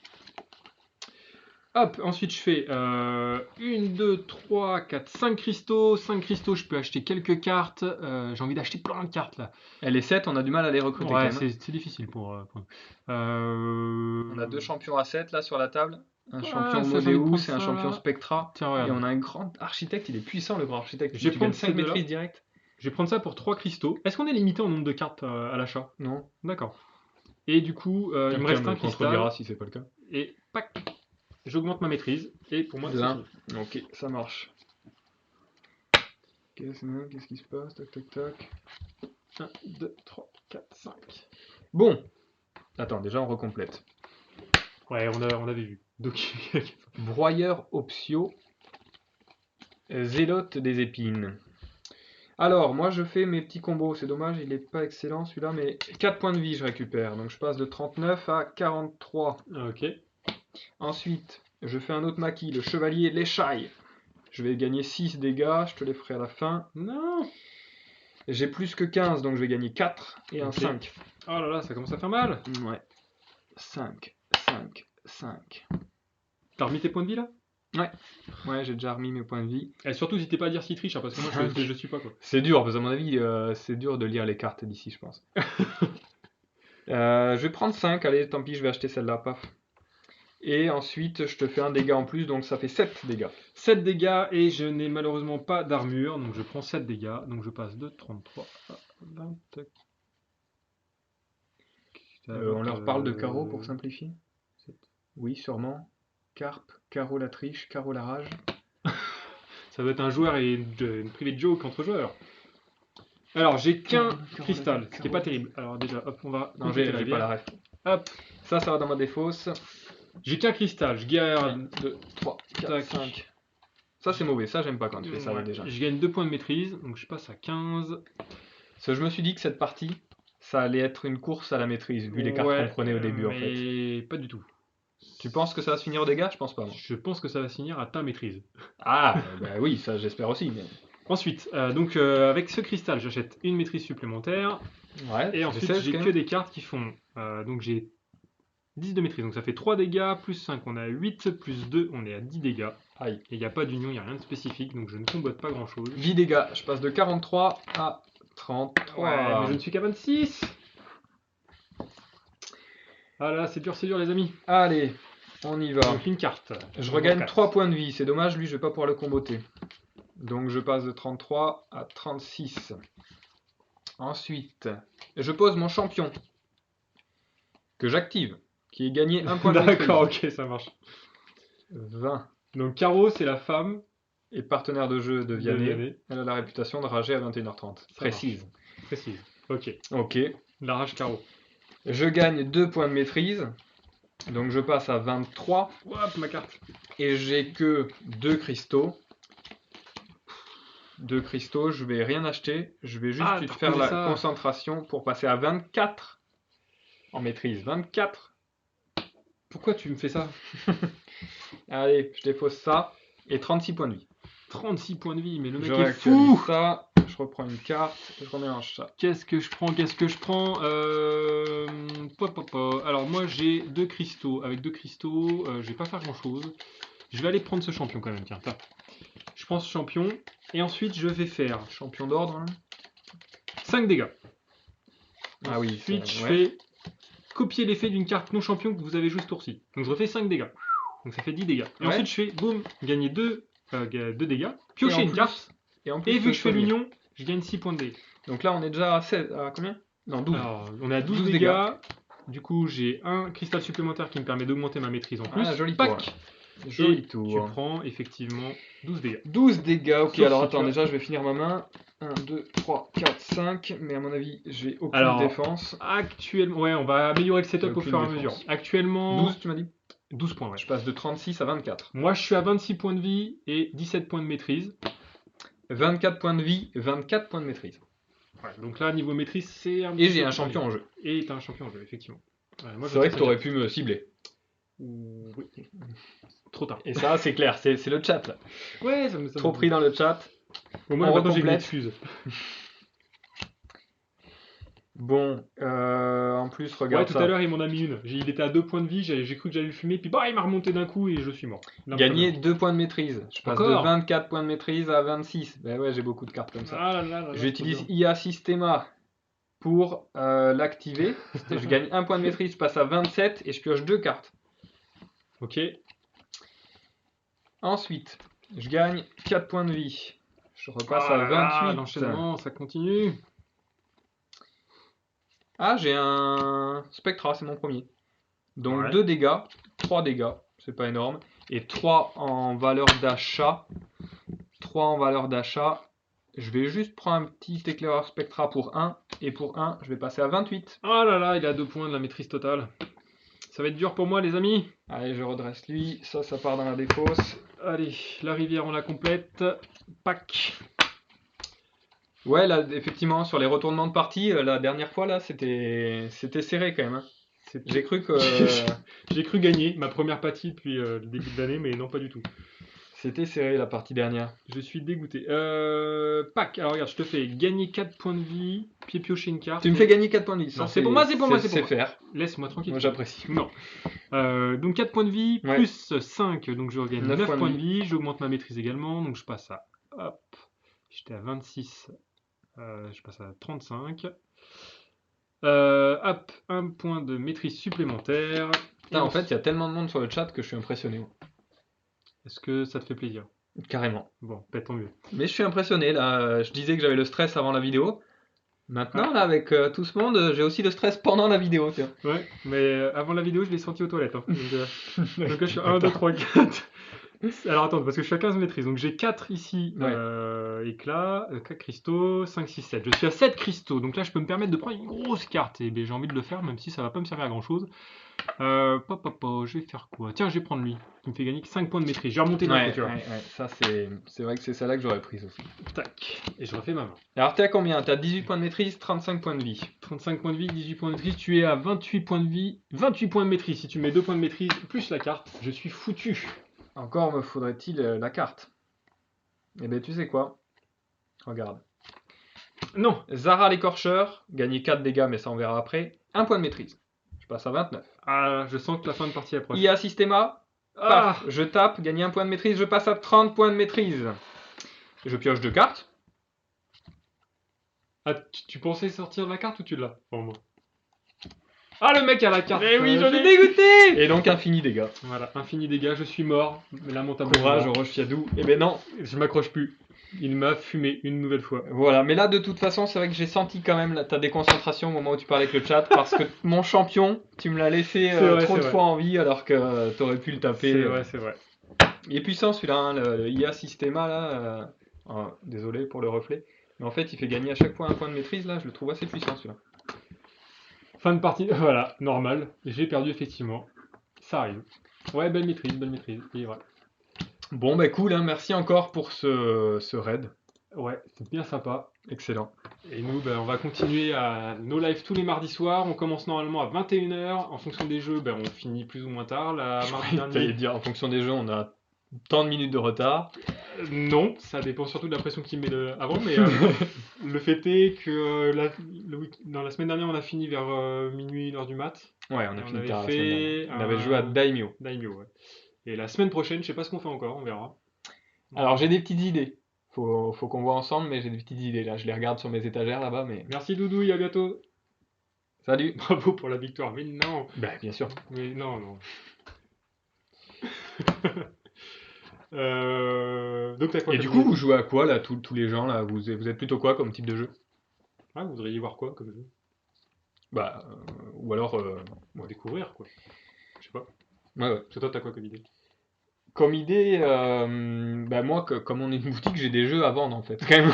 Hop, ensuite je fais 1, 2, 3, 4, 5 cristaux. 5 cristaux, je peux acheter quelques cartes. J'ai envie d'acheter plein de cartes là. Et les 7, on a du mal à les recruter Ouais, quand même. c'est difficile pour. On a 2 champions à 7 là sur la table. Un Ouais, champion ça, j'ai envie de Modéus prendre et un ça, champion là. Spectra. Tiens, Et regarde. on a un grand architecte, il est puissant le grand architecte. Je vais Tu prendre gagnes 5 ces deux-là. maîtrises directes. Je vais prendre ça pour 3 cristaux. Est-ce qu'on est limité en nombre de cartes à l'achat? Non. D'accord. Et du coup, il me Quelqu'un reste me un contredira cristal. si c'est pas le cas. Et pac, j'augmente ma maîtrise. Et pour moi, De c'est 1. fini. Ok, ça marche. Qu'est-ce qui se passe? Tac, tac, tac. 1, 2, 3, 4, 5. Bon. Attends, déjà on recomplète. Ouais, on avait vu. Donc, Broyeur Optio. Zélote des épines. Alors, moi je fais mes petits combos. C'est dommage, il est pas excellent celui-là, mais 4 points de vie je récupère. Donc je passe de 39 à 43. ok. Ensuite, je fais un autre maquis, le chevalier l'échaille. Je vais gagner 6 dégâts, je te les ferai à la fin. Non. J'ai plus que 15, donc je vais gagner 4 et un Ok. 5. Oh là là, ça commence à faire mal. Ouais. 5, 5, 5. T'as remis tes points de vie là? Ouais, j'ai déjà remis mes points de vie. Et surtout, n'hésitez pas à dire si triche, hein, parce que moi, je suis pas quoi. C'est dur, parce qu'à mon avis, c'est dur de lire les cartes d'ici, je pense. Je vais prendre 5, allez, tant pis, je vais acheter celle-là, paf. Et ensuite, je te fais un dégât en plus, donc ça fait 7 dégâts. 7 dégâts et je n'ai malheureusement pas d'armure, donc je prends 7 dégâts. Donc je passe de 33 à 20. On leur parle de carreau pour simplifier? 7. Oui, sûrement. Carpe, carreau la triche, carreau la rage. Ça doit être un joueur et une private joke entre joueurs. Alors, j'ai qu'un cristal, ce qui est pas terrible. Alors déjà, hop, on va... Non, compléter j'ai la pas la bière. ref. Hop, Ça va dans ma défausse. j'ai qu'un cristal, je gagne... 1, 2, 3, 4, Tac. 5. Ça, c'est mauvais. Ça, j'aime pas quand tu fais ça Ouais, déjà. je gagne 2 points de maîtrise, donc je passe à 15. Parce que je me suis dit que cette partie, ça allait être une course à la maîtrise, vu les cartes qu'on prenait au début, en fait. Mais pas du tout. Tu penses que ça va se finir au dégâts? Je pense pas, moi. Je pense que ça va se finir à ta maîtrise. Ah, bah oui, ça, j'espère aussi. Mais... Ensuite, avec ce cristal, j'achète une maîtrise supplémentaire. Ouais, Et ensuite, 16, j'ai quand que même. des cartes qui font... donc j'ai 10 de maîtrise, donc ça fait 3 dégâts, plus 5, on est à 8, plus 2, on est à 10 dégâts. Aïe. Et il n'y a pas d'union, il n'y a rien de spécifique, donc je ne combotte pas grand chose. 10 dégâts. Je passe de 43 à 33. Ouais, mais je ne suis qu'à 26. Ah là, c'est dur les amis. Allez, on y va. Donc une carte. Je regagne Quatre. 3 points de vie. C'est dommage, lui, je vais pas pouvoir le comboter. Donc je passe de 33 à 36. Ensuite, je pose mon champion. Que j'active. Qui est gagné 1 point de maîtrise. D'accord, ok, ça marche. 20. Donc Caro, c'est la femme. Et partenaire de jeu de Vianney. Vianney. Elle a la réputation de rager à 21h30. Ça Précise. Précise. Ok. Ok. La rage Caro. Je gagne 2 points de maîtrise. Donc je passe à 23. Hop, ma carte. Et j'ai que 2 cristaux. 2 cristaux, je vais rien acheter. Je vais juste t'as faire reposé la ça. concentration pour passer à 24 en maîtrise. 24. Pourquoi tu me fais ça? Allez, je dépose ça. Et 36 points de vie. 36 points de vie, mais le mec Je est réactualise fou. ça. Je reprends une carte. Je remélange ça. Qu'est-ce que je prends Alors moi j'ai 2 cristaux. Avec 2 cristaux, je vais pas faire grand chose. Je vais aller prendre ce champion quand même, tiens. Je prends ce champion. Et ensuite je vais faire Champion d'ordre. Hein. 5 dégâts. Ah oui. Ensuite ça, je ouais. fais copier l'effet d'une carte non champion que vous avez joué ce tour-ci. Donc je refais 5 dégâts. Donc ça fait 10 dégâts. Et Ouais. ensuite je fais boum, gagner 2 dégâts. Piocher Et en une plus- carte. Et en plus, Et vu que je fais soigner. l'union, je gagne 6 points de dégâts. Donc là, on est déjà à 16. À combien? Non, 12. Alors, on est à 12 12 dégâts. Du coup, j'ai un cristal supplémentaire qui me permet d'augmenter ma maîtrise en plus. Ah, joli Pac. tour. Joli Et tour. tu prends effectivement 12 dégâts. 12 dégâts, ok, Sauf alors si attends, tu as- déjà je vais finir ma main. 1, 2, 3, 4, 5, mais à mon avis, j'ai aucune Alors, défense. Actuellement, ouais, on va améliorer le setup au Aucune fur et à défense. mesure. Actuellement, 12, tu m'as dit? 12 points, ouais. Je passe de 36 à 24. Moi, je suis à 26 points de vie et 17 points de maîtrise. 24 points de vie, 24 points de maîtrise. Ouais, donc là, niveau maîtrise, c'est Et j'ai un champion en jeu. Et t'as un champion en jeu, effectivement. Ouais, moi, je C'est vrai que sais tu aurais pu me cibler. Oui. Trop tard. Et ça, c'est clair, c'est le chat là. Ouais, ça Trop pris dans le chat. Au moins, on maintenant, j'ai une recomplète. excuse. Bon, en plus, Ouais, regarde tout ça. à l'heure, il m'en a mis une. Il était à 2 points de vie, j'ai cru que j'allais le fumer, puis bah, il m'a remonté d'un coup et je suis mort. Gagner 2 points de maîtrise. Je passe Encore de 24 points de maîtrise à 26. Ben ouais, j'ai beaucoup de cartes comme ça. Ah là là là là, J'utilise trop bien. IA Systema pour l'activer. Je gagne 1 point de maîtrise, je passe à 27 et je pioche 2 cartes. Ok. Ensuite, je gagne 4 points de vie. Je repasse Ah à là là, 28. l'enchaînement, ça continue. Ah, j'ai un Spectra, c'est mon premier. Donc Ouais. 2 dégâts, 3 dégâts, c'est pas énorme. Et 3 en valeur d'achat. 3 en valeur d'achat. Je vais juste prendre un petit éclaireur Spectra pour 1. Et pour 1, je vais passer à 28. Oh là là, il a 2 points de la maîtrise totale. Ça va être dur pour moi, les amis. Allez, je redresse lui. Ça part dans la défausse. Allez, la rivière, on la complète. Pack. Ouais, là, effectivement, sur les retournements de partie, la dernière fois, là, c'était serré quand même. Hein. J'ai cru que J'ai cru gagner ma première partie depuis le début de l'année, mais non, pas du tout. c'était serré la partie dernière. Je suis dégoûté. Pack. Alors regarde, je te fais gagner 4 points de vie, pied piocher une carte. Tu me fais gagner 4 points de vie. Non, Ça, c'est pour moi, c'est pour moi, c'est pour C'est moi. faire. Laisse-moi tranquille. Moi, j'apprécie. Non. Donc 4 points de vie, Ouais. plus 5, donc je regagne 9 9 points de points de vie. J'augmente ma maîtrise également, donc je passe à... Hop. J'étais à 26, je passe à 35. Hop, 1 point de maîtrise supplémentaire. Putain, en fait, il y a tellement de monde sur le chat que je suis impressionné. Est-ce que ça te fait plaisir? Carrément. Bon, bah, tant mieux. Mais je suis impressionné, là. Je disais que j'avais le stress avant la vidéo. Maintenant, là, avec tout ce monde, j'ai aussi le stress pendant la vidéo. Tu vois. Ouais, mais avant la vidéo, je l'ai senti aux toilettes. Hein. Donc là, je suis 1, 2, 3, 4. Alors attends, parce que je suis à 15 maîtrises. Donc j'ai 4 ici, Ouais. éclats, 4 cristaux, 5, 6, 7. Je suis à 7 cristaux. Donc là, je peux me permettre de prendre une grosse carte. Et ben, j'ai envie de le faire, même si ça va pas me servir à grand chose. Je vais faire quoi? Tiens, je vais prendre lui. Qui me fait gagner 5 points de maîtrise. Je vais remonter d'un coup, Ouais, tu vois. ouais, ouais. Ça, c'est vrai que c'est celle-là que j'aurais prise aussi. Tac. Et je refais ma main. Alors, t'es à combien? T'as 18 points de maîtrise, 35 points de vie. 35 points de vie, 18 points de maîtrise. Tu es à 28 points de vie, 28 points de maîtrise. Si tu mets 2 points de maîtrise plus la carte, je suis foutu. Encore me faudrait-il la carte. Eh ben, tu sais quoi? Regarde. Non. Zara l'écorcheur, gagner 4 dégâts, mais ça on verra après. 1 point de maîtrise. Je passe à 29. Ah, je sens que la fin de partie approche. IA Systema, Ah. paf, je tape, gagner 1 point de maîtrise, je passe à 30 points de maîtrise. Je pioche 2 cartes. Ah, tu pensais sortir la carte ou tu l'as? Pour moi. Ah, le mec a la carte. Eh oui, j'en ai dégoûté. Et donc infini dégâts. Voilà, infini dégâts, je suis mort. Mais là, mon tableau. Courage, Orochiadou. Eh ben non. Je m'accroche plus. Il m'a fumé une nouvelle fois. Voilà, mais là de toute façon, c'est vrai que j'ai senti quand même ta déconcentration au moment où tu parlais avec le chat, parce que mon champion, tu me l'as laissé C'est vrai, trop c'est de vrai. fois en vie, alors que t'aurais pu le taper. C'est vrai, c'est vrai. Il est puissant celui-là, hein, le IA Systema là. Désolé pour le reflet. Mais en fait, il fait gagner à chaque fois 1 point de maîtrise là, je le trouve assez puissant celui-là. Fin de partie, voilà, normal. J'ai perdu effectivement. Ça arrive. Ouais, belle maîtrise, il est vrai. Bon bah cool, hein, merci encore pour ce raid. Ouais, c'est bien sympa. Excellent. Et nous, ben, on va continuer à nos lives tous les mardis soirs. On commence normalement à 21h. En fonction des jeux, ben, on finit plus ou moins tard. La mardi T'allais dernier. dire en fonction des jeux, on a tant de minutes de retard. Non, ça dépend surtout de la pression qu'il met avant, mais le fait est que dans la semaine dernière, on a fini vers minuit, 1h du mat. Ouais, on a Et on fini avait tard la fait semaine dernière. On avait joué à Daimyo. Daimyo, ouais. Et la semaine prochaine, je sais pas ce qu'on fait encore, on verra. Alors j'ai des petites idées. Faut qu'on voit ensemble, mais j'ai des petites idées là. Je les regarde sur mes étagères là-bas, mais. Merci Doudouille, à bientôt. Salut. Bravo pour la victoire, mais non. Bah bien sûr. Mais non. Donc t'as quoi Et comme du coup, idée vous jouez à quoi là, tous les gens là? Vous êtes plutôt quoi comme type de jeu? Ah, vous voudriez voir quoi comme jeu? Bah, ou alors, Bon, découvrir quoi. Je sais pas. ouais, ouais. Parce que toi, t'as quoi comme idée? Comme idée, bah moi, comme on est une boutique, j'ai des jeux à vendre en fait, quand même.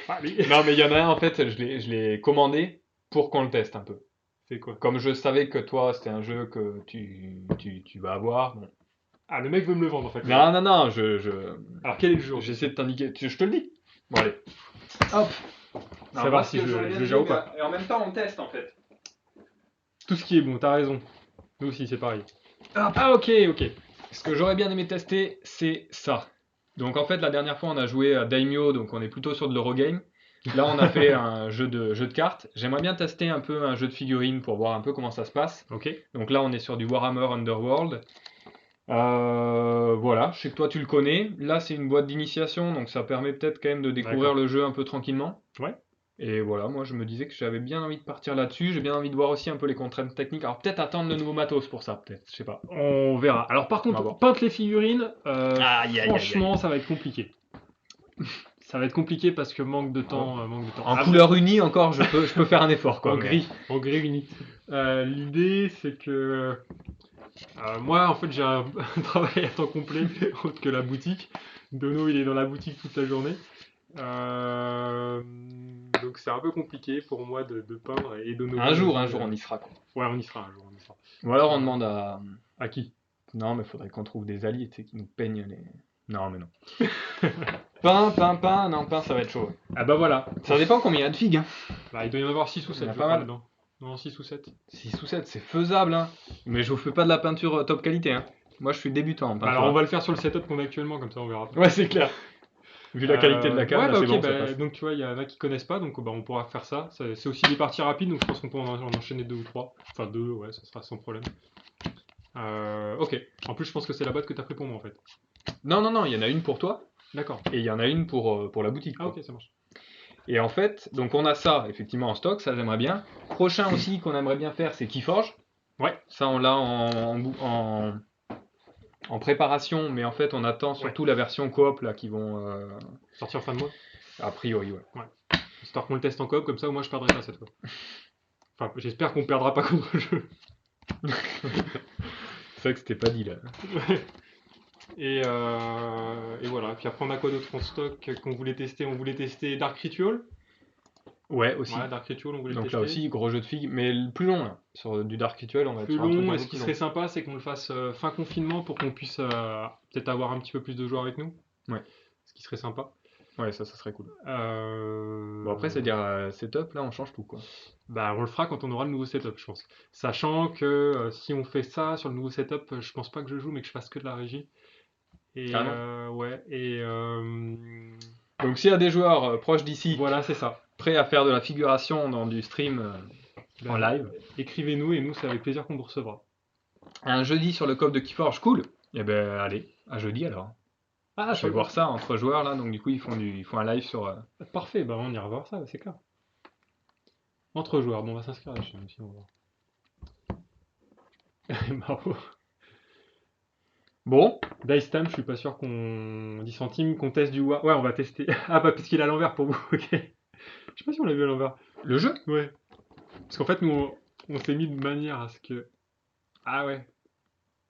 Allez. Non, mais il y en a un en fait, je l'ai commandé pour qu'on le teste un peu. C'est quoi? Comme je savais que toi, c'était un jeu que tu vas avoir. Bon. Ah, le mec veut me le vendre en fait. Non, non, non, Alors quel est le jeu? j'essaie de t'indiquer. Je te le dis. Bon, allez. Hop. Savoir si je gère ou pas. Et en même temps, on teste en fait. Tout ce qui est bon, t'as raison. Nous aussi, c'est pareil. Ah, ok. Ce que j'aurais bien aimé tester, c'est ça. Donc en fait, la dernière fois, on a joué à Daimyo, donc on est plutôt sur de l'Eurogame. Là, on a fait un jeu de cartes. J'aimerais bien tester un peu un jeu de figurines pour voir un peu comment ça se passe. Ok. Donc là, on est sur du Warhammer Underworld. Voilà, je sais que toi tu le connais. Là, c'est une boîte d'initiation, donc ça permet peut-être quand même de découvrir D'accord. le jeu un peu tranquillement. Ouais. Et voilà, moi je me disais que j'avais bien envie de partir là-dessus. J'ai bien envie de voir aussi un peu les contraintes techniques. Alors peut-être attendre le nouveau matos pour ça, peut-être, je sais pas. On verra. Alors par On va contre, voir. peindre les figurines, Aïe, aïe, franchement, ça va être compliqué. Ça va être compliqué parce que manque de temps. En Ah, couleur unie encore, je peux faire un effort quoi. en mais- gris uni. L'idée, c'est que moi, en fait, j'ai un travail à temps complet autre que la boutique. Dono, il est dans la boutique toute la journée. Donc c'est un peu compliqué pour moi de peindre et Dono. Un jour, on y sera quoi. Ouais, on y sera un jour. Ou alors on demande à. À qui? Non, mais faudrait qu'on trouve des alliés, tu sais, qui nous peignent les. Non, mais non. Pain, non, pain, ça va être chaud. Ouais. Ah bah voilà. Ça dépend combien il y a de figues. Hein. Bah, il doit y en avoir 6 ou 7, Il y en a je pas crois, mal. dedans. Non, 6 ou 7. 6 ou 7, c'est faisable, hein. Mais je vous fais pas de la peinture top qualité, hein. Moi, je suis débutant en Bah, peinture. alors on va le faire sur le setup qu'on a actuellement, comme ça on verra. Ouais, c'est clair. Vu la qualité de la canne, ouais, là, bah c'est ok, bon, ça bah, passe. donc tu vois, il y en a qui connaissent pas, donc bah, on pourra faire ça. C'est aussi des parties rapides, donc je pense qu'on peut en enchaîner 2 ou 3. Enfin 2, ouais, ça sera sans problème. Ok. En plus, je pense que c'est la boîte que t'as pris pour moi en fait. Non, il y en a une pour toi, D'accord. et il y en a une pour la boutique. Ah quoi. ok, ça marche. Et en fait, donc on a ça, effectivement, en stock, ça j'aimerais bien. Prochain aussi qu'on aimerait bien faire, c'est Keyforge. Ouais. Ça, on l'a en préparation, mais en fait, on attend surtout la version coop, là, qui vont... Sortir fin de mois. A priori, ouais. Histoire qu'on le teste en coop, comme ça au moins je perdrai pas cette fois. Enfin, j'espère qu'on perdra pas contre le jeu. vrai que c'était pas dit là. Et voilà. Puis après, on a quoi d'autre en stock qu'on voulait tester? On voulait tester Dark Ritual. Ouais, aussi. Ouais, Dark Ritual, on voulait le Donc là tester. aussi, gros jeu de filles, mais le plus long là. Sur du Dark Ritual, on va être Plus sur un truc long, un et peu ce qui plus serait long. sympa, c'est qu'on le fasse fin confinement pour qu'on puisse peut-être avoir un petit peu plus de joueurs avec nous. Ouais. Ce qui serait sympa. Ouais, ça serait cool. Euh, Bon, après, c'est-à-dire setup, là, on change tout quoi. Bah, on le fera quand on aura le nouveau setup, je pense. Sachant que si on fait ça sur le nouveau setup, je pense pas que je joue, mais que je fasse que de la régie. Et Carrément. ouais, Donc s'il y a des joueurs proches d'ici, voilà, c'est ça. prêts à faire de la figuration dans du stream en Bah, live, écrivez-nous et nous, c'est avec plaisir qu'on vous recevra. un jeudi sur le coffre de Keyforge, cool. Eh ben allez, à jeudi alors. Ah, Je vais voir ça entre joueurs là, donc du coup ils font un live sur. Parfait, bah on ira voir ça, c'est clair. Entre joueurs, bon, on va s'inscrire à la chaîne aussi, on va voir. Bravo. Bon, Dice Time, je suis pas sûr qu'on 10 centimes, qu'on teste du War. Ouais, on va tester. Ah, bah, parce qu'il est à l'envers pour vous, ok. Je sais pas si on l'a vu à l'envers. le jeu. Ouais. Parce qu'en fait, nous, on s'est mis de manière à ce que. Ah ouais.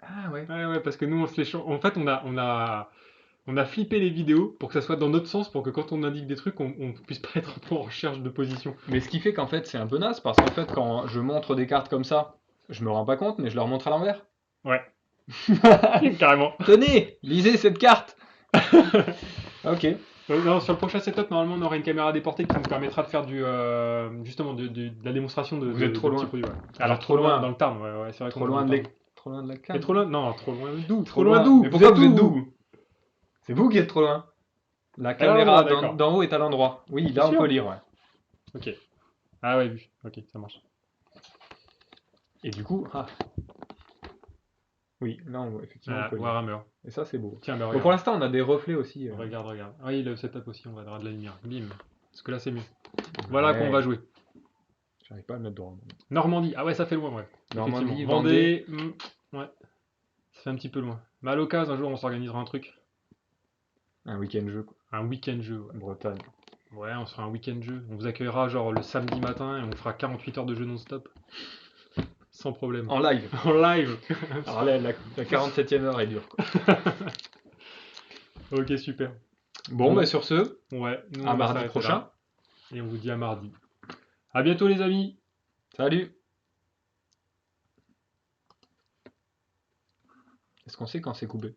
Ah ouais. Ouais, ouais, parce que nous, on se les En fait, on a flippé les vidéos pour que ça soit dans notre sens, pour que quand on indique des trucs, on puisse pas être trop en recherche de position. Mais ce qui fait qu'en fait c'est un peu naze parce qu'en fait quand je montre des cartes comme ça, je me rends pas compte, mais je leur montre à l'envers. Ouais, carrément. Tenez, lisez cette carte. Ok. Non, sur le prochain setup, normalement, on aura une caméra déportée qui nous permettra de faire justement de la démonstration de, Vous êtes trop de petits loin. produits. Ouais. Vous Alors êtes trop trop loin loin. dans le Tarn, ouais, c'est vrai Trop qu'on est dans loin le de Tarn. trop loin de la Mais carte. trop loin, non, trop loin d'où? Trop loin d'où? Mais pourquoi vous êtes d'où? C'est vous qui êtes trop loin. La À l'endroit, caméra d'accord. d'en haut est à l'endroit. Oui, T'es là on sûr? peut lire, ouais. Ok. Ah ouais, vu. Ok, ça marche. Et du coup, ah. Oui, là effectivement on peut lire. Warhammer. Et ça c'est beau. Tiens, bah Bon, regarde. pour l'instant on a des reflets aussi. Regarde, regarde. Ah oui, le setup aussi, on va avoir de la lumière. Bim. Parce que là, c'est mieux. Voilà Ouais. qu'on va jouer. J'arrive pas à le mettre droit. Normandie. Ah ouais, ça fait loin, ouais. Normandie, Effectivement. Vendée. Ouais. Ça fait un petit peu loin. Mais à l'occasion, un jour, on s'organisera un truc. Un week-end jeu, quoi. Un week-end jeu, ouais. Bretagne. Ouais, on sera un week-end jeu. On vous accueillera genre le samedi matin et on fera 48 heures de jeu non-stop. Sans problème. En live. En live. Alors là, la 47e heure est dure, quoi. Ok, super. Bon, bah sur ce, Ouais, nous à on va mardi s'arrêter prochain. là. Et on vous dit à mardi. À bientôt les amis. Salut. Est-ce qu'on sait quand c'est coupé?